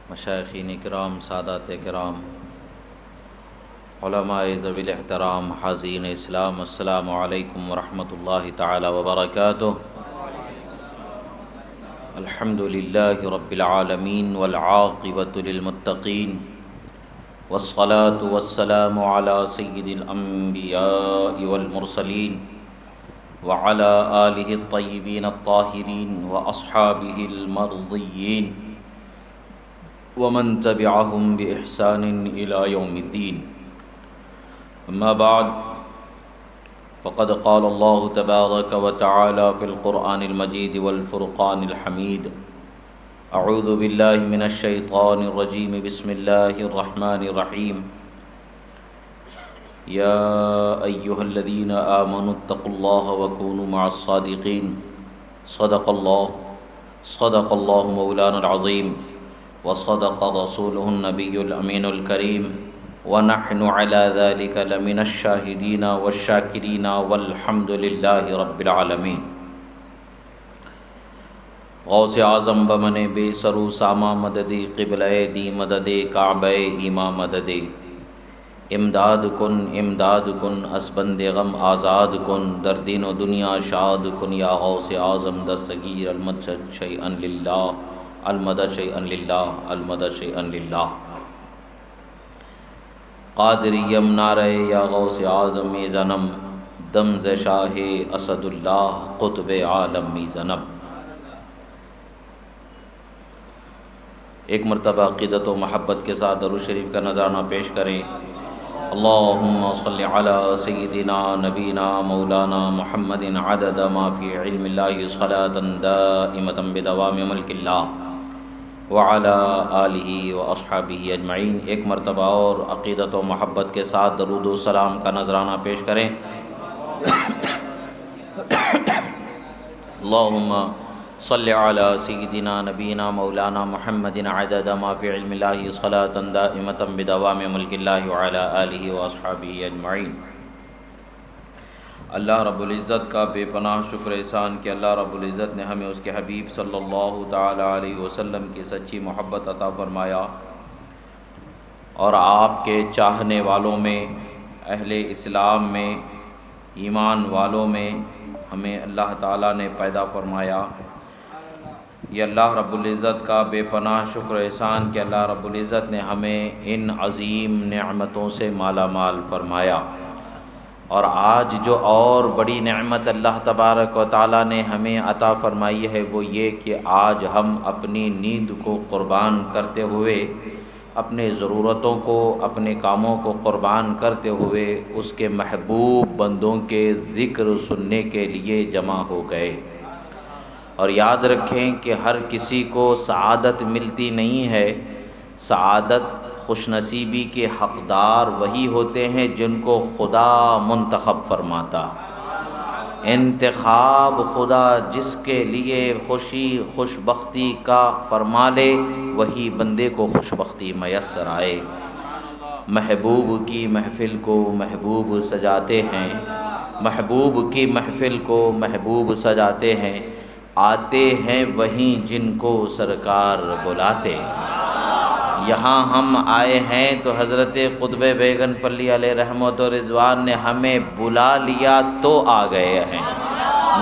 مشائخین کرام، سادات کرام، علماء ذوی الاحترام، حاضرین اسلام، السلام علیکم ورحمۃ اللہ تعالی وبرکاتہ۔ الحمد للہ رب العالمین والعاقبۃ للمتقین، والصلاة والسلام علی سید الانبیاء والمرسلین وعلی آلہ الطیبین الطاہرین واصحابہ المرضیین ومن تبعهم بإحسان إلى يوم الدين. أما بعد فقد قال الله تبارك وتعالى في القرآن المجيد والفرقان الحميد: أعوذ بالله من الشيطان الرجيم، بسم الله الرحمن الرحيم. يا أيها الذين آمنوا اتقوا الله وكونوا مع الصادقين. صدق الله مولانا العظيم، وصدق رسوله النبي الأمين الكريم، ونحن على ذلك لمن الشاهدين والشاكرين والحمد لله رب العالمين. غوث اعظم بمن بے سرو ساما مددی، قبلہ دی مدد کعبہ ایما مدد. امداد کن از بند غم آزاد کن، در دین و دنیا شاد کن یا غوث اعظم دستگیر. المدد شیئا للہ، المدد شیئا للہ، المدد شیئا للہ. قادریم نعرہ یا غوث اعظم زنم، دم ز شاہ اسد اللہ قطب عالم زنم. ایک مرتبہ عقیدت و محبت کے ساتھ درود شریف کا نذرانہ پیش کریں. اللہم صلی علی سیدنا نبینا مولانا محمد عدد ما فی علم اللہ صلاۃ دائمۃ بدوام ملک اللہ وعلی آلہ واصحابہ اجمعین. ایک مرتبہ اور عقیدت و محبت کے ساتھ درود و سلام کا نذرانہ پیش کریں. اللہم صلی علی سیدنا نبینا مولانا محمد عدد ما فی علم اللہ صلاۃ دائمۃ بدوام ملک اللہ وعلی آلہ واصحابہ اجمعین. اللہ رب العزت کا بے پناہ شکر احسان کہ اللہ رب العزت نے ہمیں اس کے حبیب صلی اللہ تعالی علیہ وسلم کی سچی محبت عطا فرمایا، اور آپ کے چاہنے والوں میں، اہل اسلام میں، ایمان والوں میں ہمیں اللہ تعالیٰ نے پیدا فرمایا. یہ اللہ رب العزت کا بے پناہ شکر احسان کہ اللہ رب العزت نے ہمیں ان عظیم نعمتوں سے مالا مال فرمایا. اور آج جو اور بڑی نعمت اللہ تبارک و تعالیٰ نے ہمیں عطا فرمائی ہے وہ یہ کہ آج ہم اپنی نیند کو قربان کرتے ہوئے، اپنے ضرورتوں کو، اپنے کاموں کو قربان کرتے ہوئے اس کے محبوب بندوں کے ذکر سننے کے لیے جمع ہو گئے. اور یاد رکھیں کہ ہر کسی کو سعادت ملتی نہیں ہے. سعادت، خوش نصیبی کے حقدار وہی ہوتے ہیں جن کو خدا منتخب فرماتا. انتخاب خدا جس کے لیے خوش بختی کا فرما لے، وہی بندے کو خوش بختی میسر آئے. محبوب کی محفل کو محبوب سجاتے ہیں، محبوب کی محفل کو محبوب سجاتے ہیں. آتے ہیں وہیں جن کو سرکار بلاتے. یہاں ہم آئے ہیں تو حضرت قطب بیگن پلی علیہ رحمت و رضوان نے ہمیں بلا لیا تو آ گئے ہیں.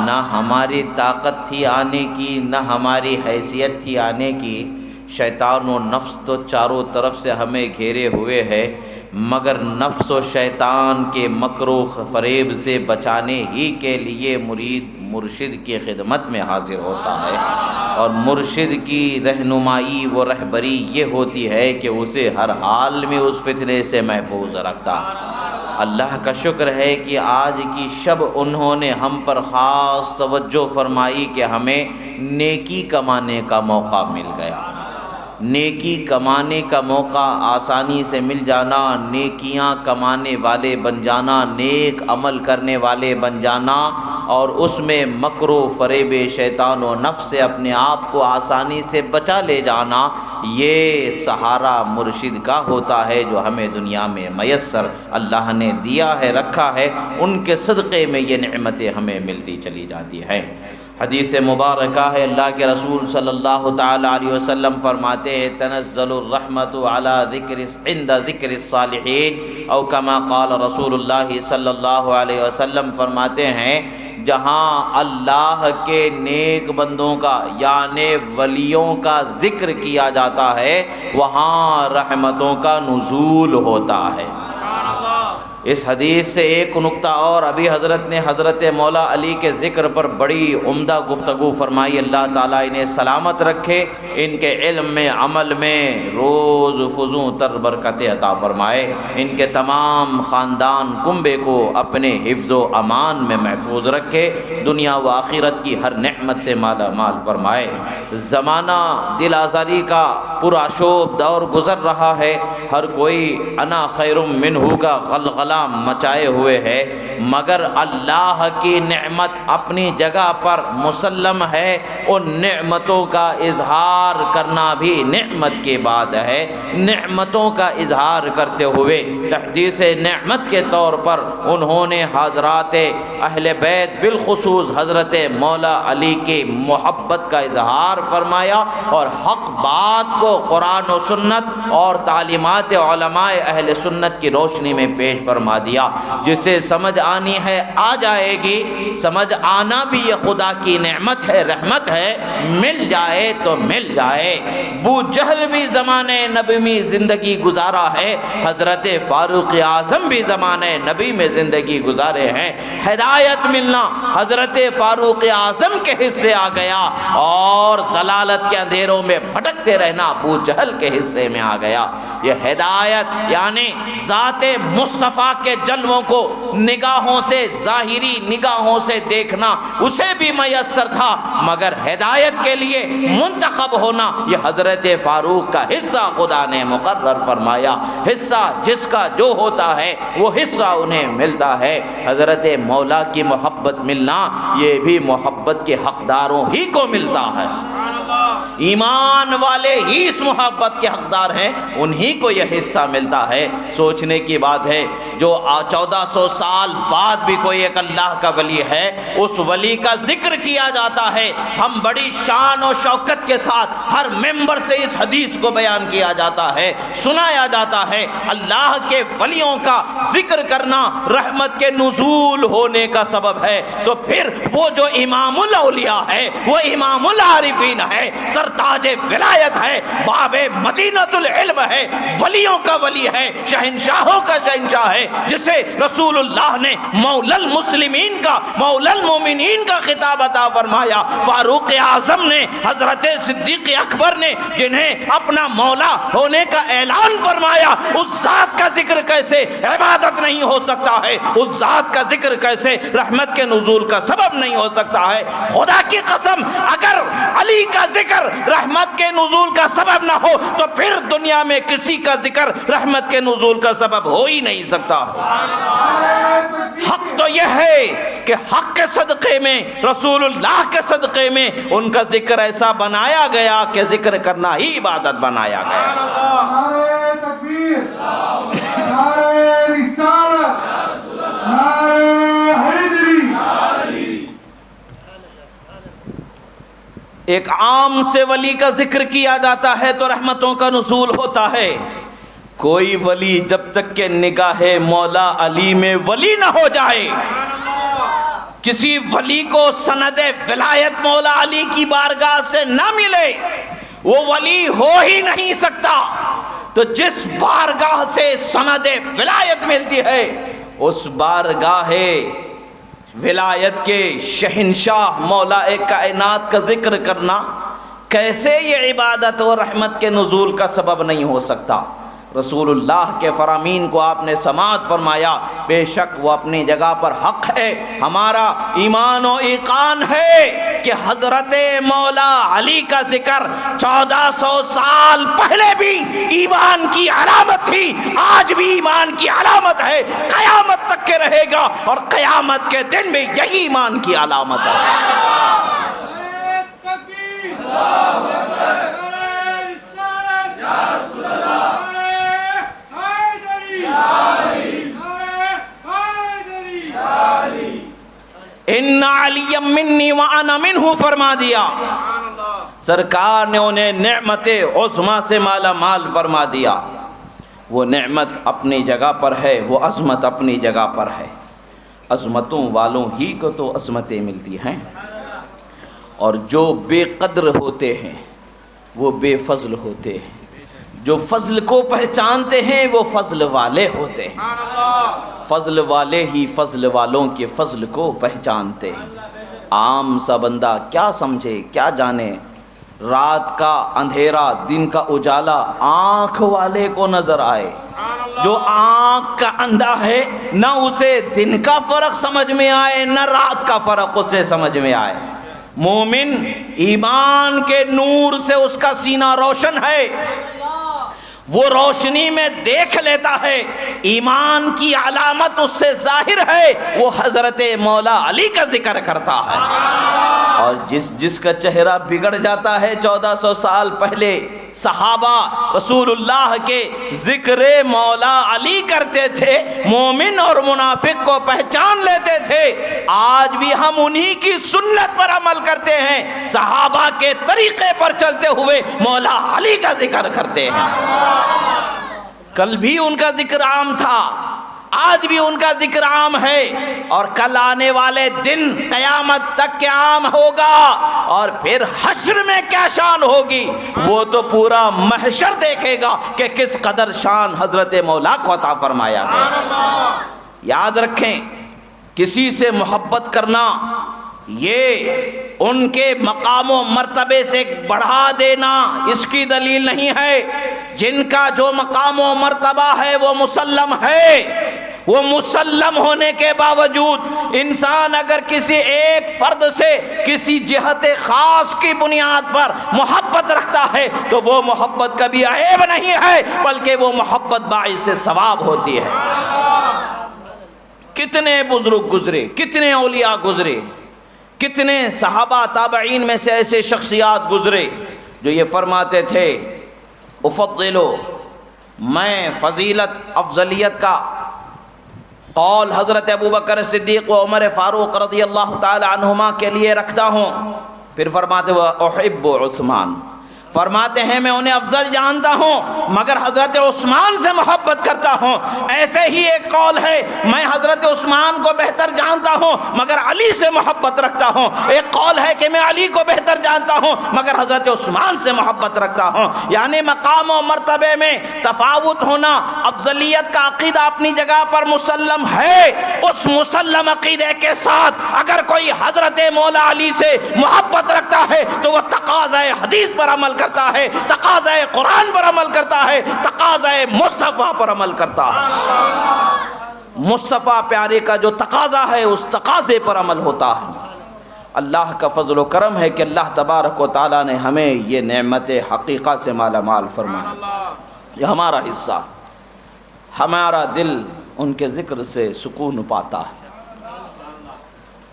نہ ہماری طاقت تھی آنے کی، نہ ہماری حیثیت تھی آنے کی. شیطان و نفس تو چاروں طرف سے ہمیں گھیرے ہوئے ہے، مگر نفس و شیطان کے مکر و فریب سے بچانے ہی کے لیے مرید مرشد کی خدمت میں حاضر ہوتا ہے. اور مرشد کی رہنمائی و رہبری یہ ہوتی ہے کہ اسے ہر حال میں اس فتنے سے محفوظ رکھتا. اللہ کا شکر ہے کہ آج کی شب انہوں نے ہم پر خاص توجہ فرمائی کہ ہمیں نیکی کمانے کا موقع مل گیا. نیکی کمانے کا موقع آسانی سے مل جانا، نیکیاں کمانے والے بن جانا، نیک عمل کرنے والے بن جانا، اور اس میں مکر و فریب شیطان و نفس سے اپنے آپ کو آسانی سے بچا لے جانا، یہ سہارا مرشد کا ہوتا ہے جو ہمیں دنیا میں میسر اللہ نے دیا ہے، رکھا ہے. ان کے صدقے میں یہ نعمتیں ہمیں ملتی چلی جاتی ہیں. حدیث مبارکہ ہے، اللہ کے رسول صلی اللہ تعالی علیہ وسلم فرماتے ہیں تنزل الرحمت علی ذکر عند ذکر الصالحین، او کما قال رسول اللہ صلی اللہ علیہ وسلم فرماتے ہیں جہاں اللہ کے نیک بندوں کا یعنی ولیوں کا ذکر کیا جاتا ہے وہاں رحمتوں کا نزول ہوتا ہے۔ اس حدیث سے ایک نکتہ اور، ابھی حضرت نے حضرت مولا علی کے ذکر پر بڑی عمدہ گفتگو فرمائی، اللہ تعالیٰ انہیں سلامت رکھے، ان کے علم میں عمل میں روز فزوں تر برکتیں عطا فرمائے، ان کے تمام خاندان کنبے کو اپنے حفظ و امان میں محفوظ رکھے، دنیا و آخرت کی ہر نعمت سے مالا مال فرمائے۔ زمانہ دل آزاری کا پرآشوب دور گزر رہا ہے، ہر کوئی انا خیر منہ کا غلغلہ مچائے ہوئے ہے، مگر اللہ کی نعمت اپنی جگہ پر مسلم ہے، ان نعمتوں کا اظہار کرنا بھی نعمت کی بات ہے۔ نعمتوں کا اظہار کرتے ہوئے تحدیث نعمت کے طور پر انہوں نے حضرات اہل بیت بالخصوص حضرت مولا علی کی محبت کا اظہار فرمایا، اور حق بات کو قرآن و سنت اور تعلیمات علماء اہل سنت کی روشنی میں پیش فرما دیا۔ جسے سمجھ آنی ہے آ جائے گی، سمجھ آنا بھی یہ خدا کی نعمت ہے، رحمت ہے، مل جائے تو مل جائے۔ ابو جہل بھی زمانے نبی میں زندگی گزارا ہے، حضرت فاروق اعظم بھی زمانے نبی میں زندگی گزارے ہیں۔ ہدایت ملنا حضرت فاروق اعظم کے حصے آ گیا، اور ضلالت کے اندھیروں میں بھٹکتے رہنا ابو جہل کے حصے میں آ گیا۔ یہ ہدایت یعنی ذات مصطفیٰ کے جلووں کو نگاہوں سے، ظاہری نگاہوں سے دیکھنا اسے بھی میسر تھا، مگر ہدایت کے لیے منتخب ہونا یہ حضرت فاروق کا حصہ خدا نے مقرر فرمایا۔ حصہ جس کا جو ہوتا ہے وہ حصہ انہیں ملتا ہے۔ حضرت مولا کی محبت ملنا یہ بھی محبت کے حقداروں ہی کو ملتا ہے۔ ایمان والے ہی اس محبت کے حقدار ہیں، انہی کو یہ حصہ ملتا ہے۔ سوچنے کی بات ہے جو 1400 سال بعد بھی کوئی ایک اللہ کا ولی ہے، اس ولی کا ذکر کیا جاتا ہے، ہم بڑی شان و شوکت کے ساتھ ہر ممبر سے اس حدیث کو بیان کیا جاتا ہے، سنایا جاتا ہے۔ اللہ کے ولیوں کا ذکر کرنا رحمت کے نزول ہونے کا سبب ہے، تو پھر وہ جو امام الاولیاء ہے، وہ امام العارفین ہے، سرتاج ولایت ہے، باب مدینۃ العلم ہے، ولیوں کا ولی ہے، شہنشاہوں کا شہنشاہ ہے، جسے رسول اللہ نے مولا المسلمین کا، مولا المومنین کا خطاب عطا فرمایا۔ فاروق اعظم نے، حضرت صدیق اکبر نے، جنہیں اپنا مولا ہونے کا اعلان فرمایا، اس ذات کا ذکر کیسے عبادت نہیں ہو سکتا ہے، اس ذات کا ذکر کیسے رحمت کے نزول کا سبب نہیں ہو سکتا ہے۔ خدا کی قسم اگر علی کا ذکر رحمت کے نزول کا سبب نہ ہو تو پھر دنیا میں کسی کا ذکر رحمت کے نزول کا سبب ہو ہی نہیں سکتا۔ حق تو یہ ہے کہ حق کے صدقے میں، رسول اللہ کے صدقے میں ان کا ذکر ایسا بنایا گیا کہ ذکر کرنا ہی عبادت بنایا گیا۔ نعرہ تکبیر، نعرہ رسالت، نعرہ حیدری۔ ایک عام سے ولی کا ذکر کیا جاتا ہے تو رحمتوں کا نزول ہوتا ہے۔ کوئی ولی جب تک کہ نگاہ مولا علی میں ولی نہ ہو جائے، کسی ولی کو سند ولایت مولا علی کی بارگاہ سے نہ ملے، وہ ولی ہو ہی نہیں سکتا۔ تو جس بارگاہ سے سند ولایت ملتی ہے، اس بارگاہ ولایت کے شہنشاہ مولا کائنات کا ذکر کرنا کیسے یہ عبادت و رحمت کے نزول کا سبب نہیں ہو سکتا؟ رسول اللہ کے فرامین کو آپ نے سماعت فرمایا، بے شک وہ اپنی جگہ پر حق ہے۔ ہمارا ایمان و ایقان ہے کہ حضرت مولا علی کا ذکر 1400 سال پہلے بھی ایمان کی علامت تھی، آج بھی ایمان کی علامت ہے، قیامت تک کے رہے گا، اور قیامت کے دن بھی یہی ایمان کی علامت ہے۔ ان علی عَلِيًّا مِّنِّي وَأَنَا مِنْهُ فرما دیا۔ سرکار نے انہیں نعمت عظمیٰ سے مالا مال فرما دیا۔ وہ نعمت اپنی جگہ پر ہے، وہ عظمت اپنی جگہ پر ہے۔ عظمتوں والوں ہی کو تو عظمتیں ملتی ہیں، اور جو بے قدر ہوتے ہیں وہ بے فضل ہوتے ہیں، جو فضل کو پہچانتے ہیں وہ فضل والے ہوتے ہیں، فضل والے ہی فضل والوں کے فضل کو پہچانتے ہیں۔ عام سا بندہ کیا سمجھے کیا جانے، رات کا اندھیرا دن کا اجالا آنکھ والے کو نظر آئے۔ جو آنکھ کا اندھا ہے نہ اسے دن کا فرق سمجھ میں آئے نہ رات کا فرق اسے سمجھ میں آئے۔ مومن ایمان کے نور سے اس کا سینہ روشن ہے، وہ روشنی میں دیکھ لیتا ہے، ایمان کی علامت اس سے ظاہر ہے، وہ حضرت مولا علی کا ذکر کرتا ہے۔ اور جس کا چہرہ بگڑ جاتا ہے 1400 سال پہلے صحابہ رسول اللہ کے ذکر مولا علی کرتے تھے، مومن اور منافق کو پہچان لیتے تھے۔ آج بھی ہم انہی کی سنت پر عمل کرتے ہیں، صحابہ کے طریقے پر چلتے ہوئے مولا علی کا ذکر کرتے ہیں۔ کل بھی ان کا ذکر عام تھا، آج بھی ان کا ذکر عام ہے، اور کل آنے والے دن قیامت تک کے عام ہوگا، اور پھر حشر میں کیا شان ہوگی وہ تو پورا محشر دیکھے گا کہ کس قدر شان حضرت مولا کو عطا فرمایا ہے۔ یاد رکھیں، کسی سے محبت کرنا یہ ان کے مقام و مرتبے سے بڑھا دینا اس کی دلیل نہیں ہے۔ جن کا جو مقام و مرتبہ ہے وہ مسلم ہے، وہ مسلم ہونے کے باوجود انسان اگر کسی ایک فرد سے کسی جہت خاص کی بنیاد پر محبت رکھتا ہے تو وہ محبت کبھی عیب نہیں ہے، بلکہ وہ محبت باعث ثواب ہوتی ہے۔ کتنے بزرگ گزرے، کتنے اولیاء گزرے، کتنے صحابہ تابعین میں سے ایسے شخصیات گزرے جو یہ فرماتے تھے، افضلو، میں فضیلت افضلیت کا قول حضرت ابوبکر صدیق و عمر فاروق رضی اللہ تعالی عنہما کے لیے رکھتا ہوں۔ پھر فرماتے وہ احب عثمان، فرماتے ہیں میں انہیں افضل جانتا ہوں مگر حضرت عثمان سے محبت کرتا ہوں۔ ایسے ہی ایک قول ہے، میں حضرت عثمان کو بہتر جانتا ہوں مگر علی سے محبت رکھتا ہوں۔ ایک قول ہے کہ میں علی کو بہتر جانتا ہوں مگر حضرت عثمان سے محبت رکھتا ہوں۔ یعنی مقام و مرتبے میں تفاوت ہونا، افضلیت کا عقیدہ اپنی جگہ پر مسلم ہے۔ اس مسلم عقیدے کے ساتھ اگر کوئی حضرت مولا علی سے محبت رکھتا ہے تو وہ تقاضۂ حدیث پر عمل کرتا ہے، تقاضۂ قرآن پر عمل کرتا ہے، تقاضۂ مصطفیٰ پر عمل کرتا ہے۔ مصطفیٰ پیارے کا جو تقاضا ہے اس تقاضے پر عمل ہوتا ہے۔ اللہ کا فضل و کرم ہے کہ اللہ تبارک و تعالیٰ نے ہمیں یہ نعمت حقیقہ سے مالا مال فرمایا۔ یہ ہمارا حصہ، ہمارا دل ان کے ذکر سے سکون پاتا ہے۔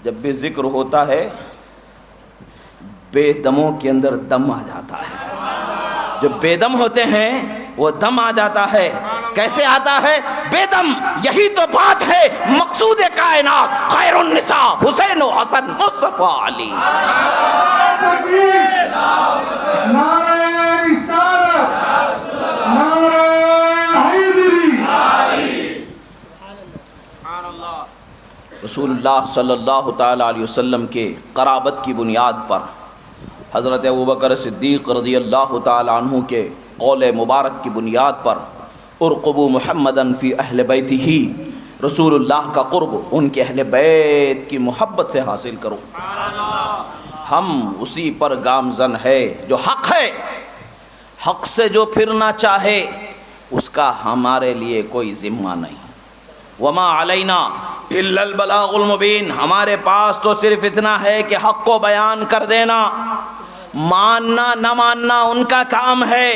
جب بھی ذکر ہوتا ہے بے دموں کے اندر دم آ جاتا ہے۔ جو بے دم ہوتے ہیں وہ دم آ جاتا ہے۔ کیسے آتا ہے بے دم؟ یہی تو بات ہے مقصود کائنات، خیر النساء حسین و حسن مصطفیٰ علی۔ نعرہ رسالت، نعرہ حیدری۔ رسول اللہ صلی اللہ تعالی علیہ وسلم کے قرابت کی بنیاد پر حضرت ابوبکر صدیق رضی اللہ تعالی عنہ کے قول مبارک کی بنیاد پر ارقبوا محمدً فی اہل بیتہ، رسول اللہ کا قرب ان کے اہل بیت کی محبت سے حاصل کرو۔ ہم اسی پر گامزن ہے جو حق ہے، حق سے جو پھرنا چاہے اس کا ہمارے لیے کوئی ذمہ نہیں۔ وما علینا الا البلاغ المبین، ہمارے پاس تو صرف اتنا ہے کہ حق کو بیان کر دینا، ماننا نہ ماننا ان کا کام ہے،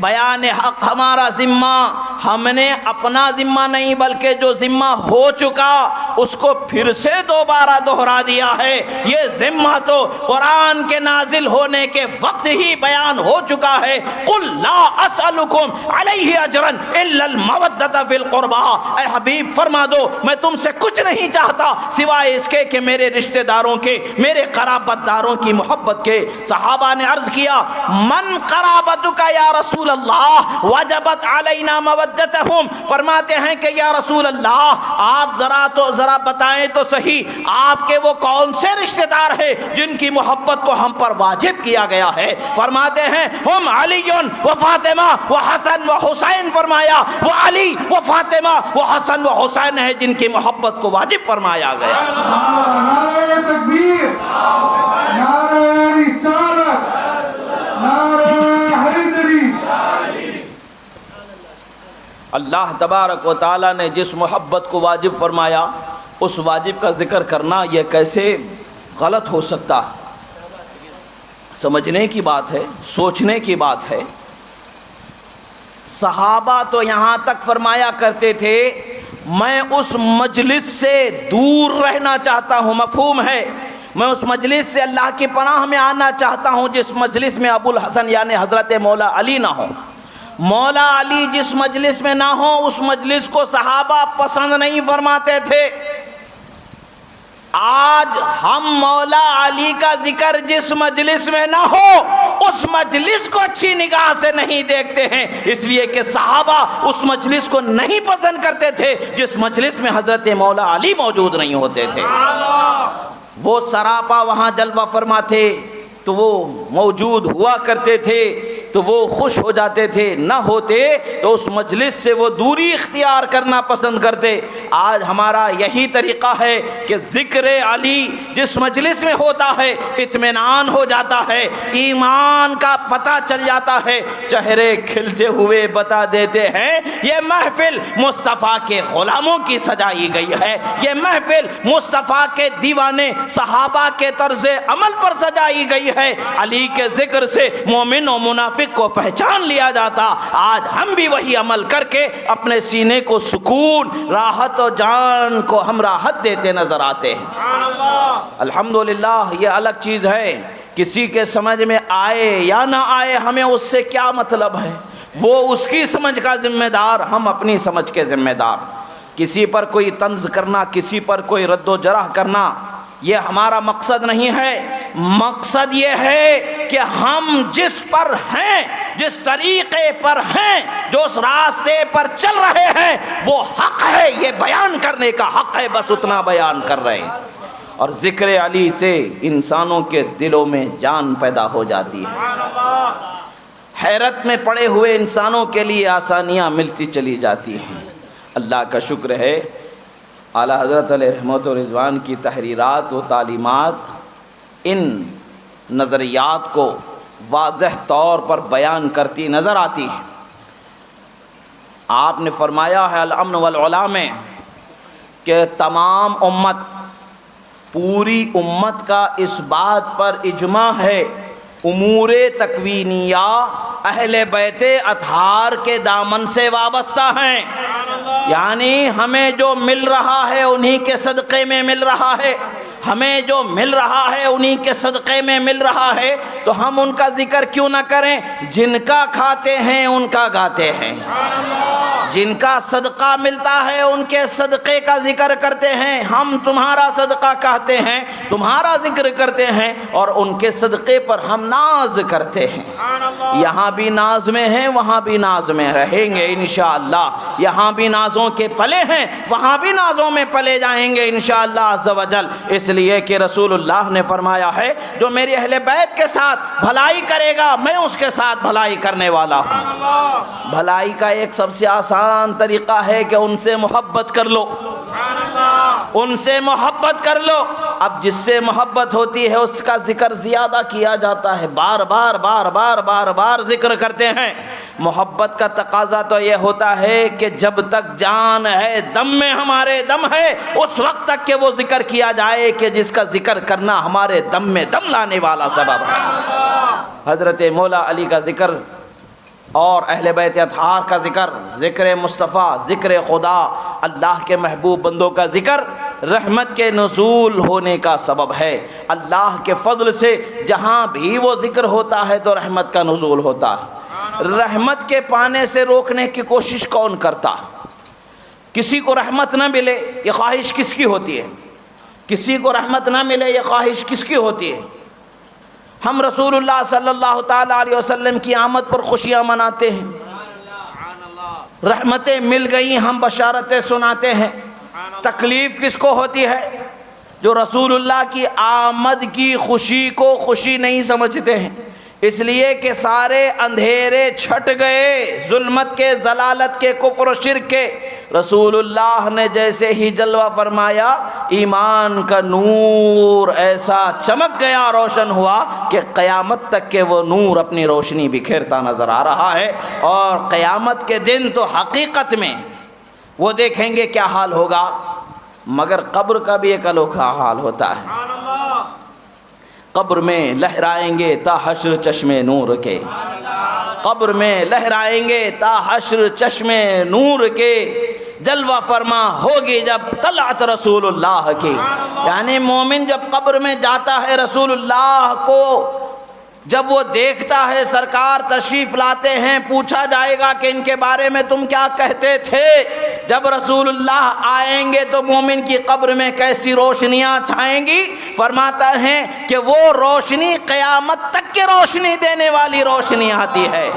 بیان حق ہمارا ذمہ۔ ہم نے اپنا ذمہ نہیں بلکہ جو ذمہ ہو چکا اس کو پھر سے دوبارہ دہرا دیا ہے۔ یہ ذمہ تو قرآن کے نازل ہونے کے وقت ہی بیان ہو چکا ہے۔ قل لا اسألکم علیہ اجرا الا المودۃ فی القربى، اے حبیب فرما دو میں تم سے کچھ نہیں چاہتا سوائے اس کے کہ میرے رشتہ داروں کے، میرے قرابت داروں کی محبت کے۔ صحابہ نے عرض کیا من قرابتک یا رسول اللہ وجبت علینا مودتہم، فرماتے ہیں کہ یا رسول اللہ آپ ذرا بتائیں تو صحیح آپ کے وہ کون سے رشتہ دار ہیں جن کی محبت کو ہم پر واجب کیا گیا ہے؟ فرماتے ہیں ہم علی و فاطمہ و حسن و حسین، فرمایا وہ علی و فاطمہ و حسن و حسین ہیں جن کی محبت کو واجب فرمایا گیا۔ نعرہ تکبیر، نعرہ رسالت، نعرہ حیدری۔ اللہ تبارک و تعالیٰ نے جس محبت کو واجب فرمایا اس واجب کا ذکر کرنا یہ کیسے غلط ہو سکتا؟ سمجھنے کی بات ہے، سوچنے کی بات ہے۔ صحابہ تو یہاں تک فرمایا کرتے تھے میں اس مجلس سے دور رہنا چاہتا ہوں، مفہوم ہے، میں اس مجلس سے اللہ کی پناہ میں آنا چاہتا ہوں جس مجلس میں ابو الحسن یعنی حضرت مولا علی نہ ہو۔ مولا علی جس مجلس میں نہ ہو اس مجلس کو صحابہ پسند نہیں فرماتے تھے۔ آج ہم مولا علی کا ذکر جس مجلس میں نہ ہو اس مجلس کو اچھی نگاہ سے نہیں دیکھتے ہیں، اس لیے کہ صحابہ اس مجلس کو نہیں پسند کرتے تھے جس مجلس میں حضرت مولا علی موجود نہیں ہوتے تھے۔ وہ سراپا وہاں جلوہ فرما تھے تو وہ موجود ہوا کرتے تھے تو وہ خوش ہو جاتے تھے، نہ ہوتے تو اس مجلس سے وہ دوری اختیار کرنا پسند کرتے۔ آج ہمارا یہی طریقہ ہے کہ ذکر علی جس مجلس میں ہوتا ہے اطمینان ہو جاتا ہے، ایمان کا پتہ چل جاتا ہے، چہرے کھلتے ہوئے بتا دیتے ہیں یہ محفل مصطفیٰ کے غلاموں کی سجائی گئی ہے، یہ محفل مصطفیٰ کے دیوانے صحابہ کے طرز عمل پر سجائی گئی ہے۔ علی کے ذکر سے مومن و منافق کو پہچان لیا جاتا۔ آج ہم بھی وہی عمل کر کے اپنے سینے کو سکون، راحت و جان کو ہم راحت دیتے نظر آتے ہیں۔ الحمدللہ یہ الگ چیز ہے، کسی کے سمجھ میں آئے یا نہ آئے ہمیں اس سے کیا مطلب ہے، وہ اس کی سمجھ کا ذمہ دار، ہم اپنی سمجھ کے ذمہ دار۔ کسی پر کوئی طنز کرنا، کسی پر کوئی رد و جرح کرنا یہ ہمارا مقصد نہیں ہے۔ مقصد یہ ہے کہ ہم جس پر ہیں، جس طریقے پر ہیں، جو اس راستے پر چل رہے ہیں وہ حق ہے، یہ بیان کرنے کا حق ہے، بس اتنا بیان کر رہے ہیں۔ اور ذکر علی سے انسانوں کے دلوں میں جان پیدا ہو جاتی ہے، حیرت میں پڑے ہوئے انسانوں کے لیے آسانیاں ملتی چلی جاتی ہیں۔ اللہ کا شکر ہے اعلیٰ حضرت علیہ رحمت و رضوان کی تحریرات و تعلیمات ان نظریات کو واضح طور پر بیان کرتی نظر آتی ہیں۔ آپ نے فرمایا ہے الامن والعلا میں کہ تمام امت، پوری امت کا اس بات پر اجماع ہے امور تکوینیہ اہل بیت اطہار کے دامن سے وابستہ ہیں، یعنی ہمیں جو مل رہا ہے انہی کے صدقے میں مل رہا ہے، ہمیں جو مل رہا ہے انہی کے صدقے میں مل رہا ہے، تو ہم ان کا ذکر کیوں نہ کریں؟ جن کا کھاتے ہیں ان کا گاتے ہیں، جن کا صدقہ ملتا ہے ان کے صدقے کا ذکر کرتے ہیں۔ ہم تمہارا صدقہ کہتے ہیں، تمہارا ذکر کرتے ہیں، اور ان کے صدقے پر ہم ناز کرتے ہیں۔ یہاں بھی ناز میں ہیں، وہاں بھی ناز میں رہیں گے انشاءاللہ، یہاں بھی نازوں کے پلے ہیں، وہاں بھی نازوں میں پلے جائیں گے انشاءاللہ عز و جل، اس لیے کہ رسول اللہ نے فرمایا ہے جو میری اہل بیت کے ساتھ بھلائی کرے گا میں اس کے ساتھ بھلائی کرنے والا ہوں۔ بھلائی کا ایک سب سے آسان طریقہ ہے کہ ان سے محبت کر لو، ان سے محبت کر لو۔ اب جس سے محبت ہوتی ہے اس کا ذکر زیادہ کیا جاتا ہے، بار بار بار بار بار بار ذکر کرتے ہیں۔ محبت کا تقاضا تو یہ ہوتا ہے کہ جب تک جان ہے، دم میں ہمارے دم ہے، اس وقت تک کہ وہ ذکر کیا جائے کہ جس کا ذکر کرنا ہمارے دم میں دم لانے والا سبب ہے۔ حضرت مولا علی کا ذکر اور اہل بیت اطہار کا ذکر، ذکر مصطفیٰ، ذکر خدا، اللہ کے محبوب بندوں کا ذکر رحمت کے نزول ہونے کا سبب ہے۔ اللہ کے فضل سے جہاں بھی وہ ذکر ہوتا ہے تو رحمت کا نزول ہوتا ہے۔ رحمت کے پانے سے روکنے کی کوشش کون کرتا؟ کسی کو رحمت نہ ملے یہ خواہش کس کی ہوتی ہے؟ کسی کو رحمت نہ ملے یہ خواہش کس کی ہوتی ہے؟ ہم رسول اللہ صلی اللہ تعالیٰ علیہ وسلم کی آمد پر خوشیاں مناتے ہیں، رحمتیں مل گئیں ہم بشارتیں سناتے ہیں۔ تکلیف کس کو ہوتی ہے؟ جو رسول اللہ کی آمد کی خوشی کو خوشی نہیں سمجھتے ہیں، اس لیے کہ سارے اندھیرے چھٹ گئے، ظلمت کے، ضلالت کے، کفر و شرک کے۔ رسول اللہ نے جیسے ہی جلوہ فرمایا، ایمان کا نور ایسا چمک گیا، روشن ہوا کہ قیامت تک کے وہ نور اپنی روشنی بکھیرتا نظر آ رہا ہے۔ اور قیامت کے دن تو حقیقت میں وہ دیکھیں گے کیا حال ہوگا، مگر قبر کا بھی ایک انوکھا حال ہوتا ہے۔ قبر میں لہرائیں گے تا حشر چشمے نور کے، قبر میں لہرائیں گے تا حشر چشمے نور کے، جلوہ فرما ہوگی جب طلعت رسول اللہ کی۔ یعنی مومن جب قبر میں جاتا ہے، رسول اللہ کو جب وہ دیکھتا ہے، سرکار تشریف لاتے ہیں، پوچھا جائے گا کہ ان کے بارے میں تم کیا کہتے تھے؟ جب رسول اللہ آئیں گے تو مومن کی قبر میں کیسی روشنیاں چھائیں گی؟ فرماتا ہے کہ وہ روشنی قیامت تک کی روشنی دینے والی روشنی آتی ہے۔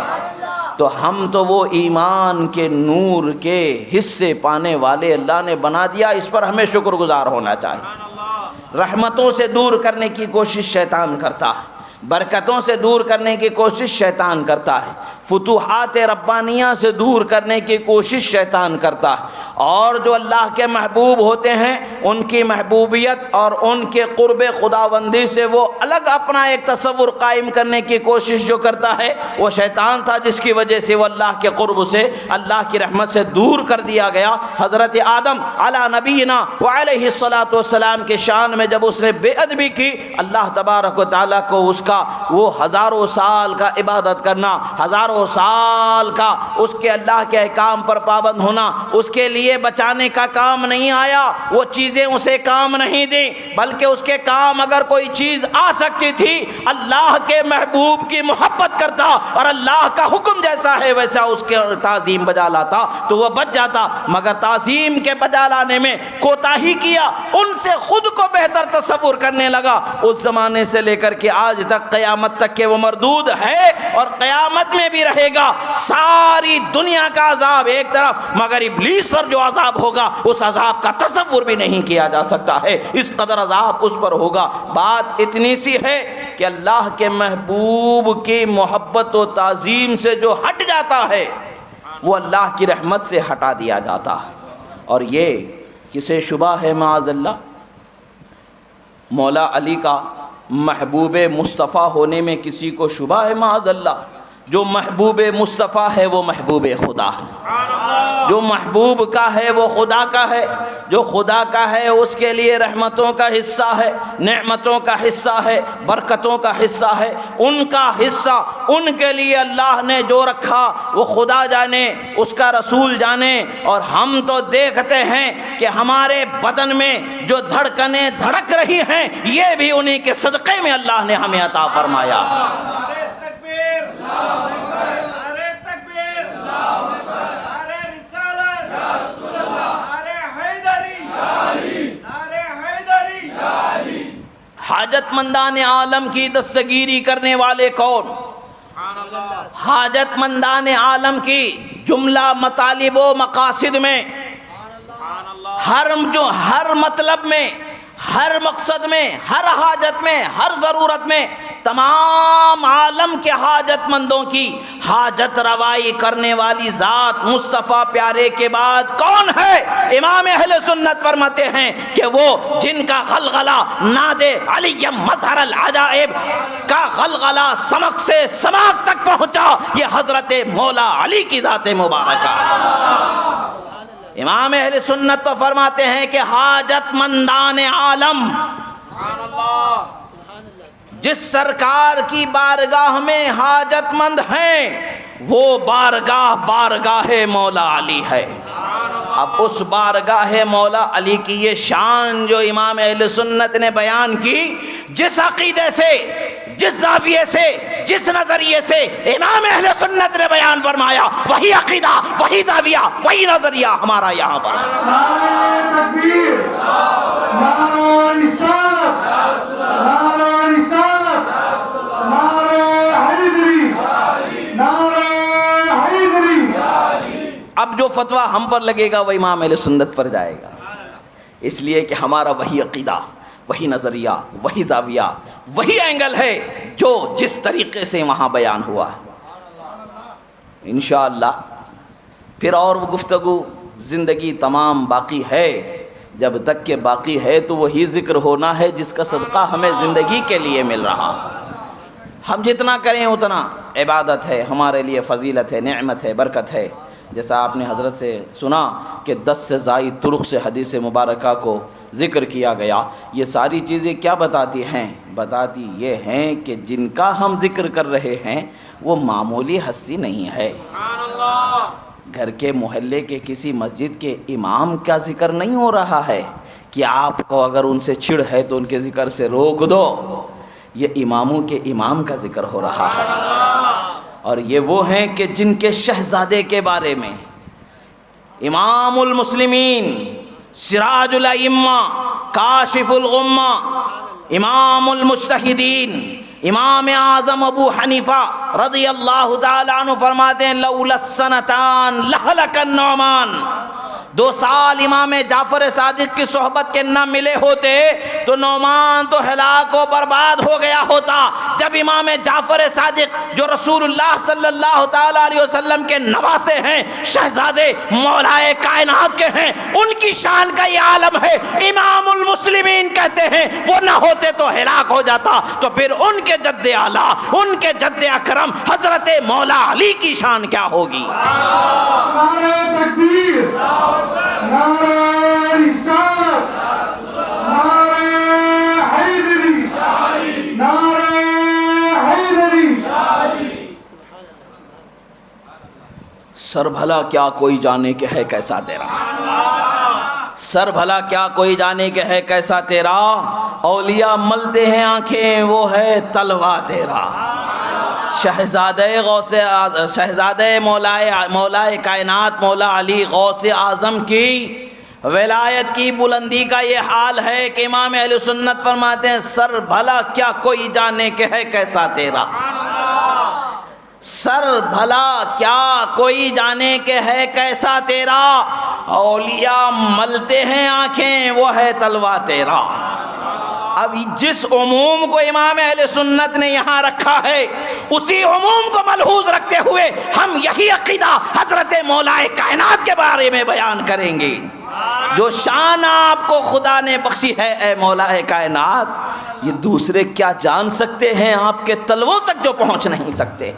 تو ہم تو وہ ایمان کے نور کے حصے پانے والے اللہ نے بنا دیا، اس پر ہمیں شکر گزار ہونا چاہیے۔ رحمتوں سے دور کرنے کی کوشش شیطان کرتا ہے، برکتوں سے دور کرنے کی کوشش شیطان کرتا ہے، فتوحات ربانیہ سے دور کرنے کی کوشش شیطان کرتا ہے۔ اور جو اللہ کے محبوب ہوتے ہیں ان کی محبوبیت اور ان کے قرب خداوندی سے وہ الگ اپنا ایک تصور قائم کرنے کی کوشش جو کرتا ہے وہ شیطان تھا، جس کی وجہ سے وہ اللہ کے قرب سے، اللہ کی رحمت سے دور کر دیا گیا۔ حضرت آدم علی نبینا وعلیہ الصلاۃ والسلام کے شان میں جب اس نے بے ادبی کی، اللہ تبارک و تعالیٰ کو اس کا وہ ہزاروں سال کا عبادت کرنا، ہزاروں سال کا اس کے اللہ کے احکام پر پابند ہونا اس کے لیے بچانے کا کام نہیں آیا۔ وہ چیزیں اسے کام نہیں دیں، بلکہ اس کے کام اگر کوئی چیز آ سکتی تھی، اللہ کے محبوب کی محبت کرتا اور اللہ کا حکم جیسا ہے ویسا اس کے تعظیم بجا لاتا تو وہ بچ جاتا، مگر تعظیم کے بجا لانے میں کوتاہی کیا، ان سے خود کو بہتر تصور کرنے لگا۔ اس زمانے سے لے کر کے آج تک، قیامت تک کہ وہ مردود ہے اور قیامت میں بھی رہے گا۔ ساری دنیا کا عذاب ایک طرف، مگر ابلیس پر جو عذاب ہوگا اس عذاب کا تصور بھی نہیں کیا جا سکتا ہے، اس قدر عذاب اس پر ہوگا۔ بات اتنی سی ہے کہ اللہ کے محبوب کی محبت و تعظیم سے جو ہٹ جاتا ہے وہ اللہ کی رحمت سے ہٹا دیا جاتا ہے۔ اور یہ کسے شبہ ہے معاذ اللہ؟ مولا علی کا محبوب مصطفیٰ ہونے میں کسی کو شبہ ہے معاذ اللہ؟ جو محبوب مصطفیٰ ہے وہ محبوب خدا ہے، جو محبوب کا ہے وہ خدا کا ہے، جو خدا کا ہے اس کے لیے رحمتوں کا حصہ ہے، نعمتوں کا حصہ ہے، برکتوں کا حصہ ہے، ان کا حصہ ان کے لیے اللہ نے جو رکھا وہ خدا جانے، اس کا رسول جانے۔ اور ہم تو دیکھتے ہیں کہ ہمارے بدن میں جو دھڑکنیں دھڑک رہی ہیں یہ بھی انہی کے صدقے میں اللہ نے ہمیں عطا فرمایا۔ حاجت مندان عالم کی دستگیری کرنے والے کون؟ حاجت مندان عالم کی جملہ مطالب و مقاصد میں، ہر مطلب میں، ہر مقصد میں، ہر حاجت میں، ہر ضرورت میں تمام عالم کے حاجت مندوں کی حاجت روائی کرنے والی ذات مصطفیٰ پیارے کے بعد کون ہے؟ امام اہل سنت فرماتے ہیں کہ وہ جن کا غلغلہ ناد علی مظہر العجائب کا غلغلہ سمک سے سماک تک پہنچا، یہ حضرت مولا علی کی ذات مبارکہ۔ امام اہل سنت تو فرماتے ہیں کہ حاجت مندان عالم جس سرکار کی بارگاہ میں حاجت مند ہیں وہ بارگاہ مولا علی ہے۔ اب اس بارگاہ مولا علی کی یہ شان جو امام اہل سنت نے بیان کی، جس عقیدے سے، جس زاویے سے، جس نظریے سے امام اہل سنت نے بیان فرمایا، وہی عقیدہ، وہی زاویہ، وہی نظریہ ہمارا یہاں پر۔ نعرہ تکبیر، نعرہ رسالت، نعرہ رسالت، نعرہ حیدری، نعرہ حیدری۔ اب جو فتویٰ ہم پر لگے گا وہ امام اہل سنت پر جائے گا، اس لیے کہ ہمارا وہی عقیدہ، وہی نظریہ، وہی زاویہ، وہی اینگل ہے جو جس طریقے سے وہاں بیان ہوا ہے۔ انشاءاللہ پھر اور گفتگو زندگی تمام باقی ہے، جب تک کہ باقی ہے تو وہی ذکر ہونا ہے جس کا صدقہ ہمیں زندگی کے لیے مل رہا۔ ہم جتنا کریں اتنا عبادت ہے، ہمارے لیے فضیلت ہے، نعمت ہے، برکت ہے۔ جیسا آپ نے حضرت سے سنا کہ 10 سے زائد طرق سے حدیث مبارکہ کو ذکر کیا گیا، یہ ساری چیزیں کیا بتاتی ہیں؟ بتاتی یہ ہیں کہ جن کا ہم ذکر کر رہے ہیں وہ معمولی ہستی نہیں ہے، گھر کے محلے کے کسی مسجد کے امام کا ذکر نہیں ہو رہا ہے کہ آپ کو اگر ان سے چڑ ہے تو ان کے ذکر سے روک دو، یہ اماموں کے امام کا ذکر ہو رہا ہے۔ اور یہ وہ ہیں کہ جن کے شہزادے کے بارے میں امام المسلمین، سراج الائمہ، کاشف الغمہ، امام المجتہدین، امام اعظم ابو حنیفہ رضی اللہ تعالیٰ عنہ فرماتے ہیں لولا السنتان لہلک النعمان۔ 2 سال امام جعفر صادق کی صحبت کے نہ ملے ہوتے تو نعمان تو ہلاک و برباد ہو گیا ہوتا۔ جب امام جعفر صادق جو رسول اللہ صلی اللہ تعالیٰ علیہ وسلم کے نواسے ہیں، شہزادے مولائے کائنات کے ہیں، ان کی شان کا یہ عالم ہے، امام المسلمین کہتے ہیں وہ نہ ہوتے تو ہلاک ہو جاتا، تو پھر ان کے جد اعلیٰ، ان کے جد اکرم حضرت مولا علی کی شان کیا ہوگی؟ نعرہ تکبیر، نعرہ رسالت، نعرہ حیدری، نعرہ حیدری۔ سر بھلا کیا کوئی جانے کہ ہے کیسا تیرا، سر بھلا کیا کوئی جانے کہ ہے کیسا تیرا، اولیاء ملتے ہیں آنکھیں وہ ہے تلوا تیرا۔ شہزادہ غوث شہزادہ مولائے کائنات مولا علی غوث اعظم کی ولایت کی بلندی کا یہ حال ہے کہ امام اہل سنت فرماتے ہیں سر بھلا کیا کوئی جانے کہ ہے کیسا تیرا، سر بھلا کیا کوئی جانے کہ ہے کیسا تیرا، اولیاء ملتے ہیں آنکھیں وہ ہے تلوا تیرا۔ اب جس عموم کو امام اہل سنت نے یہاں رکھا ہے اسی عموم کو ملحوظ رکھتے ہوئے ہم یہی عقیدہ حضرت مولائے کائنات کے بارے میں بیان کریں گے۔ جو شان آپ کو خدا نے بخشی ہے اے مولائے کائنات، یہ دوسرے کیا جان سکتے ہیں آپ کے تلووں تک جو پہنچ نہیں سکتے۔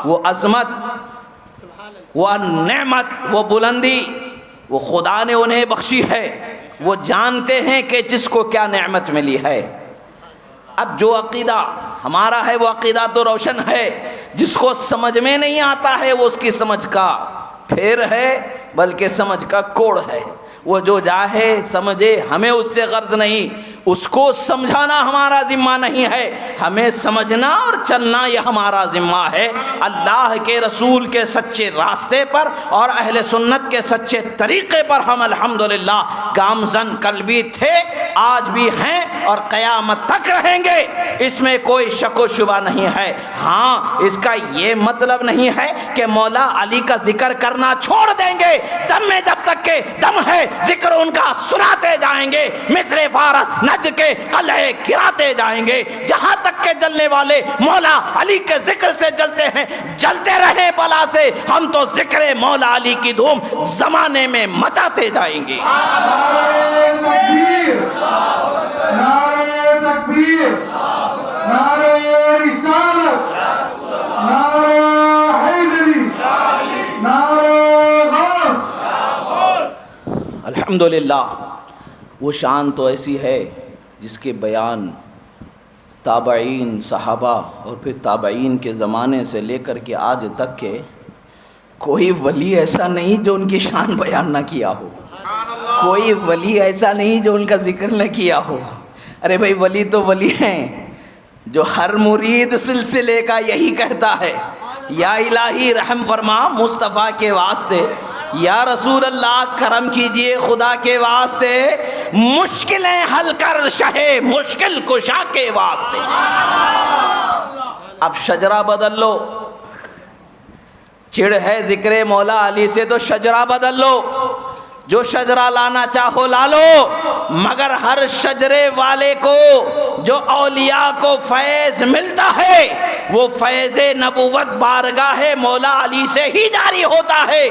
وہ عظمت، وہ نعمت، وہ بلندی وہ خدا نے انہیں بخشی ہے، وہ جانتے ہیں کہ جس کو کیا نعمت ملی ہے۔ اب جو عقیدہ ہمارا ہے وہ عقیدہ تو روشن ہے، جس کو سمجھ میں نہیں آتا ہے وہ اس کی سمجھ کا پھیر ہے بلکہ سمجھ کا کوڑ ہے۔ وہ جو جاہے سمجھے، ہمیں اس سے غرض نہیں، اس کو سمجھانا ہمارا ذمہ نہیں ہے، ہمیں سمجھنا اور چلنا یہ ہمارا ذمہ ہے۔ اللہ کے رسول کے سچے راستے پر اور اہل سنت کے سچے طریقے پر ہم الحمدللہ گامزن کل بھی تھے، آج بھی ہیں اور قیامت تک رہیں گے، اس میں کوئی شک و شبہ نہیں ہے۔ ہاں، اس کا یہ مطلب نہیں ہے کہ مولا علی کا ذکر کرنا چھوڑ دیں گے، دم میں جب تک کہ دم ہے ذکر ان کا سناتے جائیں گے، مصر فارس نجد کے قلعے گراتے جائیں گے، جہاں تک کہ جلنے والے مولا علی کے ذکر سے جلتے ہیں، جلتے رہیں بلا سے، ہم تو ذکر مولا علی کی دھوم زمانے میں مچاتے جائیں گے۔ نعرہ تکبیر، نعرہ تکبیر، نعرہ رسالت، نعرہ حیدری، نعرہ غوث۔ الحمدللہ وہ شان تو ایسی ہے جس کے بیان تابعین، صحابہ اور پھر تابعین کے زمانے سے لے کر کے آج تک کے کوئی ولی ایسا نہیں جو ان کی شان بیان نہ کیا ہو، کوئی ولی ایسا نہیں جو ان کا ذکر نہ کیا ہو۔ ارے بھائی ولی تو ولی ہیں جو ہر مرید سلسلے کا یہی کہتا ہے، یا الہی رحم فرما مصطفیٰ کے واسطے، یا رسول اللہ کرم کیجئے خدا کے واسطے، مشکلیں حل کر شہ مشکل کشا کے واسطے۔ اب شجرہ بدل لو، چڑ ہے ذکر مولا علی سے تو شجرہ بدل لو، جو شجرہ لانا چاہو لا لو، مگر ہر شجرے والے کو جو اولیاء کو فیض ملتا ہے وہ فیض نبوت بارگاہ مولا علی سے ہی جاری ہوتا ہے۔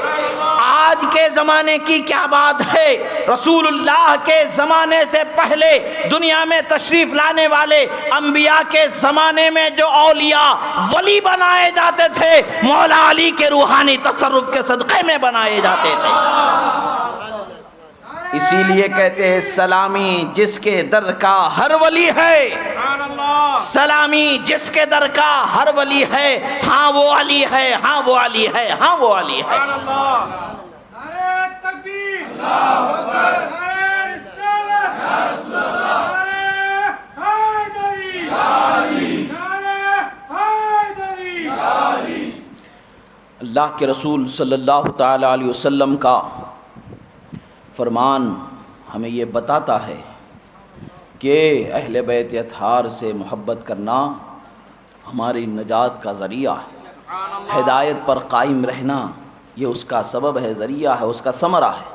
آج کے زمانے کی کیا بات ہے، رسول اللہ کے زمانے سے پہلے دنیا میں تشریف لانے والے انبیاء کے زمانے میں جو اولیاء ولی بنائے جاتے تھے مولا علی کے روحانی تصرف کے صدقے میں بنائے جاتے تھے۔ اسی لیے کہتے ہیں سلامی جس کے در کا ہر ولی ہے، سلامی جس کے در کا ہر ولی ہے، ہاں وہ علی ہے، ہاں وہ علی ہے، ہاں وہ علی ہے۔ اللہ کے رسول صلی اللہ تعالی علیہ وسلم کا فرمان ہمیں یہ بتاتا ہے کہ اہل بیت اطہار سے محبت کرنا ہماری نجات کا ذریعہ ہے، ہدایت پر قائم رہنا یہ اس کا سبب ہے، ذریعہ ہے، اس کا ثمرہ ہے۔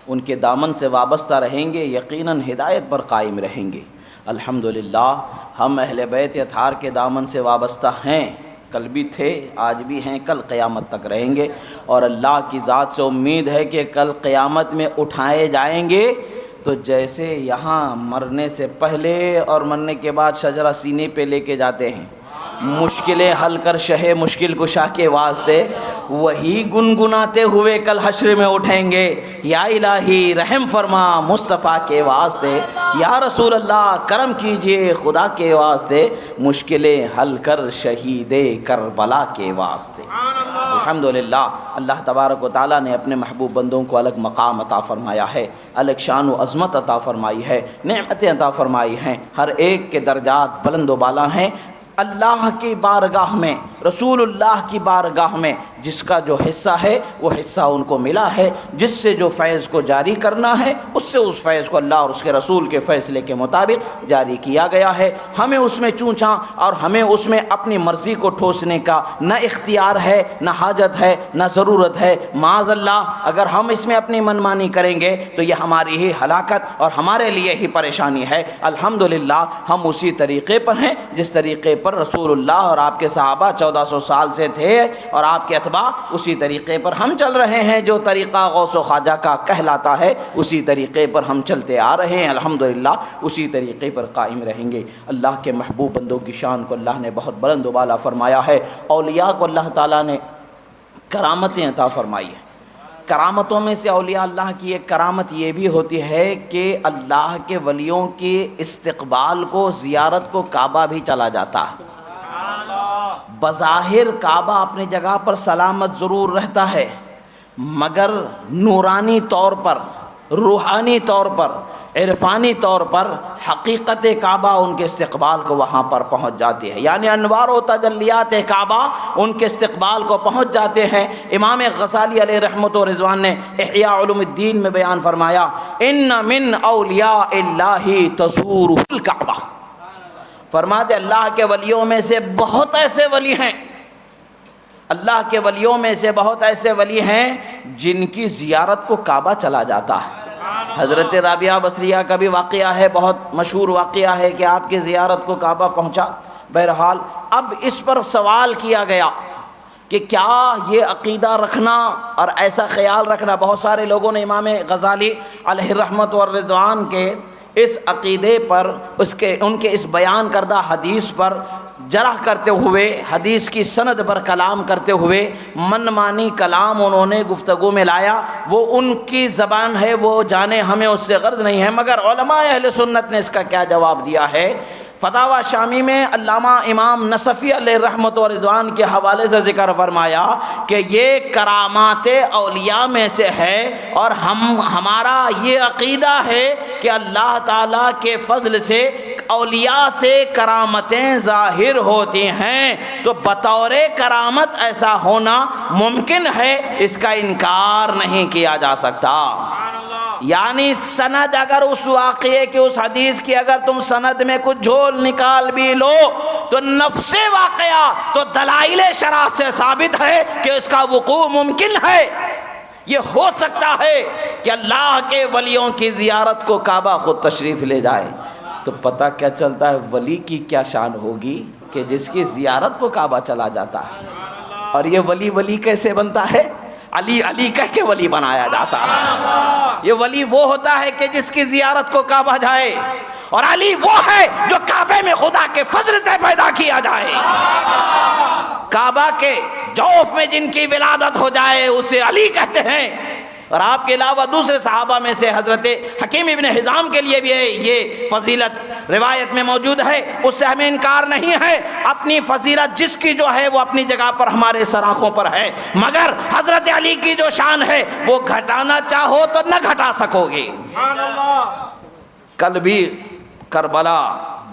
ان کے دامن سے وابستہ رہیں گے یقیناً ہدایت پر قائم رہیں گے۔ الحمدللہ ہم اہل بیت اطہار کے دامن سے وابستہ ہیں، کل بھی تھے، آج بھی ہیں، کل قیامت تک رہیں گے، اور اللہ کی ذات سے امید ہے کہ کل قیامت میں اٹھائے جائیں گے تو جیسے یہاں مرنے سے پہلے اور مرنے کے بعد شجرہ سینے پہ لے کے جاتے ہیں مشکلیں حل کر شہ مشکل کشا کے واسطے، وہی گنگناتے ہوئے کل حشر میں اٹھیں گے، یا الہی رحم فرما مصطفیٰ کے واسطے، یا رسول اللہ کرم کیجئے خدا کے واسطے، مشکلیں حل کر شہید کربلا کے واسطے۔ الحمدللہ اللہ تبارک و تعالیٰ نے اپنے محبوب بندوں کو الگ مقام عطا فرمایا ہے، الگ شان و عظمت عطا فرمائی ہے، نعمتیں عطا فرمائی ہیں، ہر ایک کے درجات بلند و بالا ہیں۔ اللہ کی بارگاہ میں، رسول اللہ کی بارگاہ میں جس کا جو حصہ ہے وہ حصہ ان کو ملا ہے، جس سے جو فیض کو جاری کرنا ہے اس سے اس فیض کو اللہ اور اس کے رسول کے فیصلے کے مطابق جاری کیا گیا ہے۔ ہمیں اس میں چونچا اور ہمیں اس میں اپنی مرضی کو ٹھوسنے کا نہ اختیار ہے، نہ حاجت ہے، نہ ضرورت ہے۔ معاذ اللہ اگر ہم اس میں اپنی منمانی کریں گے تو یہ ہماری ہی ہلاکت اور ہمارے لیے ہی پریشانی ہے۔ الحمدللہ ہم اسی طریقے پر ہیں جس طریقے پر رسول اللہ اور آپ کے صحابہ 1400 سال سے تھے، اور آپ کے اتباع اسی طریقے پر ہم چل رہے ہیں۔ جو طریقہ غوث و خواجہ کا کہلاتا ہے اسی طریقے پر ہم چلتے آ رہے ہیں، الحمدللہ اسی طریقے پر قائم رہیں گے۔ اللہ کے محبوب بندوں کی شان کو اللہ نے بہت بلند و بالا فرمایا ہے۔ اولیاء کو اللہ تعالیٰ نے کرامتیں عطا فرمائی ہیں۔ کرامتوں میں سے اولیاء اللہ کی ایک کرامت یہ بھی ہوتی ہے کہ اللہ کے ولیوں کے استقبال کو، زیارت کو کعبہ بھی چلا جاتا ہے۔ بظاہر کعبہ اپنی جگہ پر سلامت ضرور رہتا ہے، مگر نورانی طور پر، روحانی طور پر، عرفانی طور پر حقیقت کعبہ ان کے استقبال کو وہاں پر پہنچ جاتی ہے، یعنی انوار و تجلیات کعبہ ان کے استقبال کو پہنچ جاتے ہیں۔ امام غزالی علیہ رحمت و رضوان نے احیاء علوم الدین میں بیان فرمایا، ان من اولیاء اللہ تزورہ الکعبہ، فرماتے اللہ کے ولیوں میں سے بہت ایسے ولی ہیں، اللہ کے ولیوں میں سے بہت ایسے ولی ہیں جن کی زیارت کو کعبہ چلا جاتا ہے۔ حضرت رابعہ بصریہ کا بھی واقعہ ہے، بہت مشہور واقعہ ہے کہ آپ کی زیارت کو کعبہ پہنچا۔ بہرحال اب اس پر سوال کیا گیا کہ کیا یہ عقیدہ رکھنا اور ایسا خیال رکھنا، بہت سارے لوگوں نے امام غزالی علیہ رحمت والرضوان کے اس عقیدے پر، ان کے اس بیان کردہ حدیث پر جرح کرتے ہوئے، حدیث کی سند پر کلام کرتے ہوئے من مانی کلام انہوں نے گفتگو میں لایا۔ وہ ان کی زبان ہے، وہ جانے، ہمیں اس سے غرض نہیں ہے، مگر علماء اہل سنت نے اس کا کیا جواب دیا ہے فتاوی شامی میں علامہ امام نصفی علیہ رحمت و رضوان کے حوالے سے ذکر فرمایا کہ یہ کرامات اولیاء میں سے ہے، اور ہمارا یہ عقیدہ ہے کہ اللہ تعالیٰ کے فضل سے اولیاء سے کرامتیں ظاہر ہوتی ہیں، تو بطور کرامت ایسا ہونا ممکن ہے، اس کا انکار نہیں کیا جا سکتا۔ یعنی سند اگر اس واقعے کی، اس حدیث کی اگر تم سند میں کچھ جھول نکال بھی لو تو نفس واقعہ تو دلائل شرع سے ثابت ہے کہ اس کا وقوع ممکن ہے۔ یہ ہو سکتا ہے کہ اللہ کے ولیوں کی زیارت کو کعبہ خود تشریف لے جائے، تو پتہ کیا چلتا ہے ولی کی کیا شان ہوگی کہ جس کی زیارت کو کعبہ چلا جاتا ہے۔ اور یہ ولی کیسے بنتا ہے؟ علی علی کہہ کے ولی بنایا جاتا ہے۔ یہ ولی وہ ہوتا ہے کہ جس کی زیارت کو کعبہ جائے، اور علی وہ ہے جو کعبے میں خدا کے فضل سے پیدا کیا جائے۔ کعبہ کے جوف میں جن کی ولادت ہو جائے اسے علی کہتے ہیں۔ اور آپ کے علاوہ دوسرے صحابہ میں سے حضرت حکیم ابن حزام کے لیے بھی یہ فضیلت روایت میں موجود ہے، اس سے ہمیں انکار نہیں ہے۔ اپنی فضیلت جس کی جو ہے وہ اپنی جگہ پر ہمارے سراخوں پر ہے، مگر حضرت علی کی جو شان ہے وہ گھٹانا چاہو تو نہ گھٹا سکو گے۔ کل بھی کربلا،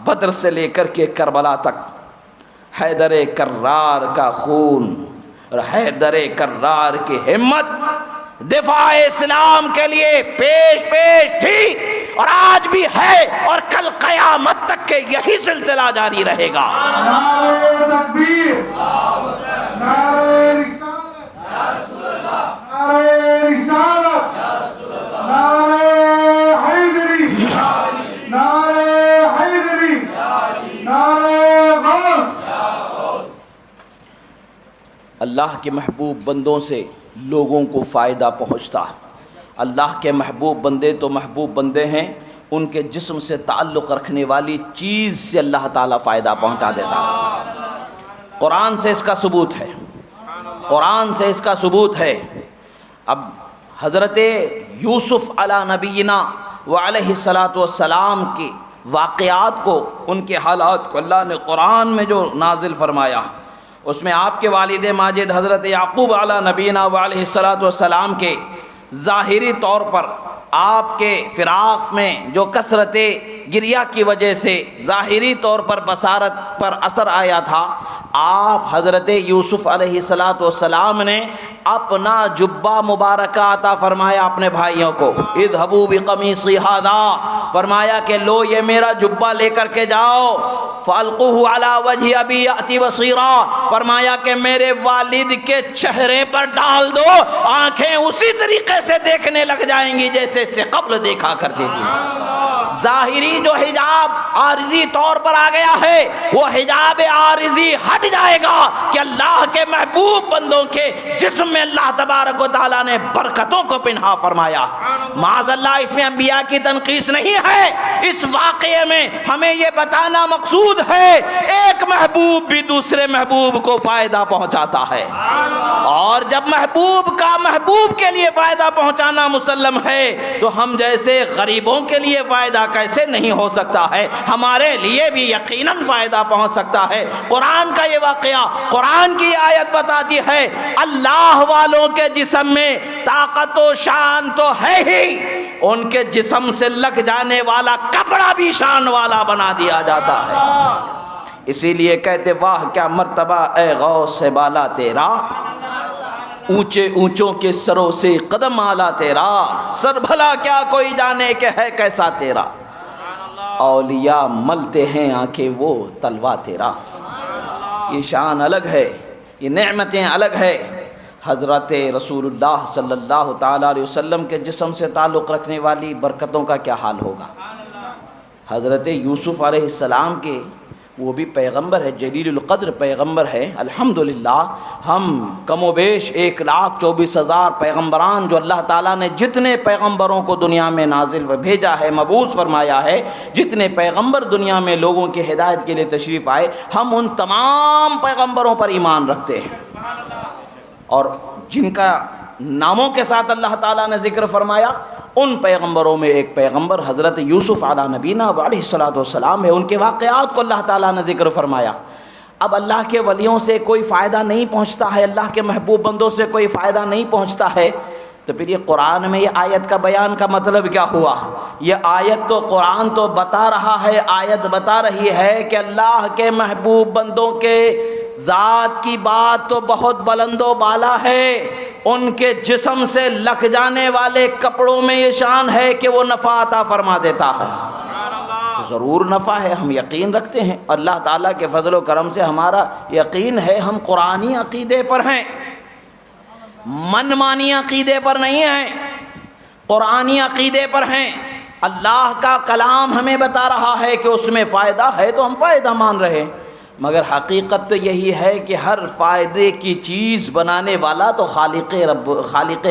بدر سے لے کر کے کربلا تک حیدر کرار کا خون اور حیدر کرار کی ہمت دفاع اسلام کے لیے پیش تھی، اور آج بھی ہے، اور کل قیامت تک کے یہی سلسلہ جاری رہے گا۔ نعرہ تکبیر، نعرہ رسالت، نعرہ رسالت، نعرہ حیدری، نعرہ حیدری، نعرہ غوث۔ اللہ کے محبوب بندوں سے لوگوں کو فائدہ پہنچتا۔ اللہ کے محبوب بندے تو محبوب بندے ہیں، ان کے جسم سے تعلق رکھنے والی چیز سے اللہ تعالیٰ فائدہ پہنچا دیتا ہے۔ قرآن سے اس کا ثبوت ہے، قرآن سے اس کا ثبوت ہے۔ اب حضرت یوسف علی نبینا وعلیہ الصلاۃ والسلام کی واقعات کو، ان کے حالات کو اللہ نے قرآن میں جو نازل فرمایا، اس میں آپ کے والد ماجد حضرت یعقوب علی نبینا وعلیہ الصلاۃ والسلام کے ظاہری طور پر آپ کے فراق میں جو کثرت گریہ کی وجہ سے ظاہری طور پر بصارت پر اثر آیا تھا، آپ حضرت یوسف علیہ الصلاۃ والسلام نے اپنا جبہ مبارکہ عطا فرمایا اپنے بھائیوں کو۔ اذهبوا بقمیصی ھذا، فرمایا کہ لو یہ میرا جبہ لے کر کے جاؤ، فالقوہ علی وجہ ابی یأتی بصیرا، فرمایا کہ میرے والد کے چہرے پر ڈال دو، آنکھیں اسی طریقے سے دیکھنے لگ جائیں گی جیسے اس سے قبل دیکھا کرتی تھی۔ ظاہری جو حجاب عارضی طور پر آ گیا ہے، وہ حجاب عارضی ہٹ جائے گا کہ اللہ کے محبوب بندوں کے جسم میں اللہ تبارک و تعالیٰ نے برکتوں کو پنہا فرمایا۔ معاذ اللہ اس میں انبیاء کی تنقیص نہیں ہے، اس واقعے میں ہمیں یہ بتانا مقصود ہے ایک محبوب بھی دوسرے محبوب کو فائدہ پہنچاتا ہے، اور جب محبوب کا محبوب کے لیے فائدہ پہنچانا مسلم ہے تو ہم جیسے غریبوں کے لیے فائدہ کیسے نہیں ہو سکتا ہے، ہمارے لیے بھی یقیناً فائدہ پہنچ سکتا ہے۔ قرآن کا یہ واقعہ، قرآن کی آیت بتاتی ہے اللہ والوں کے جسم میں طاقت و شان تو ہے ہی، ان کے جسم سے لگ جانے والا کپڑا بھی شان والا بنا دیا جاتا ہے۔ اسی لیے کہتے واہ کیا مرتبہ اے غوث بالا تیرا، اونچے اونچوں کے سروں سے قدم آلا تیرا، سر بھلا کیا کوئی جانے کہ ہے کیسا تیرا، اولیاء ملتے ہیں آنکھیں وہ تلوا تیرا۔ یہ شان الگ ہے، یہ نعمتیں الگ ہے۔ حضرت رسول اللہ صلی اللہ تعالیٰ علیہ وسلم کے جسم سے تعلق رکھنے والی برکتوں کا کیا حال ہوگا۔ حضرت یوسف علیہ السلام کے، وہ بھی پیغمبر ہے، جلیل القدر پیغمبر ہے۔ الحمدللہ ہم کم و بیش 1,24,000 پیغمبران جو اللہ تعالیٰ نے جتنے پیغمبروں کو دنیا میں نازل و بھیجا ہے، مبعوث فرمایا ہے، جتنے پیغمبر دنیا میں لوگوں کی ہدایت کے لیے تشریف آئے، ہم ان تمام پیغمبروں پر ایمان رکھتے ہیں، اور جن کا ناموں کے ساتھ اللہ تعالیٰ نے ذکر فرمایا ان پیغمبروں میں ایک پیغمبر حضرت یوسف علیہ نبینا علیہ الصلوۃ والسلام ہے، ان کے واقعات کو اللہ تعالیٰ نے ذکر فرمایا۔ اب اللہ کے ولیوں سے کوئی فائدہ نہیں پہنچتا ہے، اللہ کے محبوب بندوں سے کوئی فائدہ نہیں پہنچتا ہے، تو پھر یہ قرآن میں یہ آیت کا بیان کا مطلب کیا ہوا؟ یہ آیت تو قرآن تو بتا رہا ہے، آیت بتا رہی ہے کہ اللہ کے محبوب بندوں کے ذات کی بات تو بہت بلند و بالا ہے، ان کے جسم سے لگ جانے والے کپڑوں میں یہ شان ہے کہ وہ نفع عطا فرما دیتا ہے۔ تو ضرور نفع ہے، ہم یقین رکھتے ہیں، اللہ تعالیٰ کے فضل و کرم سے ہمارا یقین ہے، ہم قرآنی عقیدے پر ہیں، من مانی عقیدے پر نہیں ہیں، قرآنی عقیدے پر ہیں۔ اللہ کا کلام ہمیں بتا رہا ہے کہ اس میں فائدہ ہے تو ہم فائدہ مان رہے ہیں، مگر حقیقت تو یہی ہے کہ ہر فائدے کی چیز بنانے والا تو خالق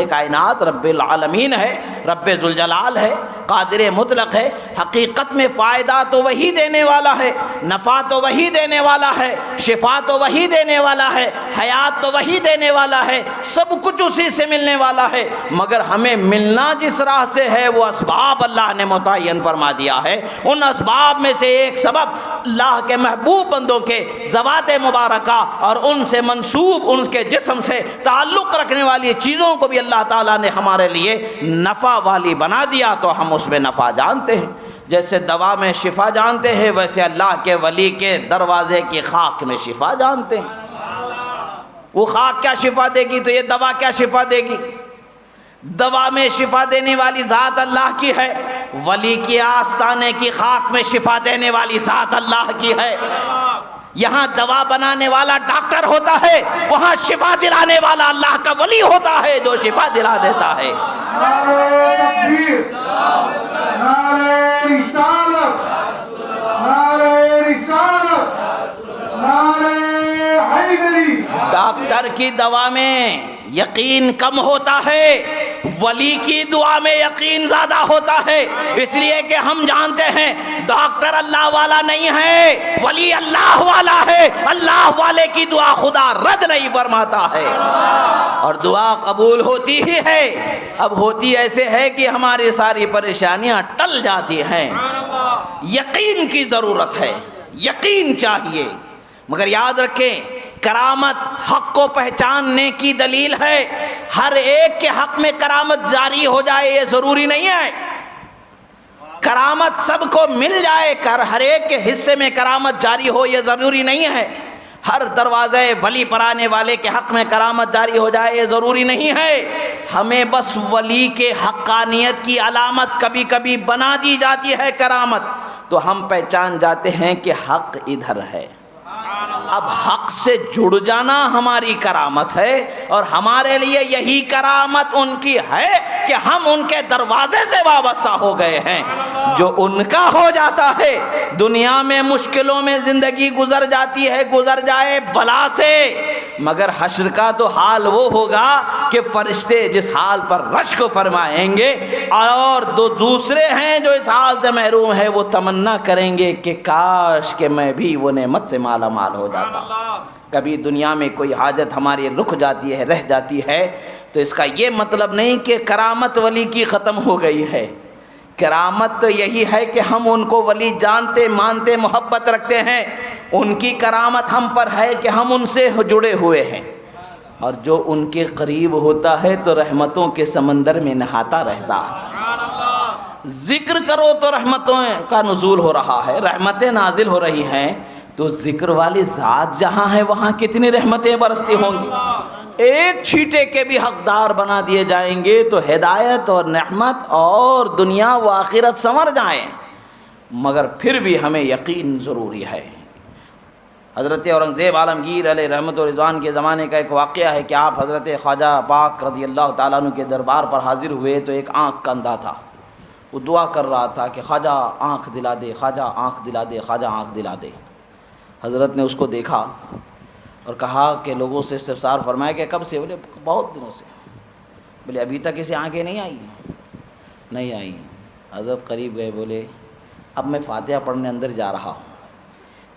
کائنات رب العالمین ہے، رب ذوالجلال ہے، قادر مطلق ہے۔ حقیقت میں فائدہ تو وہی دینے والا ہے، نفع تو وہی دینے والا ہے، شفا تو وہی دینے والا ہے، حیات تو وہی دینے والا ہے، سب کچھ اسی سے ملنے والا ہے، مگر ہمیں ملنا جس راہ سے ہے وہ اسباب اللہ نے متعین فرما دیا ہے۔ ان اسباب میں سے ایک سبب اللہ کے محبوب بندوں کے ذوات مبارکہ اور ان سے منسوب ان کے جسم سے تعلق رکھنے والی چیزوں کو بھی اللہ تعالیٰ نے ہمارے لیے نفع والی بنا دیا، تو ہم اس میں نفع جانتے ہیں۔ جیسے دوا میں شفا جانتے ہیں، ویسے اللہ کے ولی کے دروازے کی خاک میں شفا جانتے ہیں۔ وہ خاک کیا شفا دے گی تو یہ دوا کیا شفا دے گی؟ دوا میں شفا دینے والی ذات اللہ کی ہے، ولی کی آستانے کی خاک میں شفا دینے والی ذات اللہ کی ہے۔ یہاں دوا بنانے والا ڈاکٹر ہوتا ہے، وہاں شفا دلانے والا اللہ کا ولی ہوتا ہے جو شفا دلا دیتا ہے۔ نعرہ تکبیر، نعرہ رسالت، نعرہ رسالت، نعرہ حیدری۔ ڈاکٹر کی دوا میں یقین کم ہوتا ہے، ولی کی دعا میں یقین زیادہ ہوتا ہے، اس لیے کہ ہم جانتے ہیں ڈاکٹر اللہ والا نہیں ہے، ولی اللہ والا ہے، اللہ والے کی دعا خدا رد نہیں فرماتا ہے، اور دعا قبول ہوتی ہی ہے۔ اب ہوتی ایسے ہے کہ ہماری ساری پریشانیاں ٹل جاتی ہیں۔ یقین کی ضرورت ہے، یقین چاہیے، مگر یاد رکھیں کرامت حق کو پہچاننے کی دلیل ہے۔ ہر ایک کے حق میں کرامت جاری ہو جائے یہ ضروری نہیں ہے، کرامت سب کو مل جائے، ہر ایک کے حصے میں کرامت جاری ہو یہ ضروری نہیں ہے، ہر دروازے ولی پر آنے والے کے حق میں کرامت جاری ہو جائے یہ ضروری نہیں ہے۔ ہمیں بس ولی کے حقانیت کی علامت کبھی کبھی بنا دی جاتی ہے کرامت، تو ہم پہچان جاتے ہیں کہ حق ادھر ہے۔ اب حق سے جڑ جانا ہماری کرامت ہے، اور ہمارے لیے یہی کرامت ان کی ہے کہ ہم ان کے دروازے سے وابستہ ہو گئے ہیں۔ جو ان کا ہو جاتا ہے دنیا میں مشکلوں میں زندگی گزر جاتی ہے، گزر جائے بلا سے، مگر حشر کا تو حال وہ ہوگا کہ فرشتے جس حال پر رشک فرمائیں گے، اور دوسرے ہیں جو اس حال سے محروم ہے وہ تمنا کریں گے کہ کاش کہ میں بھی وہ نعمت سے مالا مال ہو جاتا۔ کبھی دنیا میں کوئی حاجت ہماری رک جاتی ہے، رہ جاتی ہے، تو اس کا یہ مطلب نہیں کہ کرامت ولی کی ختم ہو گئی ہے۔ کرامت تو یہی ہے کہ ہم ان کو ولی جانتے مانتے محبت رکھتے ہیں، ان کی کرامت ہم پر ہے کہ ہم ان سے جڑے ہوئے ہیں، اور جو ان کے قریب ہوتا ہے تو رحمتوں کے سمندر میں نہاتا رہتا ہے۔ ذکر کرو تو رحمتوں کا نزول ہو رہا ہے، رحمتیں نازل ہو رہی ہیں، تو ذکر والی ذات جہاں ہے وہاں کتنی رحمتیں برستی ہوں گی۔ ایک چھیٹے کے بھی حقدار بنا دیے جائیں گے تو ہدایت اور نعمت اور دنیا و آخرت سنور جائیں، مگر پھر بھی ہمیں یقین ضروری ہے۔ حضرت اورنگزیب عالمگیر علیہ رحمت و رضوان کے زمانے کا ایک واقعہ ہے کہ آپ حضرت خواجہ پاک رضی اللہ تعالیٰ عنہ کے دربار پر حاضر ہوئے تو ایک آنکھ کا اندھا تھا، وہ دعا کر رہا تھا کہ خواجہ آنکھ دلا دے، خواجہ آنکھ دلا دے، خواجہ آنکھ دلا دے۔ حضرت نے اس کو دیکھا اور کہا کہ لوگوں سے استفسار فرمایا کہ کب سے؟ بولے بہت دنوں سے۔ بولے ابھی تک اسے آنکھیں نہیں آئی؟ نہیں آئی۔ حضرت قریب گئے، بولے اب میں فاتحہ پڑھنے اندر جا رہا ہوں،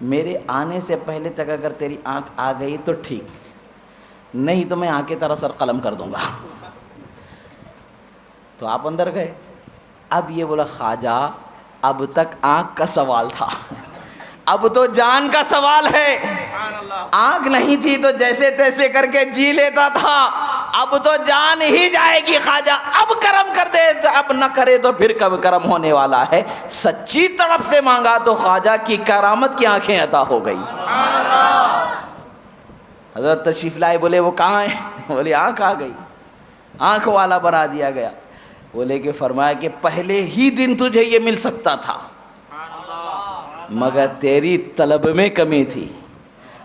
میرے آنے سے پہلے تک اگر تیری آنکھ آ گئی تو ٹھیک، نہیں تو میں آنکھیں تیرا سر قلم کر دوں گا۔ تو آپ اندر گئے، اب یہ بولا خواجہ اب تک آنکھ کا سوال تھا، اب تو جان کا سوال ہے۔ آنکھ نہیں تھی تو جیسے تیسے کر کے جی لیتا تھا، اب تو جان ہی جائے گی خواجہ، اب کرم کر دے، اب نہ کرے تو پھر کب کرم ہونے والا ہے۔ سچی طرف سے مانگا تو خواجہ کی کرامت کی آنکھیں عطا ہو گئی۔ حضرت تشریف لائے، بولے وہ کہاں ہے؟ بولے آنکھ آ گئی، آنکھ والا بنا دیا گیا۔ بولے کہ فرمایا کہ پہلے ہی دن تجھے یہ مل سکتا تھا مگر تیری طلب میں کمی تھی،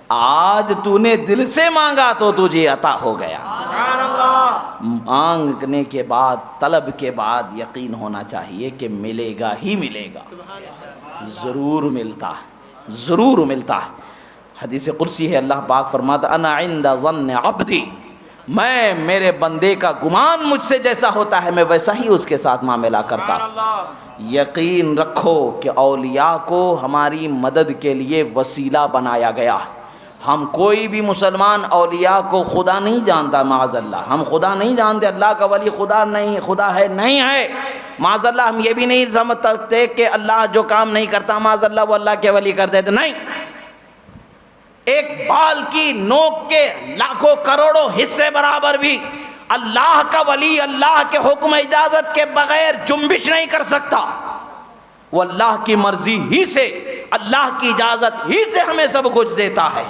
آج تو نے دل سے مانگا تو تجھے عطا ہو گیا۔ مانگنے کے بعد، طلب کے بعد یقین ہونا چاہیے کہ ملے گا ہی ملے گا، ضرور ملتا ہے، ضرور ملتا ہے۔ حدیث قدسی ہے، اللہ پاک فرماتا انا عند ظن عبدی، میں میرے بندے کا گمان مجھ سے جیسا ہوتا ہے میں ویسا ہی اس کے ساتھ معاملہ کرتا ہوں۔ یقین رکھو کہ اولیاء کو ہماری مدد کے لیے وسیلہ بنایا گیا ہے۔ ہم کوئی بھی مسلمان اولیاء کو خدا نہیں جانتا، معاذ اللہ، ہم خدا نہیں جانتے، اللہ کا ولی خدا نہیں، خدا ہے نہیں ہے، معاذ اللہ۔ ہم یہ بھی نہیں سمجھتے کہ اللہ جو کام نہیں کرتا معاذ اللہ وہ اللہ کے ولی کر دیتے، نہیں۔ ایک بال کی نوک کے لاکھوں کروڑوں حصے برابر بھی اللہ کا ولی اللہ کے حکم اجازت کے بغیر جنبش نہیں کر سکتا۔ وہ اللہ کی مرضی ہی سے، اللہ کی اجازت ہی سے ہمیں سب کچھ دیتا ہے۔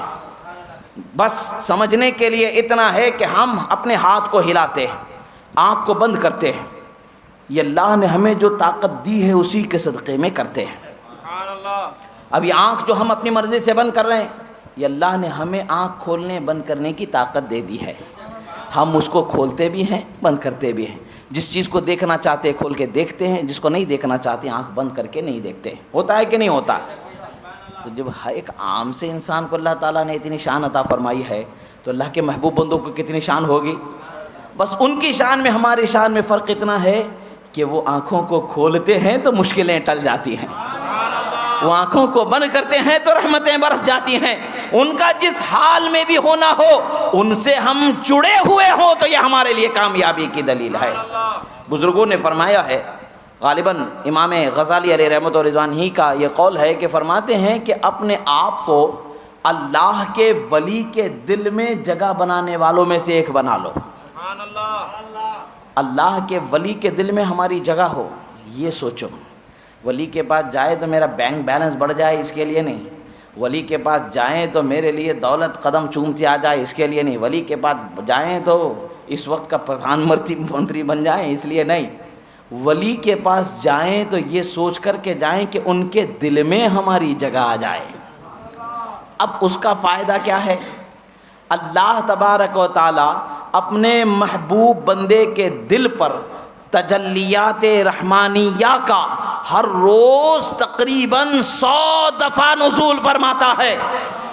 بس سمجھنے کے لیے اتنا ہے کہ ہم اپنے ہاتھ کو ہلاتے ہیں، آنکھ کو بند کرتے ہیں، یہ اللہ نے ہمیں جو طاقت دی ہے اسی کے صدقے میں کرتے ہیں۔ اب یہ آنکھ جو ہم اپنی مرضی سے بند کر رہے ہیں، یہ اللہ نے ہمیں آنکھ کھولنے بند کرنے کی طاقت دے دی ہے، ہم اس کو کھولتے بھی ہیں بند کرتے بھی ہیں۔ جس چیز کو دیکھنا چاہتے کھول کے دیکھتے ہیں، جس کو نہیں دیکھنا چاہتے آنکھ بند کر کے نہیں دیکھتے۔ ہوتا ہے کہ نہیں ہوتا؟ تو جب ایک عام سے انسان کو اللہ تعالیٰ نے اتنی شان عطا فرمائی ہے تو اللہ کے محبوب بندوں کو کتنی شان ہوگی۔ بس ان کی شان میں ہماری شان میں فرق اتنا ہے کہ وہ آنکھوں کو کھولتے ہیں تو مشکلیں ٹل جاتی ہیں، وہ آنکھوں کو بند کرتے ہیں تو رحمتیں برس جاتی ہیں۔ ان کا جس حال میں بھی ہونا ہو، ان سے ہم جڑے ہوئے ہوں تو یہ ہمارے لیے کامیابی کی دلیل ہے۔ بزرگوں نے فرمایا ہے، غالباً امام غزالی علیہ رحمت و رضوان ہی کا یہ قول ہے کہ فرماتے ہیں کہ اپنے آپ کو اللہ کے ولی کے دل میں جگہ بنانے والوں میں سے ایک بنا لو۔ اللہ کے ولی کے دل میں ہماری جگہ ہو، یہ سوچو۔ ولی کے پاس جائے تو میرا بینک بیلنس بڑھ جائے، اس کے لیے نہیں۔ ولی کے پاس جائیں تو میرے لیے دولت قدم چومتی آ جائے، اس کے لیے نہیں۔ ولی کے پاس جائیں تو اس وقت کا پردھان منتری بن جائیں، اس لیے نہیں۔ ولی کے پاس جائیں تو یہ سوچ کر کے جائیں کہ ان کے دل میں ہماری جگہ آ جائے۔ اب اس کا فائدہ کیا ہے؟ اللہ تبارک و تعالی اپنے محبوب بندے کے دل پر تجلیات رحمانیہ کا ہر روز تقریباً 100 دفعہ نزول فرماتا ہے،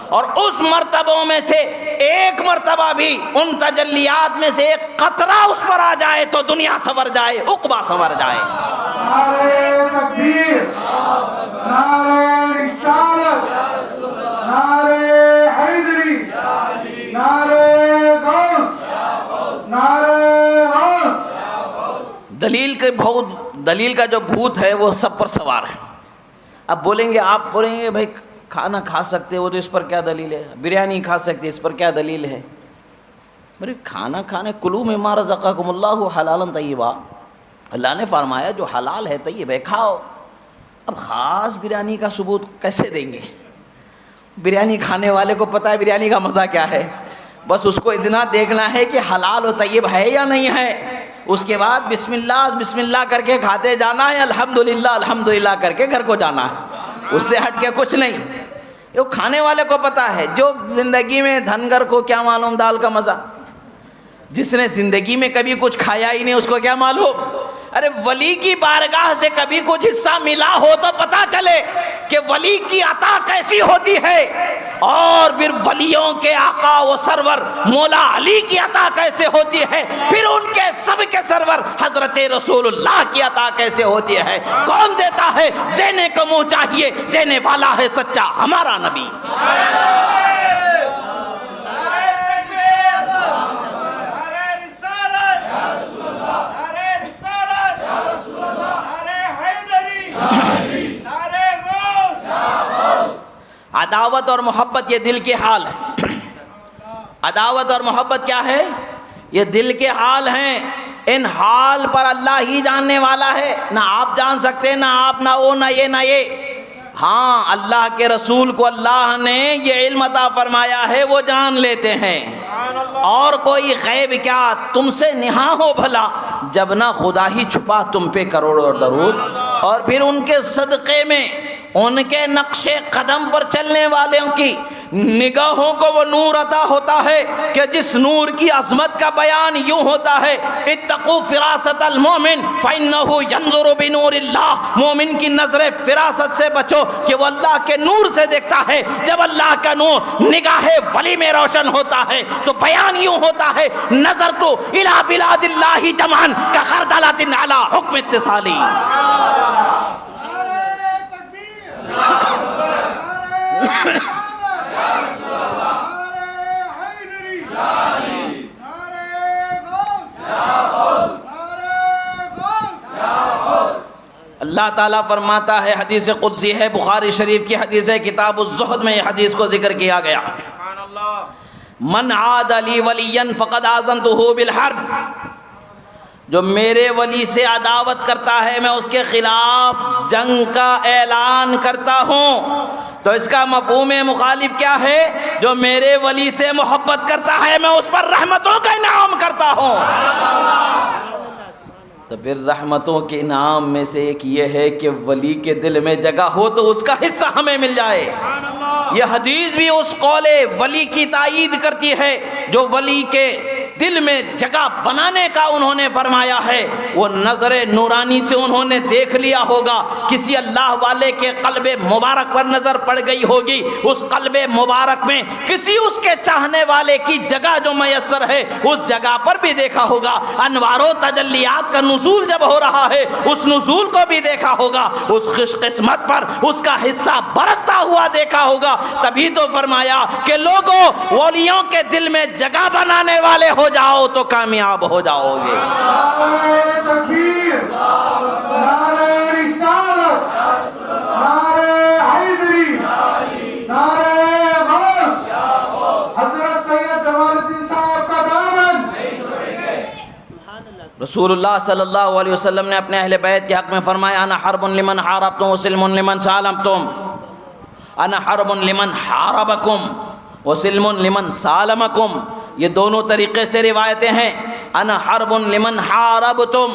اور اس مرتبوں میں سے ایک مرتبہ بھی ان تجلیات میں سے ایک قطرہ اس پر آ جائے تو دنیا سنور جائے، عقبہ سنور جائے۔ نعرہ تکبیر، نعرہ رسالت، نعرہ حیدری، نعرہ غوث، نعرہ غوث۔ دلیل کا جو بھوت ہے وہ سب پر سوار ہے۔ اب بولیں گے، آپ بولیں گے بھائی کھانا کھا سکتے ہو تو اس پر کیا دلیل ہے؟ بریانی کھا سکتے اس پر کیا دلیل ہے؟ بھائی کھانا کھانے، کلوا مما رزقکم اللہ حلالا طیبا، اللہ نے فرمایا جو حلال ہے طیب ہے کھاؤ۔ اب خاص بریانی کا ثبوت کیسے دیں گے؟ بریانی کھانے والے کو پتہ ہے بریانی کا مزہ کیا ہے، بس اس کو اتنا دیکھنا ہے کہ حلال و طیب ہے یا نہیں ہے، اس کے بعد بسم اللہ کر کے کھاتے جانا ہے، الحمدللہ کر کے گھر کو جانا ہے، اس سے ہٹ کے کچھ نہیں۔ یہ کھانے والے کو پتہ ہے، جو زندگی میں دھنگر کو کیا معلوم دال کا مزہ، جس نے زندگی میں کبھی کچھ کھایا ہی نہیں اس کو کیا معلوم۔ ارے ولی کی بارگاہ سے کبھی کچھ حصہ ملا ہو تو پتہ چلے کہ ولی کی عطا کیسی ہوتی ہے، اور پھر ولیوں کے آقا و سرور مولا علی کی عطا کیسے ہوتی ہے، پھر ان کے سب کے سرور حضرت رسول اللہ کی عطا کیسے ہوتی ہے۔ کون دیتا ہے؟ دینے کو منہ چاہیے، دینے والا ہے سچا ہمارا نبی۔ عداوت اور محبت یہ دل کے حال ہے. عداوت اور محبت کیا ہے؟ یہ دل کے حال ہیں. ان حال پر اللہ ہی جاننے والا ہے، نہ آپ جان سکتے، نہ آپ، نہ وہ، نہ یہ. ہاں، اللہ کے رسول کو اللہ نے یہ علم عطا فرمایا ہے، وہ جان لیتے ہیں. اور کوئی غیب کیا تم سے نہاں ہو بھلا، جب نہ خدا ہی چھپا تم پہ کروڑوں درود. اور پھر ان کے صدقے میں، ان کے نقش قدم پر چلنے والوں کی نگاہوں کو وہ نور عطا ہوتا ہے کہ جس نور کی عظمت کا بیان یوں ہوتا ہے: اتقوا فراست المومن فإنہ ینظر بنور اللہ. مومن کی نظر فراست سے بچو کہ وہ اللہ کے نور سے دیکھتا ہے. جب اللہ کا نور نگاہ ولی میں روشن ہوتا ہے تو بیان یوں ہوتا ہے: نظرت الی بلاد اللہ جمعا کخردلۃ علی حکم اتصالی. اللہ تعالیٰ فرماتا ہے، حدیث قدسی ہے، بخاری شریف کی حدیث ہے، کتاب الزہد میں یہ حدیث کو ذکر کیا گیا: من عاد لی ولیا فقد آذنتہ بالحرب. جو میرے ولی سے عداوت کرتا ہے میں اس کے خلاف جنگ کا اعلان کرتا ہوں. تو اس کا مفہوم مخالف کیا ہے؟ جو میرے ولی سے محبت کرتا ہے میں اس پر رحمتوں کا انعام کرتا ہوں. تو پھر رحمتوں کے انعام میں سے ایک یہ ہے کہ ولی کے دل میں جگہ ہو تو اس کا حصہ ہمیں مل جائے. یہ حدیث بھی اس قول ولی کی تائید کرتی ہے جو ولی کے دل میں جگہ بنانے کا انہوں نے فرمایا ہے. وہ نظر نورانی سے انہوں نے دیکھ لیا ہوگا، کسی اللہ والے کے قلب مبارک پر نظر پڑ گئی ہوگی، اس قلب مبارک میں کسی اس کے چاہنے والے کی جگہ جو میسر ہے اس جگہ پر بھی دیکھا ہوگا. انوار و تجلیات کا نزول جب ہو رہا ہے اس نزول کو بھی دیکھا ہوگا، اس خوش قسمت پر اس کا حصہ برستا ہوا دیکھا ہوگا. تبھی تو فرمایا کہ لوگوں ولیوں کے دل میں جگہ بنانے والے ہو جاؤ تو کامیاب ہو جاؤ گے. نعرہ تکبیر، نعرہ رسالت، نعرہ حیدری، نعرہ غوث. حضرت سید جمال الدین صاحب کا دامن. رسول اللہ صلی اللہ علیہ وسلم نے اپنے اہل بیت کے حق میں فرمایا: انا حرب لمن حاربتم وسلم لمن سالمتم. انا حرب لمن حاربکم وسلم لمن سالمکم. یہ دونوں طریقے سے روایتیں ہیں. انا حرب لمن حاربتم،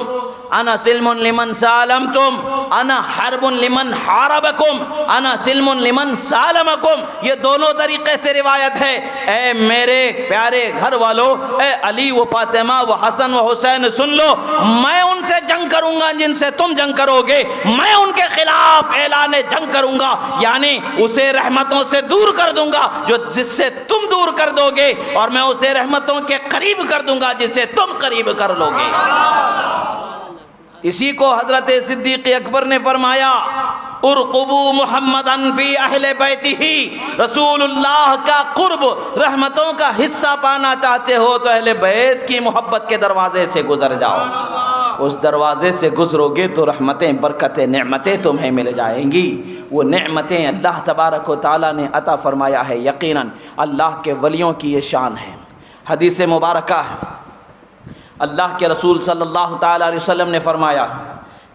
انا سلم لمن سالمتم، انا حرب لمن حاربکم، انا سلم لمن سالمکم. یہ دونوں طریقے سے روایت ہے. اے میرے پیارے گھر والوں، اے علی و فاطمہ و حسن و حسین سن لو، میں ان سے جنگ کروں گا جن سے تم جنگ کرو گے. میں ان کے خلاف اعلان جنگ کروں گا، یعنی اسے رحمتوں سے دور کر دوں گا جو جس سے تم دور کر دو گے، اور میں اسے رحمتوں کے قریب کر دوں گا جسے تم قریب کر لو گے. اسی کو حضرت صدیق اکبر نے فرمایا: ارقبوا محمدا فی اہل بیتہ. رسول اللہ کا قرب، رحمتوں کا حصہ پانا چاہتے ہو تو اہل بیت کی محبت کے دروازے سے گزر جاؤ. اس دروازے سے گزرو گے تو رحمتیں، برکتیں، نعمتیں تمہیں مل جائیں گی. وہ نعمتیں اللہ تبارک و تعالیٰ نے عطا فرمایا ہے. یقیناً اللہ کے ولیوں کی یہ شان ہے. حدیث مبارکہ ہے، اللہ کے رسول صلی اللہ تعالیٰ علیہ وسلم نے فرمایا،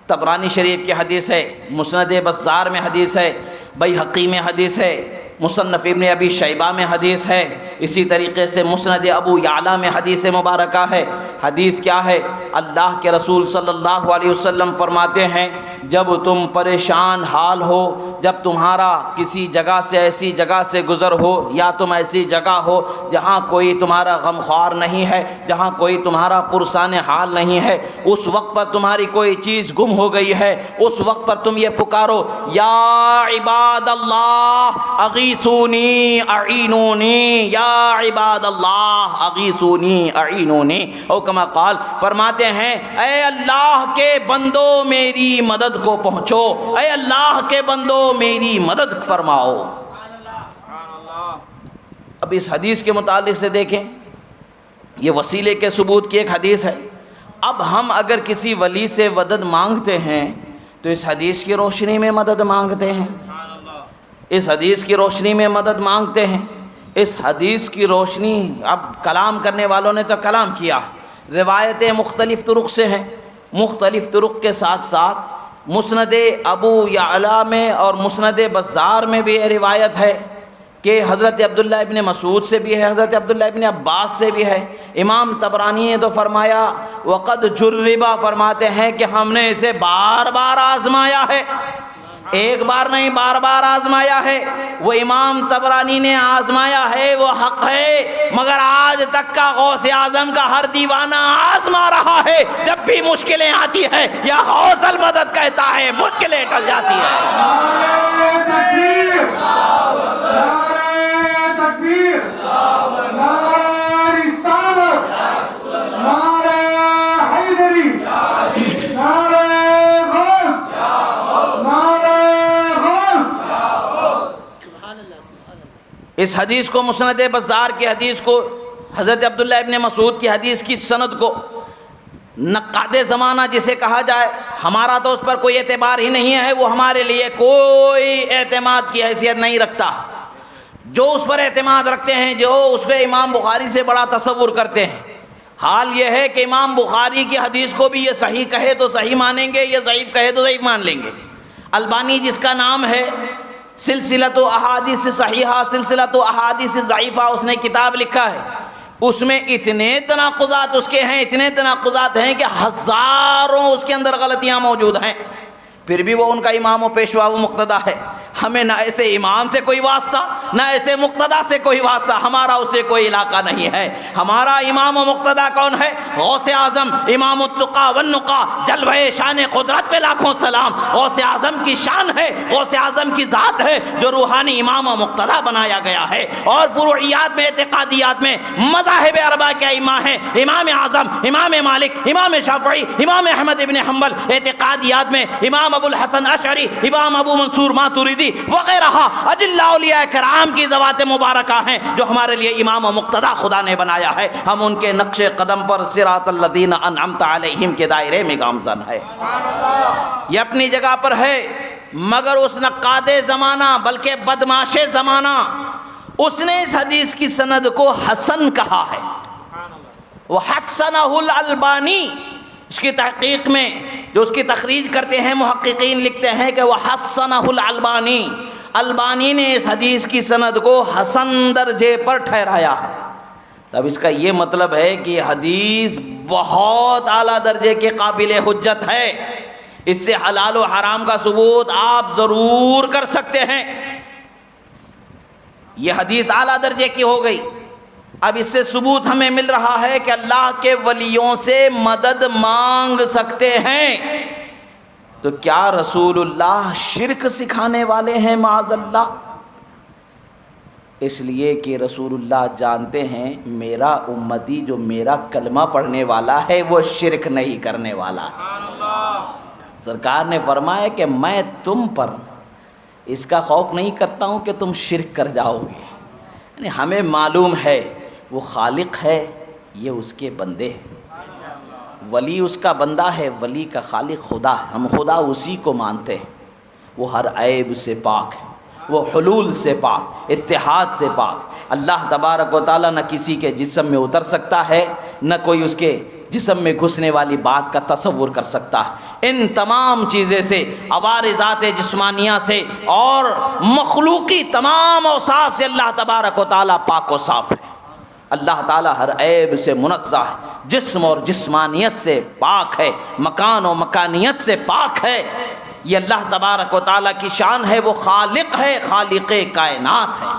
طبرانی شریف کی حدیث ہے، مسند بزار میں حدیث ہے، بیہقی میں حدیث ہے، مصنف ابن ابی شیبہ میں حدیث ہے، اسی طریقے سے مسند ابو یعلا میں حدیث مبارکہ ہے. حدیث کیا ہے؟ اللہ کے رسول صلی اللہ علیہ وسلم فرماتے ہیں: جب تم پریشان حال ہو، جب تمہارا کسی جگہ سے ایسی جگہ سے گزر ہو، یا تم ایسی جگہ ہو جہاں کوئی تمہارا غمخوار نہیں ہے، جہاں کوئی تمہارا پرسان حال نہیں ہے، اس وقت پر تمہاری کوئی چیز گم ہو گئی ہے، اس وقت پر تم یہ پکارو: یا عباد اللہ اغیثونی اعینونی، یا عباد اللہ اغیثونی اعینونی. او کما قال، فرماتے ہیں: اے اللہ کے بندو میری مدد کو پہنچو، اے اللہ کے بندو میری مدد فرماؤ. اب اس حدیث کے متعلق سے دیکھیں، یہ وسیلے کے ثبوت کی ایک حدیث ہے. اب ہم اگر کسی ولی سے مدد مانگتے ہیں تو اس حدیث کی روشنی میں مدد مانگتے ہیں. اس حدیث کی روشنی میں مدد مانگتے ہیں. اس حدیث کی روشنی، اب کلام کرنے والوں نے تو کلام کیا، روایتیں مختلف طرق سے ہیں. مختلف طرق کے ساتھ ساتھ مسند ابو یعلا میں اور مسند بزار میں بھی یہ روایت ہے کہ حضرت عبداللہ ابن مسعود سے بھی ہے، حضرت عبداللہ ابن عباس سے بھی ہے. امام طبرانی نے تو فرمایا وقد جربا، فرماتے ہیں کہ ہم نے اسے بار بار آزمایا ہے، ایک بار نہیں بار بار آزمایا ہے. وہ امام طبرانی نے آزمایا ہے وہ حق ہے، مگر آج تک کا غوث اعظم کا ہر دیوانہ آزما رہا ہے. جب بھی مشکلیں آتی ہے یا غوث المدد کہتا ہے مشکلیں ٹل جاتی ہے. نعرہ تکبیر، نعرہ تکبیر، نعرہ رسالت، نعرہ حیدری، نعرہ غوث، نعرہ غوث. اس حدیث کو، مسند بزار کی حدیث کو، حضرت عبداللہ ابن مسعود کی حدیث کی سند کو نقاد زمانہ جسے کہا جائے، ہمارا تو اس پر کوئی اعتبار ہی نہیں ہے، وہ ہمارے لیے کوئی اعتماد کی حیثیت نہیں رکھتا. جو اس پر اعتماد رکھتے ہیں، جو اس کو امام بخاری سے بڑا تصور کرتے ہیں، حال یہ ہے کہ امام بخاری کی حدیث کو بھی یہ صحیح کہے تو صحیح مانیں گے، یہ ضعیف کہے تو ضعیف مان لیں گے. البانی جس کا نام ہے سلسلۃ احادیث صحیحہ، سلسلۃ احادیث ضعیفہ، اس نے کتاب لکھا ہے. اس میں اتنے تناقضات اس کے ہیں، اتنے تناقضات ہیں کہ ہزاروں اس کے اندر غلطیاں موجود ہیں. پھر بھی وہ ان کا امام و پیشوا و مقتدا ہے. ہمیں نہ ایسے امام سے کوئی واسطہ، نہ ایسے مقتدا سے کوئی واسطہ، ہمارا اس سے کوئی علاقہ نہیں ہے. ہمارا امام و مقتدا کون ہے؟ غوث اعظم، امام التقا والنقا، جلوہ شان قدرت پہ لاکھوں سلام. غوث اعظم کی شان ہے، غوث اعظم کی ذات ہے جو روحانی امام و مقتدا بنایا گیا ہے. اور فروعیات میں، اعتقادیات میں مذاہب اربعہ کے ائمہ ہیں، امام اعظم، امام مالک، امام شافعی، امام احمد ابن حنبل. اعتقادیات میں امام ابو الحسن اشعری، امام ابو منصور ماتوریدی وغیرہ اجلاء اولیاء کرام کی ذوات مبارکہ ہیں جو ہمارے لیے امام و مقتدا خدا نے بنایا ہے. ہم ان کے نقش قدم پر صراط الذین انعمت علیہم کے دائرے میں گامزن ہے. یہ اپنی جگہ پر ہے، مگر اس نقاد زمانہ بلکہ بدماش زمانہ، اس نے اس حدیث کی سند کو حسن کہا ہے. وہ حسنہ الالبانی، اس کی تحقیق میں جو اس کی تخریج کرتے ہیں محققین لکھتے ہیں کہ وہ حسنہ الالبانی، البانی نے اس حدیث کی سند کو حسن درجے پر ٹھہرایا ہے. اب اس کا یہ مطلب ہے کہ یہ حدیث بہت اعلیٰ درجے کے قابل حجت ہے. اس سے حلال و حرام کا ثبوت آپ ضرور کر سکتے ہیں. یہ حدیث اعلیٰ درجے کی ہو گئی. اب اس سے ثبوت ہمیں مل رہا ہے کہ اللہ کے ولیوں سے مدد مانگ سکتے ہیں. تو کیا رسول اللہ شرک سکھانے والے ہیں معاذ اللہ؟ اس لیے کہ رسول اللہ جانتے ہیں میرا امتی جو میرا کلمہ پڑھنے والا ہے وہ شرک نہیں کرنے والا. سرکار نے فرمایا کہ میں تم پر اس کا خوف نہیں کرتا ہوں کہ تم شرک کر جاؤ گے. یعنی ہمیں معلوم ہے وہ خالق ہے، یہ اس کے بندے ہیں. ولی اس کا بندہ ہے، ولی کا خالق خدا ہے. ہم خدا اسی کو مانتے ہیں. وہ ہر عیب سے پاک ہے، وہ حلول سے پاک، اتحاد سے پاک. اللہ تبارک و تعالیٰ نہ کسی کے جسم میں اتر سکتا ہے، نہ کوئی اس کے جسم میں گھسنے والی بات کا تصور کر سکتا ہے. ان تمام چیزیں سے، عوارضات جسمانیہ سے اور مخلوقی تمام اوصاف سے اللہ تبارک و تعالیٰ پاک و صاف ہے. اللہ تعالیٰ ہر عیب سے منزہ ہے، جسم اور جسمانیت سے پاک ہے، مکان و مکانیت سے پاک ہے. یہ اللہ تبارک و تعالیٰ کی شان ہے. وہ خالق ہے، خالق کائنات ہے.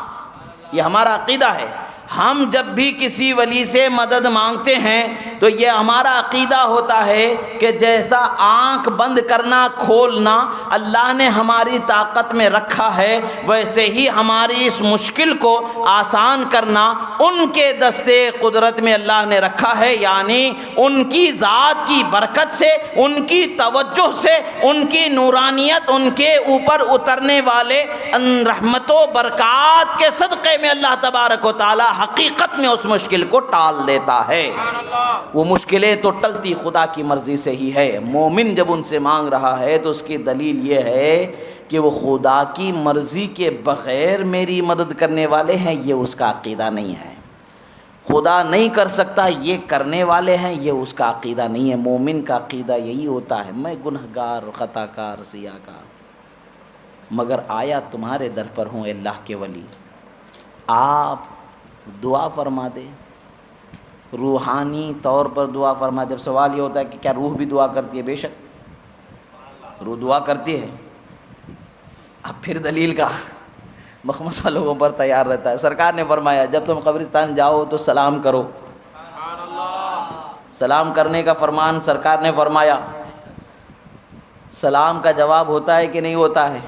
یہ ہمارا عقیدہ ہے. ہم جب بھی کسی ولی سے مدد مانگتے ہیں تو یہ ہمارا عقیدہ ہوتا ہے کہ جیسا آنکھ بند کرنا کھولنا اللہ نے ہماری طاقت میں رکھا ہے، ویسے ہی ہماری اس مشکل کو آسان کرنا ان کے دستے قدرت میں اللہ نے رکھا ہے. یعنی ان کی ذات کی برکت سے، ان کی توجہ سے، ان کی نورانیت، ان کے اوپر اترنے والے رحمت و برکات کے صدقے میں اللہ تبارک و تعالی حقیقت میں اس مشکل کو ٹال دیتا ہے۔ وہ مشکلیں تو ٹلتی خدا کی مرضی سے ہی ہے۔ مومن جب ان سے مانگ رہا ہے تو اس کی دلیل یہ ہے کہ وہ خدا کی مرضی کے بغیر میری مدد کرنے والے ہیں، یہ اس کا عقیدہ نہیں ہے۔ خدا نہیں کر سکتا، یہ کرنے والے ہیں، یہ اس کا عقیدہ نہیں ہے۔ مومن کا عقیدہ یہی ہوتا ہے، میں گنہگار، خطا کار، سیاہ کار، مگر آیا تمہارے در پر ہوں اللہ کے ولی، آپ دعا فرما دے، روحانی طور پر دعا فرما دے۔ سوال یہ ہوتا ہے کہ کیا روح بھی دعا کرتی ہے؟ بے شک روح دعا کرتی ہے۔ اب پھر دلیل کا مخمصہ لوگوں پر تیار رہتا ہے۔ سرکار نے فرمایا جب تم قبرستان جاؤ تو سلام کرو، سلام کرنے کا فرمان سرکار نے فرمایا۔ سلام کا جواب ہوتا ہے کہ نہیں ہوتا ہے؟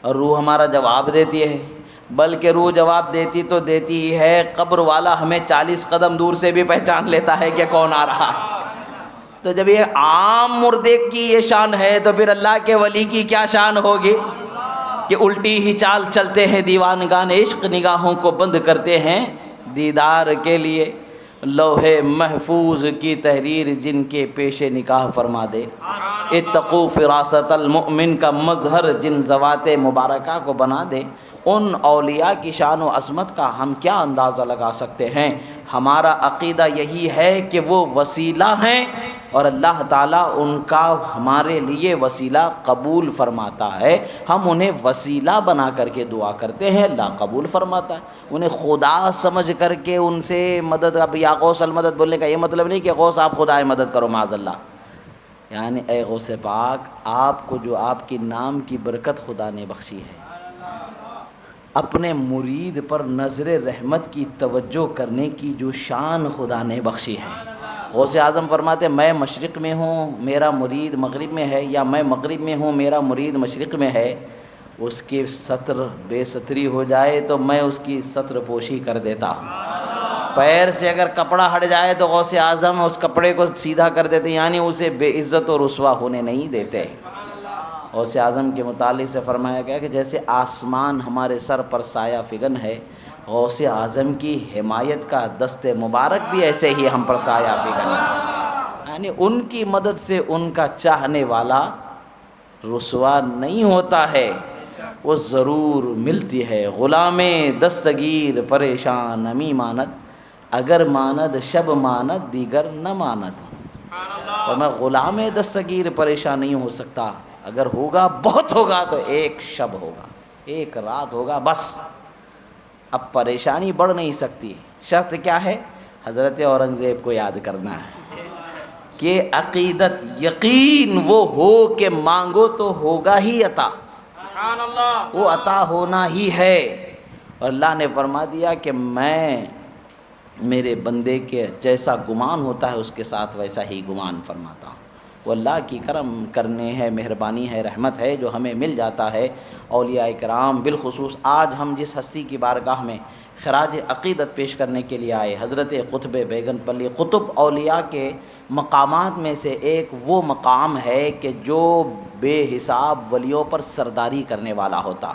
اور روح ہمارا جواب دیتی ہے، بلکہ روح جواب دیتی تو دیتی ہی ہے، قبر والا ہمیں 40 قدم دور سے بھی پہچان لیتا ہے کہ کون آ رہا ہے۔ تو جب یہ عام مردے کی یہ شان ہے تو پھر اللہ کے ولی کی کیا شان ہوگی کہ الٹی ہی چال چلتے ہیں دیوانگان عشق، نگاہوں کو بند کرتے ہیں دیدار کے لیے، لوح محفوظ کی تحریر جن کے پیش نکاح فرما دے، اتقوا فراست المؤمن کا مظہر جن ذوات مبارکہ کو بنا دے۔ ان اولیاء کی شان و عظمت کا ہم کیا اندازہ لگا سکتے ہیں؟ ہمارا عقیدہ یہی ہے کہ وہ وسیلہ ہیں اور اللہ تعالیٰ ان کا ہمارے لیے وسیلہ قبول فرماتا ہے۔ ہم انہیں وسیلہ بنا کر کے دعا کرتے ہیں، اللہ قبول فرماتا ہے۔ انہیں خدا سمجھ کر کے ان سے مدد، اب یا غوث المدد بولنے کا یہ مطلب نہیں کہ غوث آپ خدائے مدد کرو معاذ اللہ، یعنی اے غوث پاک آپ کو جو آپ کے نام کی برکت خدا نے بخشی ہے، اپنے مرید پر نظر رحمت کی توجہ کرنے کی جو شان خدا نے بخشی ہے۔ غوث اعظم فرماتے میں مشرق میں ہوں میرا مرید مغرب میں ہے، یا میں مغرب میں ہوں میرا مرید مشرق میں ہے، اس کی ستر بے ستری ہو جائے تو میں اس کی ستر پوشی کر دیتا ہوں۔ پیر سے اگر کپڑا ہٹ جائے تو غوث اعظم اس کپڑے کو سیدھا کر دیتے، یعنی اسے بے عزت و رسوا ہونے نہیں دیتے۔ غوث اعظم کے متعلق سے فرمایا گیا کہ جیسے آسمان ہمارے سر پر سایہ فگن ہے، غوث اعظم کی حمایت کا دست مبارک بھی ایسے ہی ہم پر سایہ فگن ہے، یعنی ان کی مدد سے ان کا چاہنے والا رسوا نہیں ہوتا ہے، وہ ضرور ملتی ہے۔ غلام دستگیر پریشان امی ماند، اگر ماند شب ماند دیگر نہ ماند۔ اور میں غلام دستگیر پریشان نہیں ہو سکتا، اگر ہوگا بہت ہوگا تو ایک شب ہوگا، ایک رات ہوگا بس، اب پریشانی بڑھ نہیں سکتی۔ شرط کیا ہے؟ حضرت اورنگزیب کو یاد کرنا ہے کہ عقیدت یقین وہ ہو کہ مانگو تو ہوگا ہی عطا، وہ عطا ہونا ہی ہے۔ اور اللہ نے فرما دیا کہ میں میرے بندے کے جیسا گمان ہوتا ہے اس کے ساتھ ویسا ہی گمان فرماتا ہوں۔ وہ اللہ کی کرم کرنے ہے، مہربانی ہے، رحمت ہے جو ہمیں مل جاتا ہے۔ اولیاء کرام بالخصوص آج ہم جس ہستی کی بارگاہ میں خراج عقیدت پیش کرنے کے لیے آئے، حضرت قطب بیگن پلی قطب اولیاء کے مقامات میں سے ایک وہ مقام ہے کہ جو بے حساب ولیوں پر سرداری کرنے والا ہوتا،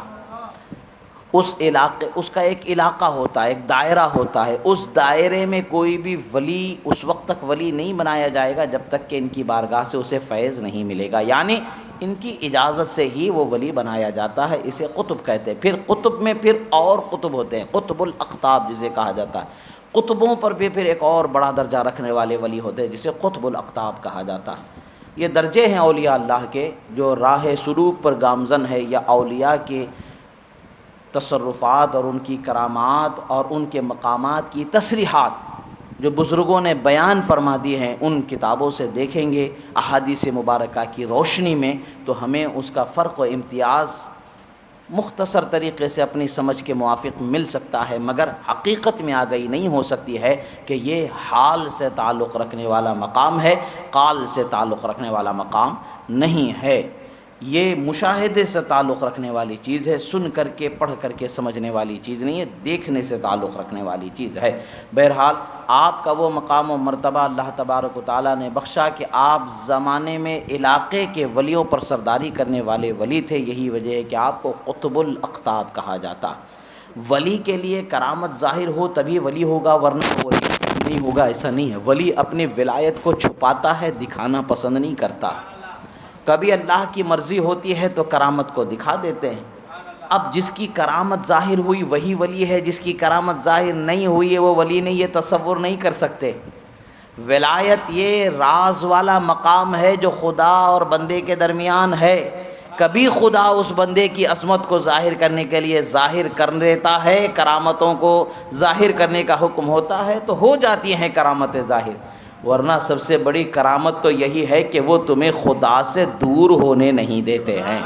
اس علاقے، اس کا ایک علاقہ ہوتا ہے، ایک دائرہ ہوتا ہے، اس دائرے میں کوئی بھی ولی اس وقت تک ولی نہیں بنایا جائے گا جب تک کہ ان کی بارگاہ سے اسے فیض نہیں ملے گا، یعنی ان کی اجازت سے ہی وہ ولی بنایا جاتا ہے، اسے قطب کہتے ہیں۔ پھر قطب میں پھر اور قطب ہوتے ہیں، قطب الاقطاب جسے کہا جاتا ہے، قطبوں پر بھی پھر ایک اور بڑا درجہ رکھنے والے ولی ہوتے ہیں جسے قطب الاقطاب کہا جاتا ہے۔ یہ درجے ہیں اولیاء اللہ کے جو راہ سلوک پر گامزن ہے، یا اولیاء کے تصرفات اور ان کی کرامات اور ان کے مقامات کی تصریحات جو بزرگوں نے بیان فرما دی ہیں، ان کتابوں سے دیکھیں گے احادیث مبارکہ کی روشنی میں تو ہمیں اس کا فرق و امتیاز مختصر طریقے سے اپنی سمجھ کے موافق مل سکتا ہے، مگر حقیقت میں آگہی نہیں ہو سکتی ہے کہ یہ حال سے تعلق رکھنے والا مقام ہے، قال سے تعلق رکھنے والا مقام نہیں ہے۔ یہ مشاہدے سے تعلق رکھنے والی چیز ہے، سن کر کے پڑھ کر کے سمجھنے والی چیز نہیں ہے، دیکھنے سے تعلق رکھنے والی چیز ہے۔ بہرحال آپ کا وہ مقام و مرتبہ اللہ تبارک و تعالیٰ نے بخشا کہ آپ زمانے میں علاقے کے ولیوں پر سرداری کرنے والے ولی تھے، یہی وجہ ہے کہ آپ کو قطب الاقطاب کہا جاتا۔ ولی کے لیے کرامت ظاہر ہو تبھی ولی ہوگا، ورنہ ولی نہیں ہوگا، ایسا نہیں ہے۔ ولی اپنی ولایت کو چھپاتا ہے، دکھانا پسند نہیں کرتا۔ کبھی اللہ کی مرضی ہوتی ہے تو کرامت کو دکھا دیتے ہیں۔ اب جس کی کرامت ظاہر ہوئی وہی ولی ہے، جس کی کرامت ظاہر نہیں ہوئی ہے وہ ولی نہیں، یہ تصور نہیں کر سکتے۔ ولایت یہ راز والا مقام ہے جو خدا اور بندے کے درمیان ہے۔ کبھی خدا اس بندے کی عظمت کو ظاہر کرنے کے لیے ظاہر کر دیتا ہے، کرامتوں کو ظاہر کرنے کا حکم ہوتا ہے تو ہو جاتی ہیں کرامتیں ظاہر، ورنہ سب سے بڑی کرامت تو یہی ہے کہ وہ تمہیں خدا سے دور ہونے نہیں دیتے ہیں۔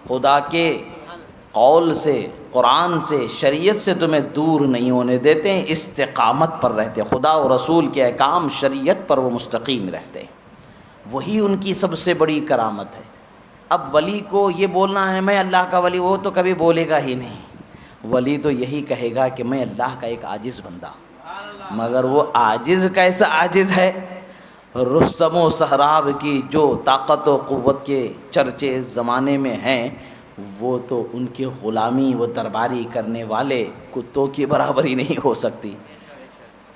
خدا کے قول سے، قرآن سے، شریعت سے تمہیں دور نہیں ہونے دیتے ہیں، استقامت پر رہتے، خدا و رسول کے احکام شریعت پر وہ مستقیم رہتے ہیں، وہی ان کی سب سے بڑی کرامت ہے۔ اب ولی کو یہ بولنا ہے میں اللہ کا ولی، وہ تو کبھی بولے گا ہی نہیں۔ ولی تو یہی کہے گا کہ میں اللہ کا ایک عاجز بندہ، مگر وہ عاجز کیسا عاجز ہے؟ رستم و سہراب کی جو طاقت و قوت کے چرچے زمانے میں ہیں، وہ تو ان کی غلامی و درباری کرنے والے کتوں کی برابری نہیں ہو سکتی۔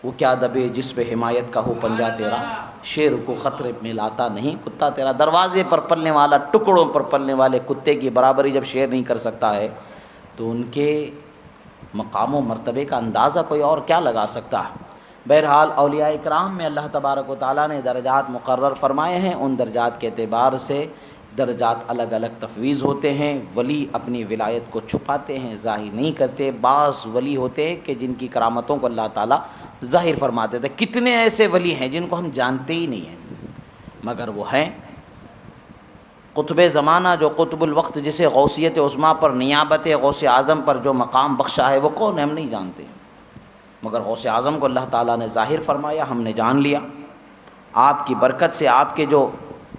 وہ کیا دبے جس پہ حمایت کا ہو پنجہ تیرا، شیر کو خطرے میں لاتا نہیں کتا تیرا۔ دروازے پر پلنے والا، ٹکڑوں پر پلنے والے کتے کی برابری جب شیر نہیں کر سکتا ہے تو ان کے مقام و مرتبے کا اندازہ کوئی اور کیا لگا سکتا ہے؟ بہرحال اولیاء اکرام میں اللہ تبارک و تعالیٰ نے درجات مقرر فرمائے ہیں، ان درجات کے اعتبار سے درجات الگ الگ تفویض ہوتے ہیں۔ ولی اپنی ولایت کو چھپاتے ہیں، ظاہر نہیں کرتے۔ بعض ولی ہوتے ہیں کہ جن کی کرامتوں کو اللہ تعالیٰ ظاہر فرماتے تھے۔ کتنے ایسے ولی ہیں جن کو ہم جانتے ہی نہیں ہیں، مگر وہ ہیں۔ قطب زمانہ جو قطب الوقت، جسے غوثیت عظمیٰ پر، نیابت غوث اعظم پر جو مقام بخشا ہے، وہ کون ہے ہم نہیں جانتے، مگر غوث اعظم کو اللہ تعالیٰ نے ظاہر فرمایا، ہم نے جان لیا۔ آپ کی برکت سے آپ کے جو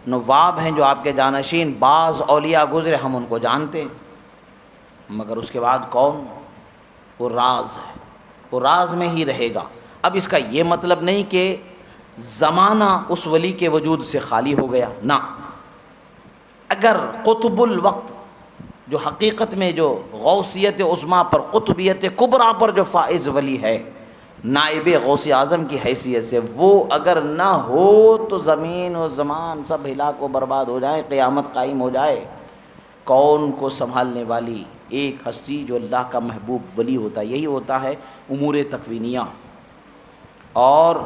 نواب ہیں، جو آپ کے جانشین بعض اولیاء گزرے، ہم ان کو جانتے ہیں، مگر اس کے بعد کون؟ وہ راز ہے، وہ راز میں ہی رہے گا۔ اب اس کا یہ مطلب نہیں کہ زمانہ اس ولی کے وجود سے خالی ہو گیا، نہ۔ اگر قطب الوقت جو حقیقت میں جو غوثیت عظمیٰ پر، قطبیت کبریٰ پر جو فائز ولی ہے، نائب غوث اعظم کی حیثیت سے، وہ اگر نہ ہو تو زمین و زمان سب ہلاک و برباد ہو جائیں، قیامت قائم ہو جائے۔ کون کو سنبھالنے والی ایک ہستی جو اللہ کا محبوب ولی ہوتا ہے، یہی ہوتا ہے امور تکوینیہ۔ اور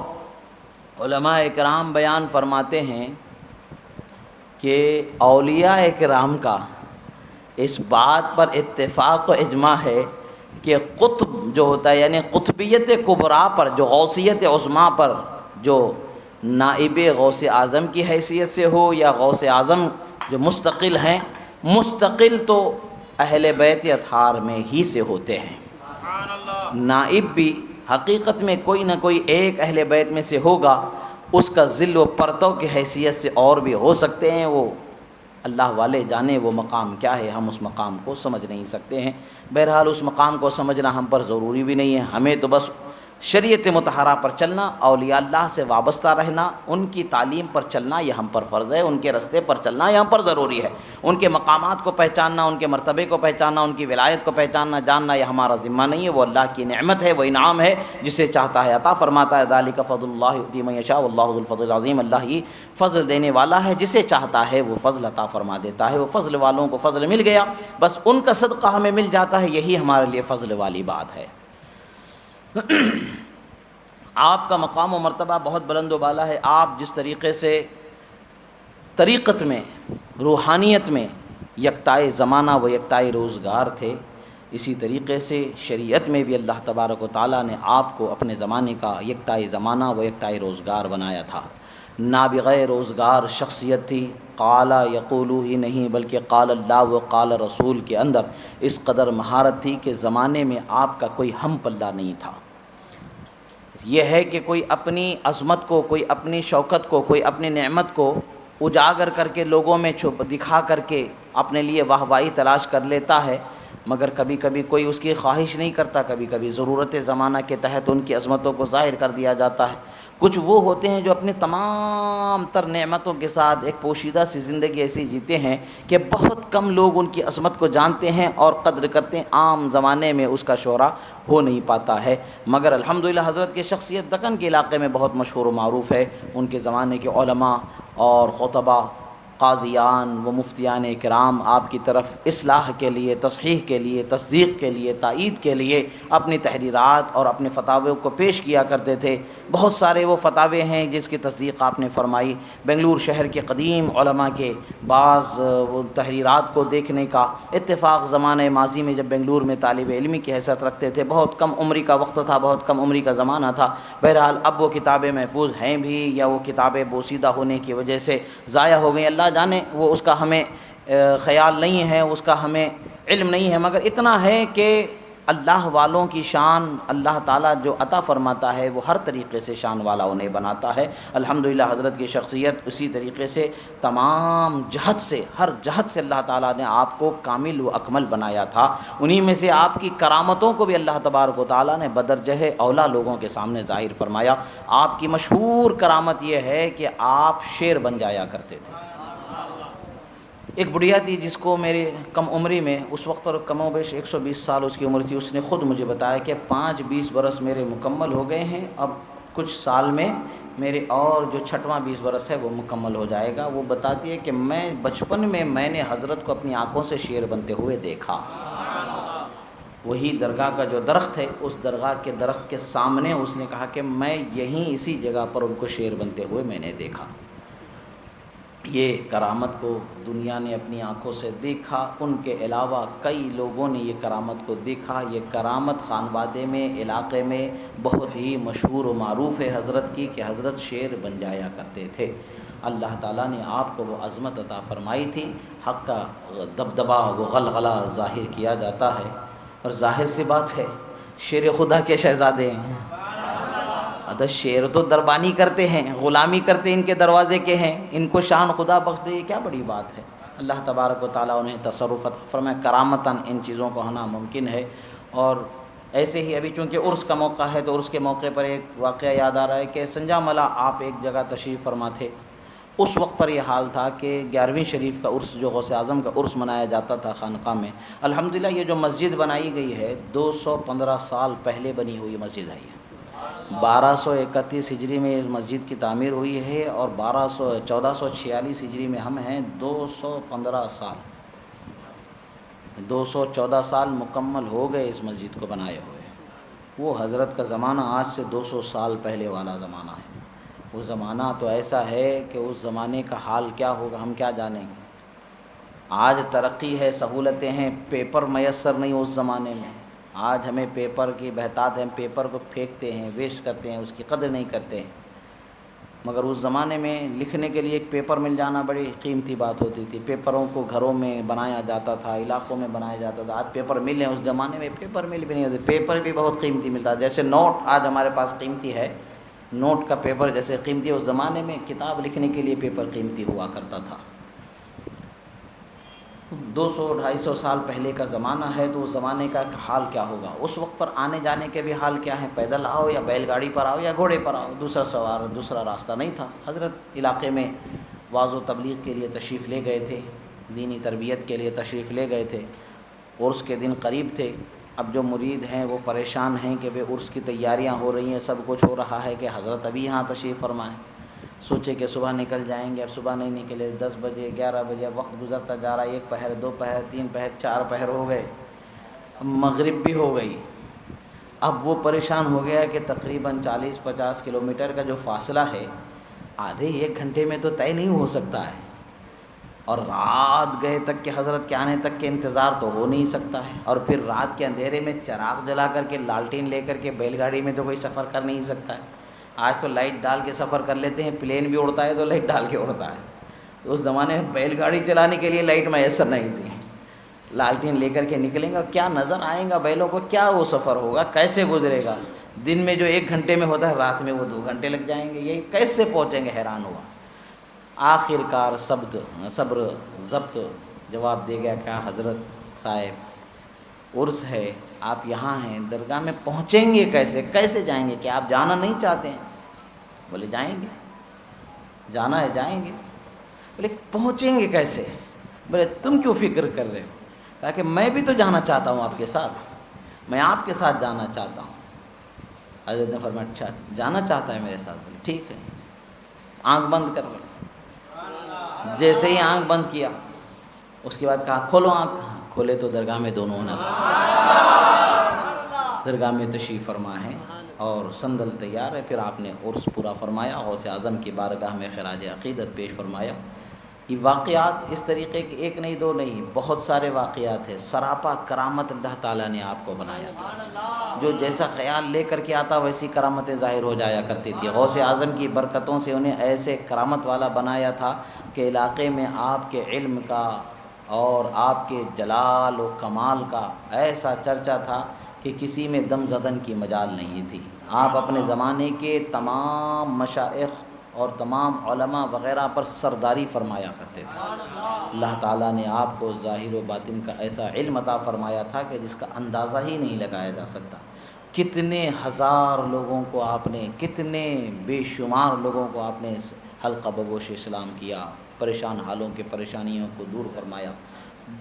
علماء اکرام بیان فرماتے ہیں کہ اولیاء اکرام کا اس بات پر اتفاق و اجماع ہے کہ قطب جو ہوتا ہے، یعنی قطبیت کبریٰ پر، جو غوثیت عظمیٰ پر، جو نائب غوث اعظم کی حیثیت سے ہو یا غوث اعظم جو مستقل ہیں، مستقل تو اہل بیت اطہار میں ہی سے ہوتے ہیں۔ نائب بھی حقیقت میں کوئی نہ کوئی ایک اہل بیت میں سے ہوگا، اس کا ذل و پرتو کی حیثیت سے اور بھی ہو سکتے ہیں، وہ اللہ والے جانے وہ مقام کیا ہے، ہم اس مقام کو سمجھ نہیں سکتے ہیں۔ بہرحال اس مقام کو سمجھنا ہم پر ضروری بھی نہیں ہے، ہمیں تو بس شریعت مطہرہ پر چلنا، اولیاء اللہ سے وابستہ رہنا، ان کی تعلیم پر چلنا یہ ہم پر فرض ہے، ان کے رستے پر چلنا یہ ہم پر ضروری ہے۔ ان کے مقامات کو پہچاننا، ان کے مرتبے کو پہچاننا، ان کی ولایت کو پہچاننا، جاننا یہ ہمارا ذمہ نہیں ہے، وہ اللہ کی نعمت ہے، وہ انعام ہے، جسے چاہتا ہے عطا فرماتا ہے۔ ذالک فضل اللہ یؤتی من یشاء واللہ ذو الفضل العظیم۔ اللہ ہی فضل دینے والا ہے، جسے چاہتا ہے وہ فضل عطا فرما دیتا ہے۔ وہ فضل والوں کو فضل مل گیا، بس ان کا صدقہ ہمیں مل جاتا ہے، یہی ہمارے لیے فضل والی بات ہے۔ آپ کا مقام و مرتبہ بہت بلند و بالا ہے۔ آپ جس طریقے سے طریقت میں، روحانیت میں یکتائے زمانہ و یکتائے روزگار تھے، اسی طریقے سے شریعت میں بھی اللہ تبارک و تعالیٰ نے آپ کو اپنے زمانے کا یکتائے زمانہ و یکتائے روزگار بنایا تھا۔ نابغہ روزگار شخصیت تھی، قال یقولو ہی نہیں بلکہ قال اللہ و قال رسول کے اندر اس قدر مہارت تھی کہ زمانے میں آپ کا کوئی ہم پلہ نہیں تھا۔ یہ ہے کہ کوئی اپنی عظمت کو، کوئی اپنی شوکت کو، کوئی اپنی نعمت کو اجاگر کر کے لوگوں میں چھپ دکھا کر کے اپنے لیے واہ واہی تلاش کر لیتا ہے، مگر کبھی کبھی کوئی اس کی خواہش نہیں کرتا، کبھی کبھی ضرورت زمانہ کے تحت ان کی عظمتوں کو ظاہر کر دیا جاتا ہے۔ کچھ وہ ہوتے ہیں جو اپنی تمام تر نعمتوں کے ساتھ ایک پوشیدہ سی زندگی ایسی جیتے ہیں کہ بہت کم لوگ ان کی عظمت کو جانتے ہیں اور قدر کرتے ہیں، عام زمانے میں اس کا شہرا ہو نہیں پاتا ہے۔ مگر الحمدللہ حضرت کی شخصیت دکن کے علاقے میں بہت مشہور و معروف ہے۔ ان کے زمانے کے علماء اور خطبہ، قاضیان و مفتیان کرام آپ کی طرف اصلاح کے لیے، تصحیح کے لیے، تصدیق کے لیے، تائید کے لیے اپنی تحریرات اور اپنے فتاوے کو پیش کیا کرتے تھے۔ بہت سارے وہ فتاوے ہیں جس کی تصدیق آپ نے فرمائی۔ بنگلور شہر کے قدیم علماء کے بعض وہ تحریرات کو دیکھنے کا اتفاق زمانہ ماضی میں جب بنگلور میں طالب علمی کی حیثیت رکھتے تھے، بہت کم عمری کا وقت تھا، بہت کم عمری کا زمانہ تھا۔ بہرحال اب وہ کتابیں محفوظ ہیں بھی یا وہ کتابیں بوسیدہ ہونے کی وجہ سے ضائع ہو گئیں، اللہ جانے، وہ اس کا ہمیں خیال نہیں ہے، اس کا ہمیں علم نہیں ہے۔ مگر اتنا ہے کہ اللہ والوں کی شان اللہ تعالیٰ جو عطا فرماتا ہے وہ ہر طریقے سے شان والا انہیں بناتا ہے۔ الحمدللہ حضرت کی شخصیت اسی طریقے سے تمام جہت سے، ہر جہت سے اللہ تعالیٰ نے آپ کو کامل و اکمل بنایا تھا۔ انہی میں سے آپ کی کرامتوں کو بھی اللہ تبارک و تعالیٰ نے بدرجہ اولا لوگوں کے سامنے ظاہر فرمایا۔ آپ کی مشہور کرامت یہ ہے کہ آپ شیر بن جایا کرتے تھے۔ ایک بڑھیا تھی جس کو میرے کم عمری میں، اس وقت پر کم و بیش 120 سال اس کی عمر تھی، اس نے خود مجھے بتایا کہ 5-20 برس میرے مکمل ہو گئے ہیں، اب کچھ سال میں میرے اور جو 6واں 20 برس ہے وہ مکمل ہو جائے گا۔ وہ بتاتی ہے کہ میں بچپن میں نے حضرت کو اپنی آنکھوں سے شیر بنتے ہوئے دیکھا۔ وہی درگاہ کا جو درخت ہے، اس درگاہ کے درخت کے سامنے اس نے کہا کہ میں یہیں اسی جگہ پر ان کو شیر بنتے ہوئے میں نے دیکھا۔ یہ کرامت کو دنیا نے اپنی آنکھوں سے دیکھا، ان کے علاوہ کئی لوگوں نے یہ کرامت کو دیکھا۔ یہ کرامت خانوادے میں، علاقے میں بہت ہی مشہور و معروف ہے حضرت کی کہ حضرت شیر بن جایا کرتے تھے۔ اللہ تعالیٰ نے آپ کو وہ عظمت عطا فرمائی تھی، حق کا دبدبہ، وہ غلغلہ ظاہر کیا جاتا ہے۔ اور ظاہر سی بات ہے، شیر خدا کے شہزادے ہیں، شیر تو دربانی کرتے ہیں، غلامی کرتے ان کے دروازے کے ہیں، ان کو شان خدا بخش دے، یہ کیا بڑی بات ہے۔ اللہ تبارک و تعالیٰ انہیں تصرف عطا فرمائے، کرامتاً ان چیزوں کو ہونا ممکن ہے۔ اور ایسے ہی ابھی چونکہ عرس کا موقع ہے تو عرس کے موقع پر ایک واقعہ یاد آ رہا ہے کہ سنجا ملا آپ ایک جگہ تشریف فرما تھے۔ اس وقت پر یہ حال تھا کہ 11ویں شریف کا عرس، جو غوث اعظم کا عرس منایا جاتا تھا خانقاہ میں، الحمدللہ یہ جو مسجد بنائی گئی ہے 215 سال پہلے بنی ہوئی مسجد ہے۔ یہ 1231 ہجری میں اس مسجد کی تعمیر ہوئی ہے اور 1446 ہجری میں ہم ہیں، 214 سال مکمل ہو گئے اس مسجد کو بنائے ہوئے۔ وہ حضرت کا زمانہ آج سے 200 سال پہلے والا زمانہ ہے۔ وہ زمانہ تو ایسا ہے کہ اس زمانے کا حال کیا ہوگا ہم کیا جانیں گے۔ آج ترقی ہے، سہولتیں ہیں، پیپر میسر نہیں اس زمانے میں۔ آج ہمیں پیپر کی بہتات ہے، ہم پیپر کو پھینکتے ہیں، ویسٹ کرتے ہیں، اس کی قدر نہیں کرتے ہیں۔ مگر اس زمانے میں لکھنے کے لیے ایک پیپر مل جانا بڑی قیمتی بات ہوتی تھی۔ پیپروں کو گھروں میں بنایا جاتا تھا، علاقوں میں بنایا جاتا تھا۔ آج پیپر مل ہیں، اس زمانے میں پیپر مل بھی نہیں ہوتے۔ پیپر بھی بہت قیمتی ملتا، جیسے نوٹ آج ہمارے پاس قیمتی ہے، نوٹ کا پیپر جیسے قیمتی ہے، اس زمانے میں کتاب لکھنے کے لیے پیپر قیمتی ہوا کرتا تھا۔ 200-250 سال پہلے کا زمانہ ہے تو اس زمانے کا حال کیا ہوگا۔ اس وقت پر آنے جانے کے بھی حال کیا ہیں، پیدل آؤ یا بیل گاڑی پر آؤ یا گھوڑے پر آؤ، دوسرا راستہ نہیں تھا۔ حضرت علاقے میں واعظ و تبلیغ کے لیے تشریف لے گئے تھے، دینی تربیت کے لیے تشریف لے گئے تھے۔ عرس کے دن قریب تھے۔ اب جو مرید ہیں وہ پریشان ہیں کہ بے عرس کی تیاریاں ہو رہی ہیں، سب کچھ ہو رہا ہے کہ حضرت ابھی یہاں تشریف فرمائیں۔ سوچے کہ صبح نکل جائیں گے، اب صبح نہیں نکلے، 10 بجے 11 بجے، وقت گزرتا جا رہا ہے، 1 پہر 2 پہر 3 پہر 4 پہر ہو گئے، اب مغرب بھی ہو گئی۔ اب وہ پریشان ہو گیا کہ تقریباً 40-50 کلومیٹر کا جو فاصلہ ہے آدھے 1 گھنٹے میں تو طے نہیں ہو سکتا ہے، اور رات گئے تک کہ حضرت کے آنے تک کے انتظار تو ہو نہیں سکتا ہے، اور پھر رات کے اندھیرے میں چراغ جلا کر کے لالٹین لے کر کے بیل گاڑی میں تو کوئی سفر کر نہیں سکتا ہے۔ آج تو لائٹ ڈال کے سفر کر لیتے ہیں، پلین بھی اڑتا ہے تو لائٹ ڈال کے اڑتا ہے، تو اس زمانے میں بیل گاڑی چلانے کے لیے لائٹ میسر نہیں تھی۔ لالٹین لے کر کے نکلیں گا، کیا نظر آئیں گا بیلوں کو، کیا وہ سفر ہوگا، کیسے گزرے گا۔ دن میں جو 1 گھنٹے میں ہوتا ہے رات میں وہ 2 گھنٹے لگ جائیں گے، یہ کیسے پہنچیں گے، حیران ہوا۔ آخر کار صبر ضبط جواب دے گیا، کیا حضرت صاحب عرس ہے، آپ یہاں ہیں، درگاہ میں پہنچیں گے کیسے؟ کیسے جائیں گے؟ کہ آپ جانا نہیں چاہتے ہیں؟ بولے جائیں گے، جانا ہے جائیں گے۔ بولے پہنچیں گے کیسے؟ بولے تم کیوں فکر کر رہے ہو؟ کہا کہ میں بھی تو جانا چاہتا ہوں آپ کے ساتھ، میں آپ کے ساتھ جانا چاہتا ہوں۔ حضرت نے فرمایا اچھا جانا چاہتا ہے میرے ساتھ؟ بولے ٹھیک ہے، آنکھ بند کر لو۔ جیسے ہی آنکھ بند کیا اس کے بعد کہا کھولو آنکھ، کھولے تو درگاہ میں دونوں نظر، درگاہ میں تشریف فرما ہے اور صندل تیار ہے۔ پھر آپ نے عرس پورا فرمایا، غوث اعظم کی بارگاہ میں خراج عقیدت پیش فرمایا۔ یہ واقعات اس طریقے کے ایک نہیں دو نہیں، بہت سارے واقعات ہیں۔ سراپا کرامت اللہ تعالیٰ نے آپ کو بنایا تھا، جو جیسا خیال لے کر کے آتا ویسی کرامتیں ظاہر ہو جایا کرتی تھی۔ غوث اعظم کی برکتوں سے انہیں ایسے کرامت والا بنایا تھا کہ علاقے میں آپ کے علم کا اور آپ کے جلال و کمال کا ایسا چرچا تھا کہ کسی میں دم زدن کی مجال نہیں تھی۔ آپ اپنے زمانے کے تمام مشائخ اور تمام علماء وغیرہ پر سرداری فرمایا کرتے تھے۔ اللہ تعالیٰ نے آپ کو ظاہر و باطن کا ایسا علم عطا فرمایا تھا کہ جس کا اندازہ ہی نہیں لگایا جا سکتا۔ کتنے ہزار لوگوں کو آپ نے، کتنے بے شمار لوگوں کو آپ نے حلقہ بگوش اسلام کیا، پریشان حالوں کے پریشانیوں کو دور فرمایا۔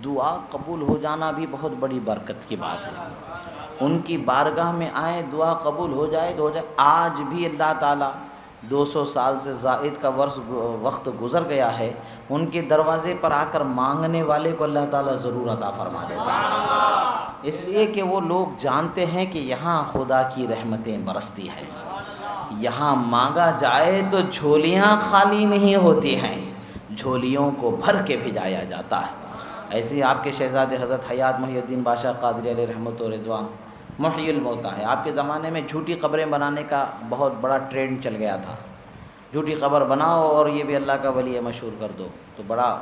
دعا قبول ہو جانا بھی بہت بڑی برکت کی بات ہے۔ ان کی بارگاہ میں آئیں، دعا قبول ہو جائے تو ہو جائے۔ آج بھی اللہ تعالیٰ 200 سال سے زائد کا وقت گزر گیا ہے، ان کے دروازے پر آ کر مانگنے والے کو اللہ تعالیٰ ضرور عطا فرما دیتا ہے، اس لیے کہ وہ لوگ جانتے ہیں کہ یہاں خدا کی رحمتیں برستی ہیں، یہاں مانگا جائے تو جھولیاں خالی نہیں ہوتی ہیں، جھولیوں کو بھر کے بھیجایا جاتا ہے۔ ایسے ہی آپ کے شہزادے حضرت حیات محی الدین بادشاہ قادری علیہ رحمت و رضوان محیی الموتیٰ ہے۔ آپ کے زمانے میں جھوٹی قبریں بنانے کا بہت بڑا ٹرینڈ چل گیا تھا، جھوٹی قبر بناؤ اور یہ بھی اللہ کا ولی ہے مشہور کر دو، تو بڑا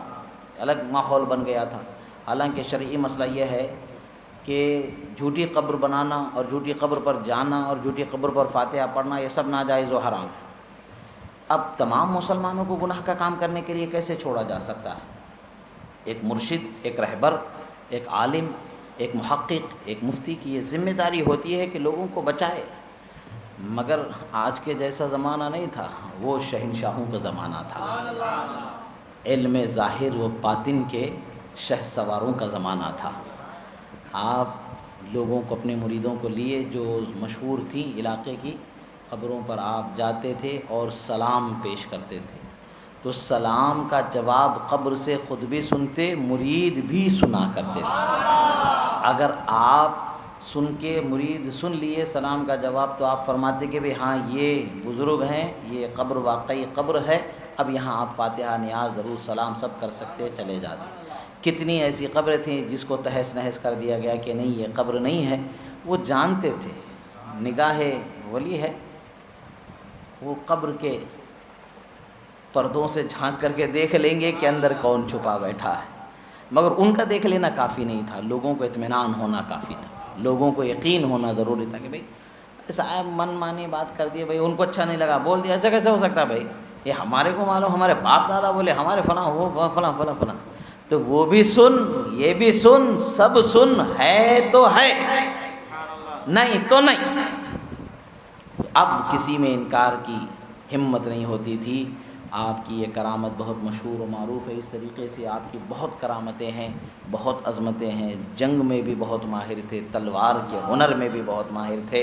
الگ ماحول بن گیا تھا۔ حالانکہ شرعی مسئلہ یہ ہے کہ جھوٹی قبر بنانا اور جھوٹی قبر پر جانا اور جھوٹی قبر پر فاتحہ پڑھنا یہ سب ناجائز و حرام ہے۔ اب تمام مسلمانوں کو گناہ کا کام کرنے کے لیے کیسے چھوڑا جا سکتا ہے؟ ایک مرشد، ایک رہبر، ایک عالم، ایک محقق، ایک مفتی کی یہ ذمہ داری ہوتی ہے کہ لوگوں کو بچائے، مگر آج کے جیسا زمانہ نہیں تھا، وہ شہنشاہوں کا زمانہ تھا، علم ظاہر و باطن کے شہ سواروں کا زمانہ تھا۔ آپ لوگوں کو، اپنے مریدوں کو لیے جو مشہور تھیں علاقے کی قبروں پر آپ جاتے تھے اور سلام پیش کرتے تھے، تو سلام کا جواب قبر سے خود بھی سنتے، مرید بھی سنا کرتے تھے۔ اگر آپ سن کے مرید سن لیے سلام کا جواب تو آپ فرماتے کہ بھئی ہاں یہ بزرگ ہیں، یہ قبر واقعی قبر ہے، اب یہاں آپ فاتحہ نیاز درود سلام سب کر سکتے، چلے جاتے۔ کتنی ایسی قبریں تھیں جس کو تہس نہس کر دیا گیا کہ نہیں یہ قبر نہیں ہے، وہ جانتے تھے، نگاہ ولی ہے، وہ قبر کے پردوں سے جھانک کر کے دیکھ لیں گے کہ اندر کون چھپا بیٹھا ہے، مگر ان کا دیکھ لینا کافی نہیں تھا، لوگوں کو اطمینان ہونا کافی تھا، لوگوں کو یقین ہونا ضروری تھا کہ بھئی ایسا من مانی بات کر دی، بھئی ان کو اچھا نہیں لگا بول دیا، ایسا کیسے ہو سکتا ہے بھئی، یہ ہمارے کو معلوم، ہمارے باپ دادا بولے، ہمارے فلاں وہ فلاں فلاں فلاں، تو وہ بھی سن، یہ بھی سن، سب سن، ہے تو ہے، نہیں تو نہیں۔ اب کسی میں انکار کی ہمت نہیں ہوتی تھی۔ آپ کی یہ کرامت بہت مشہور و معروف ہے، اس طریقے سے آپ کی بہت کرامتیں ہیں، بہت عظمتیں ہیں، جنگ میں بھی بہت ماہر تھے، تلوار کے ہنر میں بھی بہت ماہر تھے،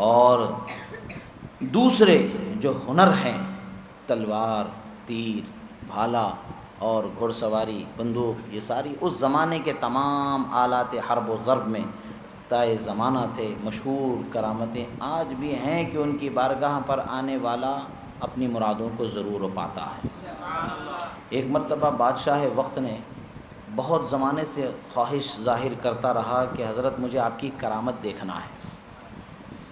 اور دوسرے جو ہنر ہیں تلوار، تیر، بھالا اور گھڑ سواری، بندوق، یہ ساری اس زمانے کے تمام آلات حرب و ضرب میں طے زمانہ تھے، مشہور کرامتیں آج بھی ہیں کہ ان کی بارگاہ پر آنے والا اپنی مرادوں کو ضرور پاتا ہے۔ ایک مرتبہ بادشاہ وقت نے بہت زمانے سے خواہش ظاہر کرتا رہا کہ حضرت مجھے آپ کی کرامت دیکھنا ہے۔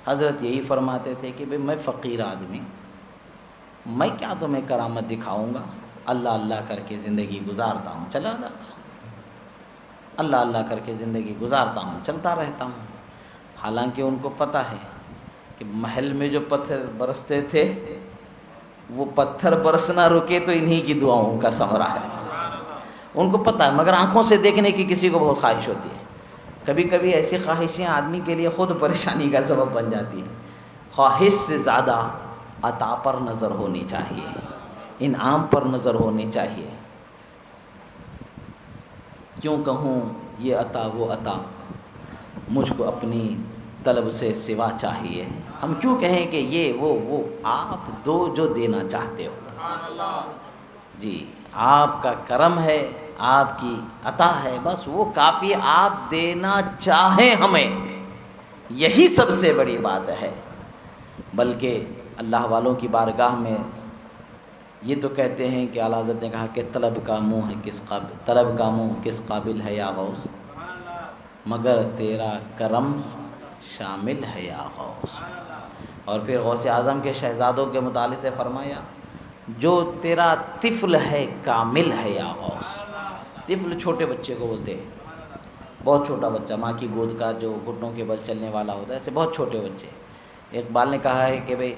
حضرت یہی فرماتے تھے کہ بھئی میں فقیر آدمی، میں کیا تمہیں کرامت دکھاؤں گا، اللہ اللہ کر کے زندگی گزارتا ہوں، چلا جاتا ہوں، اللہ اللہ کر کے زندگی گزارتا ہوں، چلتا رہتا ہوں۔ حالانکہ ان کو پتہ ہے کہ محل میں جو پتھر برستے تھے وہ پتھر برسنا رکے تو انہی کی دعاؤں کا ثمرہ ہے، ان کو پتہ ہے، مگر آنکھوں سے دیکھنے کی کسی کو بہت خواہش ہوتی ہے۔ کبھی کبھی ایسی خواہشیں آدمی کے لیے خود پریشانی کا سبب بن جاتی ہیں۔ خواہش سے زیادہ عطا پر نظر ہونی چاہیے، انعام پر نظر ہونی چاہیے۔ کیوں کہوں یہ عطا وہ عطا، مجھ کو اپنی طلب سے سوا چاہیے۔ ہم کیوں کہیں کہ یہ وہ آپ دو جو دینا چاہتے ہو۔ جی آپ کا کرم ہے، آپ کی عطا ہے، بس وہ کافی، آپ دینا چاہیں ہمیں، یہی سب سے بڑی بات ہے۔ بلکہ اللہ والوں کی بارگاہ میں یہ تو کہتے ہیں کہ اعلیٰ حضرت نے کہا کہ طلب کا منہ کس قابل ہے یا غوث، مگر تیرا کرم شامل ہے یا غوث۔ اور پھر غوث اعظم کے شہزادوں کے متعلق سے فرمایا جو تیرا طفل ہے کامل ہے یا غوث۔ طفل چھوٹے بچے کو بولتے ہیں، بہت چھوٹا بچہ، ماں کی گود کا جو گھٹنوں کے بل چلنے والا ہوتا ہے، ایسے بہت چھوٹے بچے۔ اقبال نے کہا ہے کہ بھئی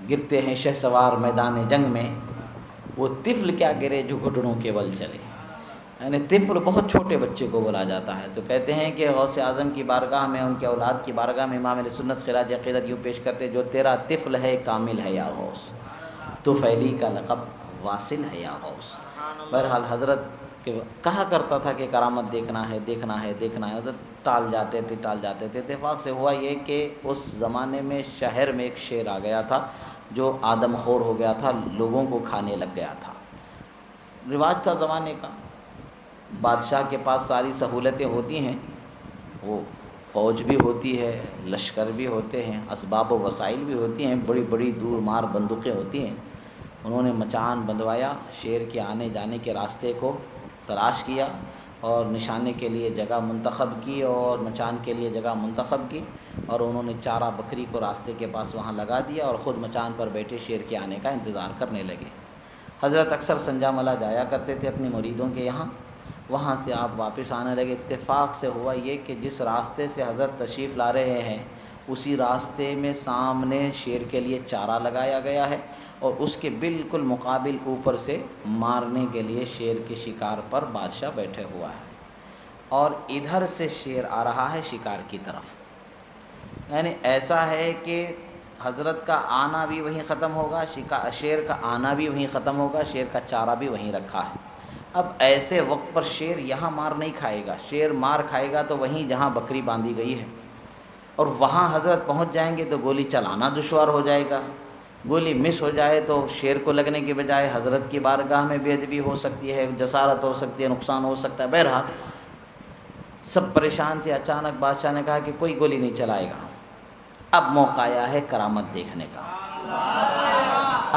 گرتے ہیں شہسوار میدان جنگ میں، وہ طفل کیا گرے جو گھٹنوں کے بل چلے، یعنی طفل بہت چھوٹے بچے کو بولا جاتا ہے۔ تو کہتے ہیں کہ غوث اعظم کی بارگاہ میں، ان کے اولاد کی بارگاہ میں امام اہل سنت خراج عقیدت یوں پیش کرتے جو تیرا طفل ہے کامل ہے یا غوث، تو فیلی کا لقب واصل ہے یا غوث۔ بہرحال حضرت کہ کہا کرتا تھا کہ کرامت دیکھنا ہے دیکھنا ہے دیکھنا ہے، حضرت ٹال جاتے تھے۔ اتفاق سے ہوا یہ کہ اس زمانے میں شہر میں ایک شیر آ گیا تھا جو آدم خور ہو گیا تھا، لوگوں کو کھانے لگ گیا تھا۔ رواج تھا زمانے کا، بادشاہ کے پاس ساری سہولتیں ہوتی ہیں، وہ فوج بھی ہوتی ہے، لشکر بھی ہوتے ہیں، اسباب و وسائل بھی ہوتی ہیں، بڑی بڑی دور مار بندوقیں ہوتی ہیں۔ انہوں نے مچان بندوایا، شیر کے آنے جانے کے راستے کو تلاش کیا اور نشانے کے لیے جگہ منتخب کی اور مچان کے لیے جگہ منتخب کی، اور انہوں نے چارہ بکری کو راستے کے پاس وہاں لگا دیا اور خود مچان پر بیٹھے شیر کے آنے کا انتظار کرنے لگے۔ حضرت اکثر سنجا ملا جایا کرتے تھے اپنی مریدوں کے یہاں، وہاں سے آپ واپس آنے لگے۔ اتفاق سے ہوا یہ کہ جس راستے سے حضرت تشریف لا رہے ہیں اسی راستے میں سامنے شیر کے لیے چارہ لگایا گیا ہے، اور اس کے بالکل مقابل اوپر سے مارنے کے لیے شیر کے شکار پر بادشاہ بیٹھے ہوا ہے، اور ادھر سے شیر آ رہا ہے شکار کی طرف۔ یعنی ایسا ہے کہ حضرت کا آنا بھی وہیں ختم ہوگا، شیر کا آنا بھی وہیں ختم ہوگا، شیر کا چارہ بھی وہیں رکھا ہے۔ اب ایسے وقت پر شیر یہاں مار نہیں کھائے گا، شیر مار کھائے گا تو وہیں جہاں بکری باندھی گئی ہے، اور وہاں حضرت پہنچ جائیں گے تو گولی چلانا دشوار ہو جائے گا۔ گولی مس ہو جائے تو شیر کو لگنے کے بجائے حضرت کی بارگاہ میں بے ادبی ہو سکتی ہے، جسارت ہو سکتی ہے، نقصان ہو سکتا ہے۔ بہرحال سب پریشان تھے۔ اچانک بادشاہ نے کہا کہ کوئی گولی نہیں چلائے گا، اب موقع آیا ہے کرامت دیکھنے کا،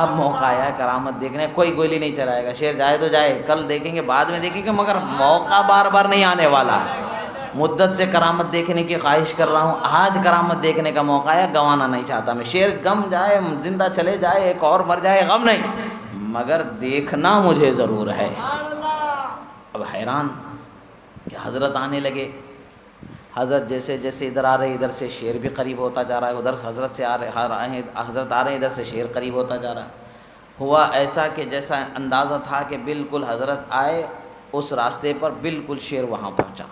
اب موقع آیا ہے کرامت دیکھنے، کوئی گولی نہیں چلائے گا، شیر جائے تو جائے، کل دیکھیں گے، بعد میں دیکھیں گے، مگر موقع بار بار نہیں آنے والا ہے۔ مدت سے کرامت دیکھنے کی خواہش کر رہا ہوں، آج کرامت دیکھنے کا موقع ہے، گنوانا نہیں چاہتا میں۔ شیر گم جائے، زندہ چلے جائے، ایک اور مر جائے، غم نہیں، مگر دیکھنا مجھے ضرور ہے۔ اب حیران کہ حضرت آنے لگے، حضرت جیسے جیسے ادھر آ رہے، ادھر سے شیر بھی قریب ہوتا جا رہا ہے، ادھر سے حضرت سے حضرت آ رہے ہیں، ادھر سے شیر قریب ہوتا جا رہا ہے۔ ہوا ایسا کہ جیسا اندازہ تھا کہ بالکل حضرت آئے اس راستے پر، بالکل شیر وہاں پہنچا۔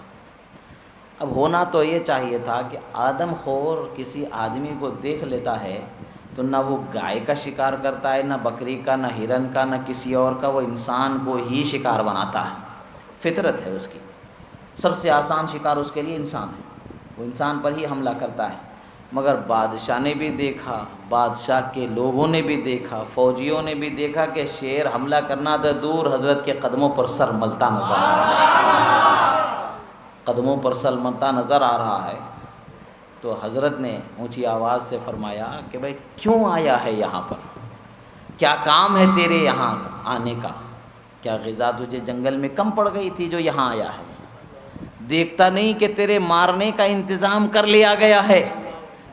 اب ہونا تو یہ چاہیے تھا کہ آدم خور کسی آدمی کو دیکھ لیتا ہے تو نہ وہ گائے کا شکار کرتا ہے، نہ بکری کا، نہ ہرن کا، نہ کسی اور کا، وہ انسان کو ہی شکار بناتا ہے، فطرت ہے اس کی۔ سب سے آسان شکار اس کے لیے انسان ہے، وہ انسان پر ہی حملہ کرتا ہے۔ مگر بادشاہ نے بھی دیکھا، بادشاہ کے لوگوں نے بھی دیکھا، فوجیوں نے بھی دیکھا کہ شیر حملہ کرنا تو دور، حضرت کے قدموں پر سر ملتا نظر آ رہا ہے، قدموں پر سر ملتا نظر آ رہا ہے۔ تو حضرت نے اونچی آواز سے فرمایا کہ بھائی کیوں آیا ہے یہاں پر، کیا کام ہے تیرے یہاں آنے کا، کیا غذا تجھے جنگل میں کم پڑ گئی تھی جو یہاں آیا ہے؟ دیکھتا نہیں کہ تیرے مارنے کا انتظام کر لیا گیا ہے،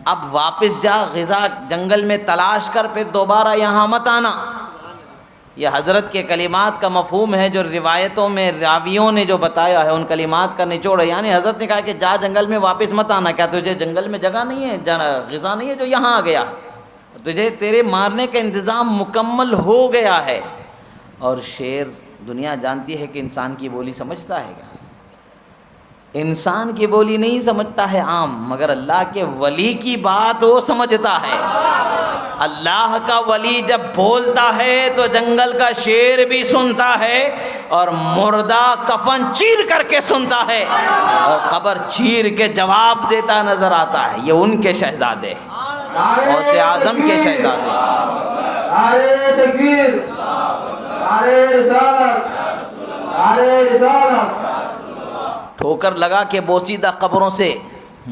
اب واپس جا، غذا جنگل میں تلاش کر، پھر دوبارہ یہاں مت آنا۔ یہ حضرت کے کلمات کا مفہوم ہے جو روایتوں میں راویوں نے جو بتایا ہے، ان کلمات کا نچوڑ ہے۔ یعنی حضرت نے کہا کہ جا جنگل میں واپس مت آنا، کیا تجھے جنگل میں جگہ نہیں ہے، غذا نہیں ہے جو یہاں آ گیا؟ تجھے تیرے مارنے کا انتظام مکمل ہو گیا ہے۔ اور شیر دنیا جانتی ہے کہ انسان کی بولی سمجھتا ہے گا، انسان کی بولی نہیں سمجھتا ہے عام، مگر اللہ کے ولی کی بات وہ سمجھتا ہے۔ اللہ کا ولی جب بولتا ہے تو جنگل کا شیر بھی سنتا ہے، اور مردہ کفن چیر کر کے سنتا ہے، اور قبر چیر کے جواب دیتا نظر آتا ہے۔ یہ ان کے شہزادے ہیں، غوث اعظم کے شہزادے۔ نعرہ تکبیر، نعرہ رسالت، نعرہ رسالت۔ ٹھوکر لگا کے بوسیدہ قبروں سے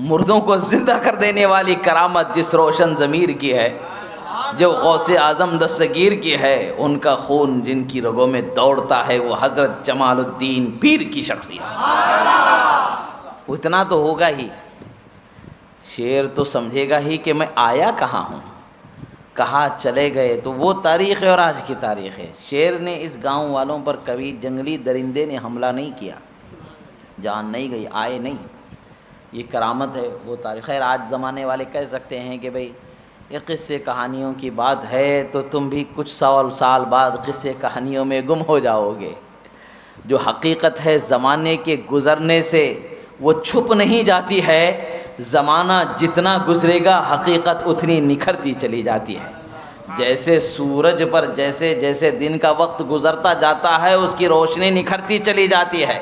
مردوں کو زندہ کر دینے والی کرامت جس روشن ضمیر کی ہے، جو غوث اعظم دستگیر کی ہے، ان کا خون جن کی رگوں میں دوڑتا ہے، وہ حضرت جمال الدین پیر کی شخصیت۔ اتنا تو ہوگا ہی، شیر تو سمجھے گا ہی کہ میں آیا کہاں ہوں، کہاں چلے گئے، تو وہ تاریخ ہے اور آج کی تاریخ ہے۔ شیر نے اس گاؤں والوں پر کبھی جنگلی درندے نے حملہ نہیں کیا، جان نہیں گئی، آئے نہیں، یہ کرامت ہے، وہ تاریخ۔ خیر آج زمانے والے کہہ سکتے ہیں کہ بھئی یہ قصے کہانیوں کی بات ہے، تو تم بھی کچھ سال بعد قصے کہانیوں میں گم ہو جاؤ گے۔ جو حقیقت ہے زمانے کے گزرنے سے وہ چھپ نہیں جاتی ہے، زمانہ جتنا گزرے گا حقیقت اتنی نکھرتی چلی جاتی ہے۔ جیسے سورج پر جیسے جیسے دن کا وقت گزرتا جاتا ہے اس کی روشنی نکھرتی چلی جاتی ہے،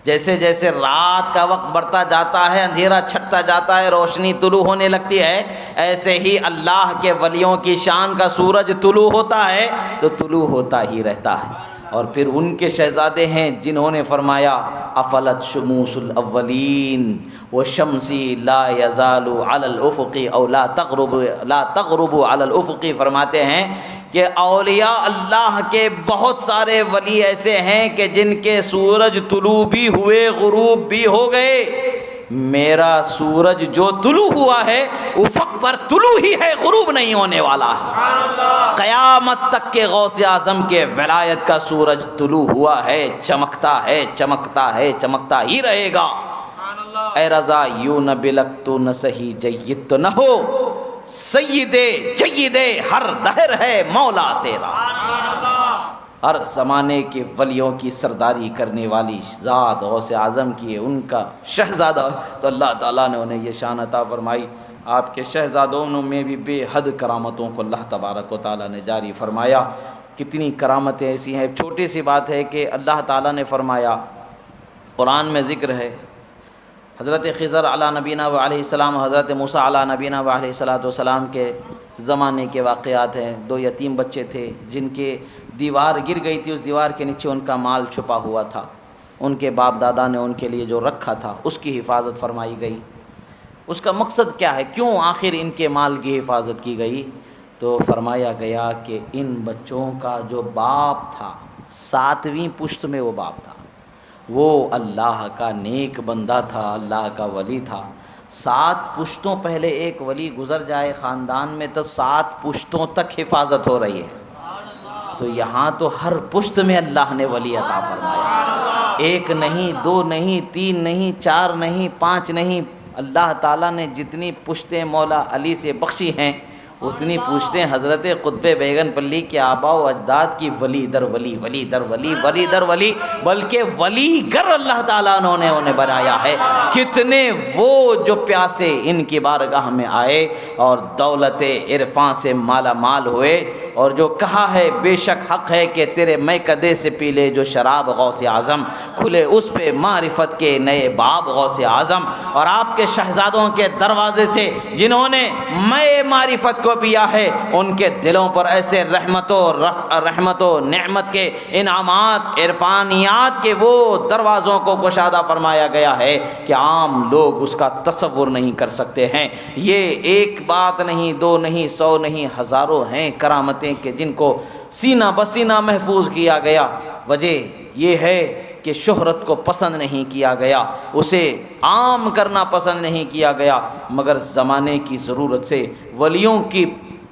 جیسے جیسے رات کا وقت بڑھتا جاتا ہے، اندھیرا چھٹتا جاتا ہے، روشنی طلوع ہونے لگتی ہے، ایسے ہی اللہ کے ولیوں کی شان کا سورج طلوع ہوتا ہے تو طلوع ہوتا ہی رہتا ہے۔ اور پھر ان کے شہزادے ہیں جنہوں نے فرمایا افلت شموس الاولین وشمسی لا یزال علی الافق او لا تغرب علی الافق، فرماتے ہیں کہ اولیاء اللہ کے بہت سارے ولی ایسے ہیں کہ جن کے سورج طلوع بھی ہوئے غروب بھی ہو گئے، میرا سورج جو طلوع ہوا ہے افق پر طلوع ہی ہے، غروب نہیں ہونے والا ہے۔ قیامت تک کے غوث اعظم کے ولایت کا سورج طلوع ہوا ہے، چمکتا ہے، چمکتا ہے، چمکتا ہی رہے گا۔ اے رضا یوں نہ بلک تو نہ سہی جید تو نہ ہو، سید جید ہر دہر ہے مولا تیرا۔ ہر زمانے کے ولیوں کی سرداری کرنے والی ذات غوث اعظم کی ہے، ان کا شہزادہ، تو اللہ تعالیٰ نے انہیں یہ شان عطا فرمائی۔ آپ کے شہزادوں میں بھی بے حد کرامتوں کو اللہ تبارک و تعالیٰ نے جاری فرمایا۔ کتنی کرامتیں ایسی ہیں، چھوٹی سی بات ہے کہ اللہ تعالیٰ نے فرمایا، قرآن میں ذکر ہے، حضرت خضر علیہ نبینا و علیہ السلام، حضرت موسیٰ علیہ نبینا و علیہ السلام کے زمانے کے واقعات ہیں۔ دو یتیم بچے تھے جن کے دیوار گر گئی تھی، اس دیوار کے نیچے ان کا مال چھپا ہوا تھا، ان کے باپ دادا نے ان کے لیے جو رکھا تھا اس کی حفاظت فرمائی گئی۔ اس کا مقصد کیا ہے، کیوں آخر ان کے مال کی حفاظت کی گئی؟ تو فرمایا گیا کہ ان بچوں کا جو باپ تھا، 7ویں پشت میں وہ باپ تھا، وہ اللہ کا نیک بندہ تھا، اللہ کا ولی تھا۔ 7 پشتوں پہلے ایک ولی گزر جائے خاندان میں تو 7 پشتوں تک حفاظت ہو رہی ہے، تو یہاں تو ہر پشت میں اللہ نے ولی عطا فرمایا، 1 نہیں، 2 نہیں، 3 نہیں، 4 نہیں، 5 نہیں، اللہ تعالیٰ نے جتنی پشتیں مولا علی سے بخشی ہیں اتنی پوچھتے حضرت قطب بیگن پلی کے آباء و اجداد کی ولی در ولی، ولی در ولی، ولی در ولی، بلکہ ولی گر اللہ تعالیٰ نے انہیں بنایا ہے۔ کتنے وہ جو پیاسے ان کی بارگاہ میں آئے اور دولت عرفان سے مالا مال ہوئے، اور جو کہا ہے بے شک حق ہے کہ تیرے میکدے سے پی لے جو شراب غوث اعظم، کھلے اس پہ معرفت کے نئے باب غوث اعظم۔ اور آپ کے شہزادوں کے دروازے سے جنہوں نے مے معرفت کو پیا ہے، ان کے دلوں پر ایسے رحمت و نعمت کے انعامات، عرفانیات کے وہ دروازوں کو گشادہ فرمایا گیا ہے کہ عام لوگ اس کا تصور نہیں کر سکتے ہیں۔ یہ ایک بات نہیں، 2 نہیں، 100 نہیں، ہزاروں ہیں کرامتیں کہ جن کو سینہ بسینہ محفوظ کیا گیا۔ وجہ یہ ہے کہ شہرت کو پسند نہیں کیا گیا، اسے عام کرنا پسند نہیں کیا گیا، مگر زمانے کی ضرورت سے ولیوں کی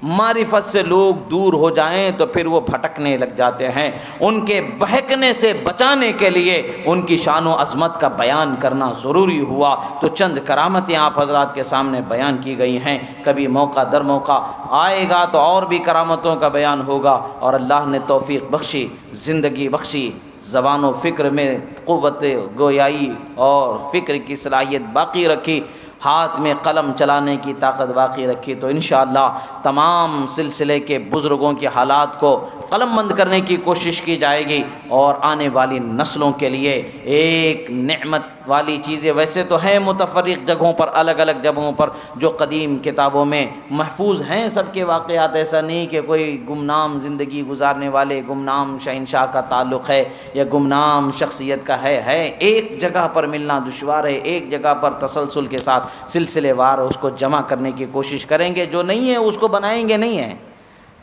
معرفت سے لوگ دور ہو جائیں تو پھر وہ بھٹکنے لگ جاتے ہیں۔ ان کے بہکنے سے بچانے کے لیے ان کی شان و عظمت کا بیان کرنا ضروری ہوا، تو چند کرامتیں آپ حضرات کے سامنے بیان کی گئی ہیں۔ کبھی موقع در موقع آئے گا تو اور بھی کرامتوں کا بیان ہوگا، اور اللہ نے توفیق بخشی، زندگی بخشی، زبان و فکر میں قوت گویائی اور فکر کی صلاحیت باقی رکھی، ہاتھ میں قلم چلانے کی طاقت باقی رکھی، تو انشاءاللہ تمام سلسلے کے بزرگوں کے حالات کو قلم بند کرنے کی کوشش کی جائے گی، اور آنے والی نسلوں کے لیے ایک نعمت والی چیزیں ویسے تو ہیں متفرق جگہوں پر، الگ الگ جگہوں پر جو قدیم کتابوں میں محفوظ ہیں سب کے واقعات، ایسا نہیں کہ کوئی گمنام زندگی گزارنے والے گمنام شہنشاہ کا تعلق ہے یا گمنام شخصیت کا ہے ایک جگہ پر ملنا دشوار ہے، ایک جگہ پر تسلسل کے ساتھ سلسلے وار اس کو جمع کرنے کی کوشش کریں گے، جو نہیں ہے اس کو بنائیں گے نہیں ہے،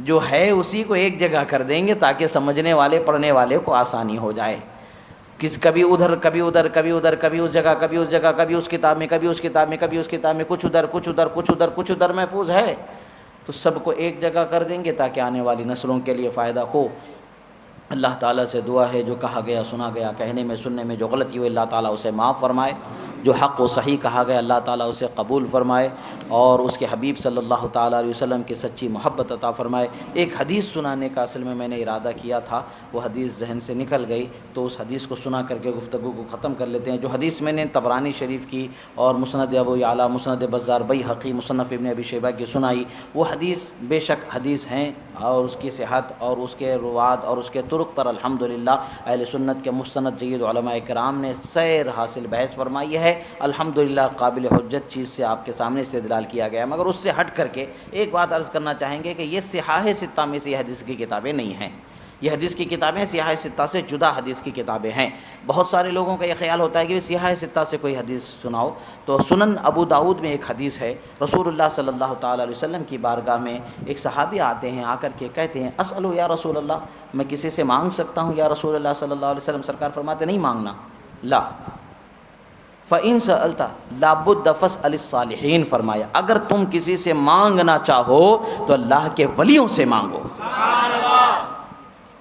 جو ہے اسی کو ایک جگہ کر دیں گے تاکہ سمجھنے والے پڑھنے والے کو آسانی ہو جائے۔ کبھی ادھر کبھی ادھر کبھی ادھر کبھی اس جگہ کبھی اس جگہ کبھی اس کتاب میں کبھی اس کتاب میں کبھی اس کتاب میں کچھ ادھر کچھ ادھر کچھ ادھر کچھ ادھر محفوظ ہے، تو سب کو ایک جگہ کر دیں گے تاکہ آنے والی نسلوں کے لیے فائدہ ہو۔ اللہ تعالیٰ سے دعا ہے جو کہا گیا سنا گیا، کہنے میں سننے میں جو غلطی ہوئی اللہ تعالیٰ اسے معاف فرمائے، جو حق و صحیح کہا گیا اللہ تعالیٰ اسے قبول فرمائے، اور اس کے حبیب صلی اللہ تعالیٰ علیہ وسلم کی سچی محبت عطا فرمائے۔ ایک حدیث سنانے کا اصل میں نے ارادہ کیا تھا، وہ حدیث ذہن سے نکل گئی، تو اس حدیث کو سنا کر کے گفتگو کو ختم کر لیتے ہیں۔ جو حدیث میں نے طبرانی شریف کی اور مسند ابو یعلا، مسند بزار، بیہقی، مصنف ابن ابی شیبہ کی سنائی، وہ حدیث بے شک حدیث ہیں، اور اس کی صحت اور اس کے روات اور اس کے طرق پر الحمدللہ اہل سنت کے مستند جید علماء کرام نے سیر حاصل بحث فرمائی ہے، الحمدللہ قابل حجت چیز سے آپ کے سامنے استدلال کیا گیا ہے۔ مگر اس سے ہٹ کر کے ایک بات عرض کرنا چاہیں گے کہ یہ صحاح ستہ میں سے یہ حدیث کی کتابیں نہیں ہیں، یہ حدیث کی کتابیں صحاح ستہ سے جدا حدیث کی کتابیں ہیں۔ بہت سارے لوگوں کا یہ خیال ہوتا ہے کہ صحاح ستہ سے کوئی حدیث سناؤ، تو سنن ابو داؤد میں ایک حدیث ہے، رسول اللہ صلی اللہ تعالیٰ علیہ وسلم کی بارگاہ میں ایک صحابی آتے ہیں، آ کر کے کہتے ہیں اسألو یا رسول اللہ، میں کسی سے مانگ سکتا ہوں یا رسول اللہ صلی اللہ علیہ وسلم؟ سرکار فرماتے نہیں مانگنا، لا فَإِن سَأَلْتَ لَا بُدَّ فَاسْأَلِ الصَّالِحِينَ، فرمایا اگر تم کسی سے مانگنا چاہو تو اللہ کے ولیوں سے مانگو۔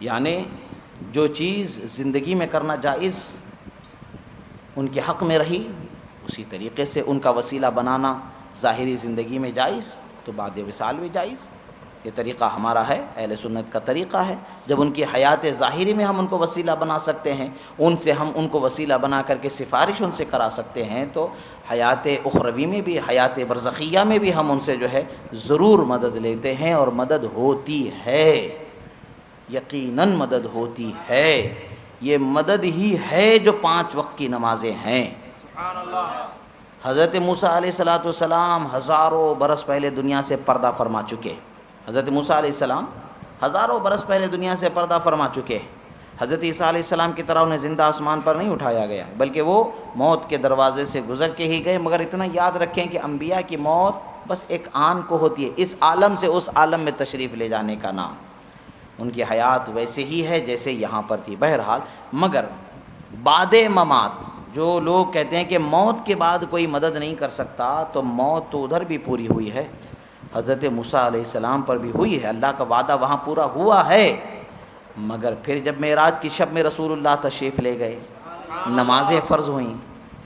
یعنی جو چیز زندگی میں کرنا جائز ان کے حق میں رہی، اسی طریقے سے ان کا وسیلہ بنانا ظاہری زندگی میں جائز تو بعد وصال بھی جائز۔ یہ طریقہ ہمارا ہے، اہل سنت کا طریقہ ہے، جب ان کی حیات ظاہری میں ہم ان کو وسیلہ بنا سکتے ہیں، ان سے ہم ان کو وسیلہ بنا کر کے سفارش ان سے کرا سکتے ہیں، تو حیات اخروی میں بھی، حیات برزخیہ میں بھی ہم ان سے جو ہے ضرور مدد لیتے ہیں، اور مدد ہوتی ہے، یقیناً مدد ہوتی ہے۔ یہ مدد ہی ہے جو 5 وقت کی نمازیں ہیں۔ حضرت موسیٰ علیہ السلام ہزاروں برس پہلے دنیا سے پردہ فرما چکے، حضرت موسیٰ علیہ السلام ہزاروں برس پہلے دنیا سے پردہ فرما چکے۔ حضرت عیسیٰ علیہ السلام کی طرح انہیں زندہ آسمان پر نہیں اٹھایا گیا، بلکہ وہ موت کے دروازے سے گزر کے ہی گئے۔ مگر اتنا یاد رکھیں کہ انبیاء کی موت بس ایک آن کو ہوتی ہے، اس عالم سے اس عالم میں تشریف لے جانے کا نام۔ ان کی حیات ویسے ہی ہے جیسے یہاں پر تھی۔ بہرحال مگر بعد ممات جو لوگ کہتے ہیں کہ موت کے بعد کوئی مدد نہیں کر سکتا، تو موت تو ادھر بھی پوری ہوئی ہے، حضرت موسیٰ علیہ السلام پر بھی ہوئی ہے، اللہ کا وعدہ وہاں پورا ہوا ہے۔ مگر پھر جب معراج کی شب میں رسول اللہ تشریف لے گئے، نمازیں فرض ہوئیں،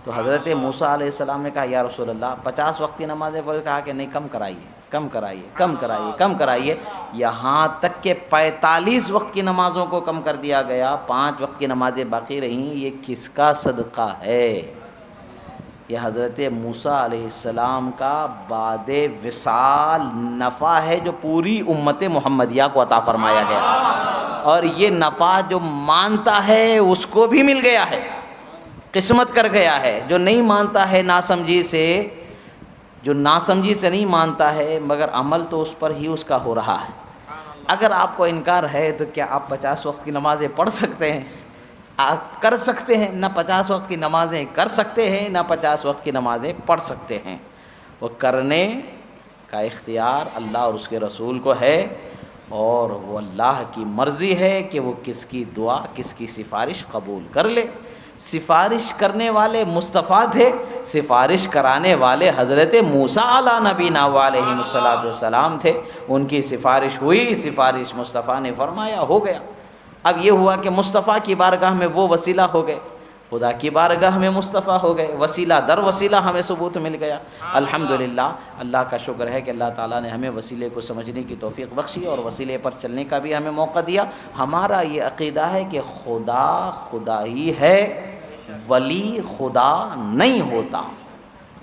تو حضرت موسیٰ علیہ السلام نے کہا یا رسول اللہ 50 وقت کی نمازیں فرض، کہا کہ نہیں کم کرائیے، کم کرائیے، کم کرائیے، کم کرائیے، یہاں تک کہ 45 وقت کی نمازوں کو کم کر دیا گیا، 5 وقت کی نمازیں باقی رہیں۔ یہ کس کا صدقہ ہے؟ یہ حضرت موسیٰ علیہ السلام کا بعد وصال نفع ہے جو پوری امت محمدیہ کو عطا فرمایا گیا، اور یہ نفع جو مانتا ہے اس کو بھی مل گیا ہے، قسمت کر گیا ہے۔ جو نہیں مانتا ہے ناسمجھی سے، جو ناسمجھی سے نہیں مانتا ہے، مگر عمل تو اس پر ہی اس کا ہو رہا ہے۔ اگر آپ کو انکار ہے تو کیا آپ 50 وقت کی نمازیں پڑھ سکتے ہیں؟ آپ کر سکتے ہیں؟ نہ 50 وقت کی نمازیں کر سکتے ہیں، نہ 50 وقت کی نمازیں پڑھ سکتے ہیں۔ وہ کرنے کا اختیار اللہ اور اس کے رسول کو ہے، اور وہ اللہ کی مرضی ہے کہ وہ کس کی دعا، کس کی سفارش قبول کر لے۔ سفارش کرنے والے مصطفیٰ تھے، سفارش کرانے والے حضرت موسیٰ علیٰ نبینا علیہ السلام تھے۔ ان کی سفارش ہوئی، سفارش مصطفیٰ نے فرمایا، ہو گیا۔ اب یہ ہوا کہ مصطفیٰ کی بارگاہ میں وہ وسیلہ ہو گئے، خدا کی بارگاہ میں مصطفیٰ ہو گئے، وسیلہ در وسیلہ ہمیں ثبوت مل گیا۔ الحمدللہ، اللہ کا شکر ہے کہ اللہ تعالیٰ نے ہمیں وسیلے کو سمجھنے کی توفیق بخشی اور وسیلے پر چلنے کا بھی ہمیں موقع دیا۔ ہمارا یہ عقیدہ ہے کہ خدا خدا ہی ہے، ولی خدا نہیں ہوتا،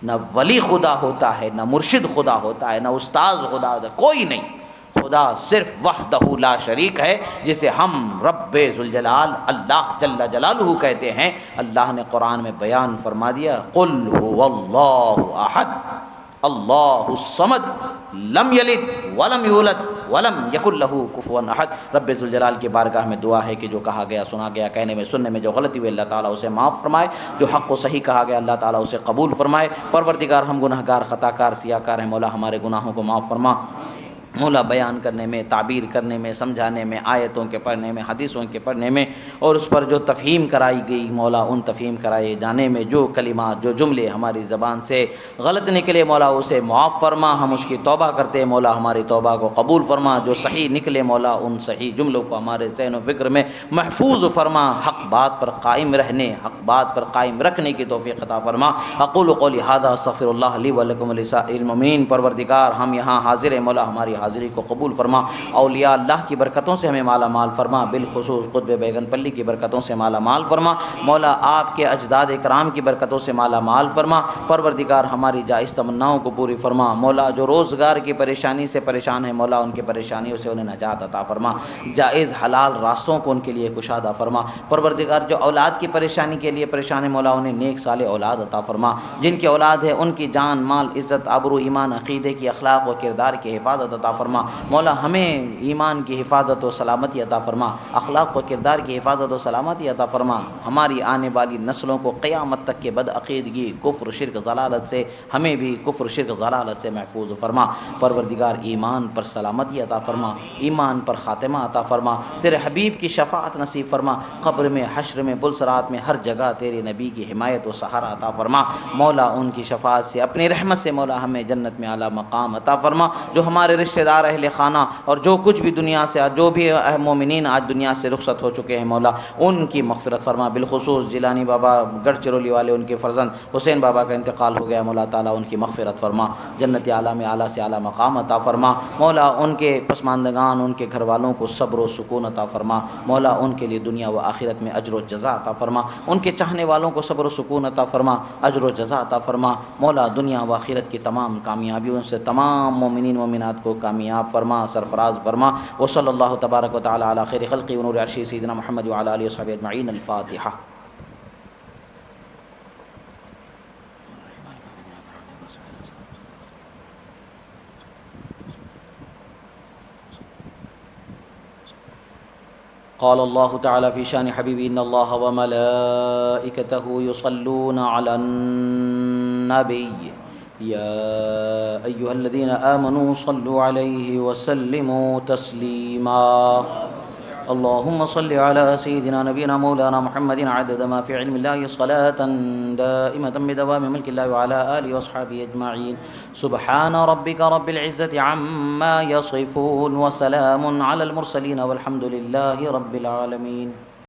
نہ ولی خدا ہوتا ہے، نہ مرشد خدا ہوتا ہے، نہ استاذ خدا ہوتا ہے، کوئی نہیں۔ خدا صرف وحدہ لا شریک ہے، جسے ہم رب ذوالجلال اللہ جل جلالہ کہتے ہیں۔ اللہ نے قرآن میں بیان فرما دیا، قل هو اللہ احد اللہ الصمد لم یلد ولم یولد ولم یکن لہ کفوا احد۔ رب ذوالجلال کی بارگاہ میں دعا ہے کہ جو کہا گیا سنا گیا، کہنے میں سننے میں جو غلطی ہوئی اللہ تعالیٰ اسے معاف فرمائے، جو حق و صحیح کہا گیا اللہ تعالیٰ اسے قبول فرمائے۔ پروردگار ہم گناہ گار خطا کار سیاہ کار ہیں، مولا ہمارے گناہوں کو معاف فرما۔ مولا بیان کرنے میں، تعبیر کرنے میں، سمجھانے میں، آیتوں کے پڑھنے میں، حدیثوں کے پڑھنے میں، اور اس پر جو تفہیم کرائی گئی مولا ان تفہیم کرائے جانے میں جو کلمات جو جملے ہماری زبان سے غلط نکلے مولا اسے معاف فرما، ہم اس کی توبہ کرتے مولا ہماری توبہ کو قبول فرما، جو صحیح نکلے مولا ان صحیح جملوں کو ہمارے ذہن و فکر میں محفوظ فرما، حق بات پر قائم رہنے، حق بات پر قائم رکھنے کی توفیق عطا فرما۔ اقول قولی ھذا استغفر اللہ لی ولکم ولسائر المؤمنین۔ پروردگار ہم یہاں حاضر ہیں مولا ہماری حاضری کو قبول فرما، اولیاء اللہ کی برکتوں سے ہمیں مالا مال فرما، بالخصوص قطب بیگن پلی کی برکتوں سے مالا مال فرما، مولا آپ کے اجداد اکرام کی برکتوں سے مالا مال فرما۔ پروردگار ہماری جائز تمناؤں کو پوری فرما، مولا جو روزگار کی پریشانی سے پریشان ہیں مولا ان کی پریشانیوں سے انہیں نجات عطا فرما، جائز حلال راستوں کو ان کے لیے کشادہ فرما۔ پروردگار جو اولاد کی پریشانی کے لیے پریشان ہے مولا انہیں نیک صالح اولاد عطا فرما، جن کی اولاد ہے ان کی جان مال عزت آبرو ایمان عقیدے کی اخلاق و کردار کی حفاظت عطا فرما، مولا ہمیں ایمان کی حفاظت و سلامتی عطا فرما، اخلاق و کردار کی حفاظت و سلامتی عطا فرما، ہماری آنے والی نسلوں کو قیامت تک کے بد عقیدگی کفر شرک ضلالت سے، ہمیں بھی کفر شرک ضلالت سے محفوظ فرما۔ پروردگار ایمان پر سلامتی عطا فرما، ایمان پر خاتمہ عطا فرما، تیرے حبیب کی شفاعت نصیب فرما، قبر میں حشر میں پلسرات میں ہر جگہ تیرے نبی کی حمایت و سہارا عطا فرما، مولا ان کی شفاعت سے اپنی رحمت سے مولا ہمیں جنت میں اعلیٰ مقام عطا فرما۔ جو ہمارے رشتہ دار اہل خانہ اور جو کچھ بھی دنیا سے جو بھی مومنین آج دنیا سے رخصت ہو چکے ہیں مولا ان کی مغفرت فرما، بالخصوص جیلانی بابا گڑھ چرولی والے ان کے فرزند حسین بابا کا انتقال ہو گیا، مولا تعالیٰ ان کی مغفرت فرما، جنت اعلیٰ میں اعلیٰ سے اعلیٰ مقام عطا فرما، مولا ان کے پسماندگان ان کے گھر والوں کو صبر و سکون عطا فرما، مولا ان کے لیے دنیا و آخرت میں اجر و جزا عطا فرما، ان کے چاہنے والوں کو صبر و سکون عطا فرما، اجر و جزا عطا فرما، مولا دنیا و آخرت کی تمام کامیابیوں سے تمام مومنین مومنات کو کامیاب فرما، سرفراز فرما۔ وصلی اللہ تبارک و تعالی علی خیر خلقی ونور عرشی سیدنا محمد وعلی آلہ وصحبہ اجمعین۔ الفاتحہ۔ قال الله تعالى في شان حبيبي إن الله وملائكته يصلون على النبي يا أيها الذين آمنوا صلوا عليه وسلموا تسليما اللهم صل على سيدنا نبينا مولانا محمد عدد ما في علم الله صلاة دائمة بدوام ملك الله وعلى آله وأصحابه أجمعين سبحان ربك رب العزة عما يصفون وسلام على المرسلين والحمد لله رب العالمين۔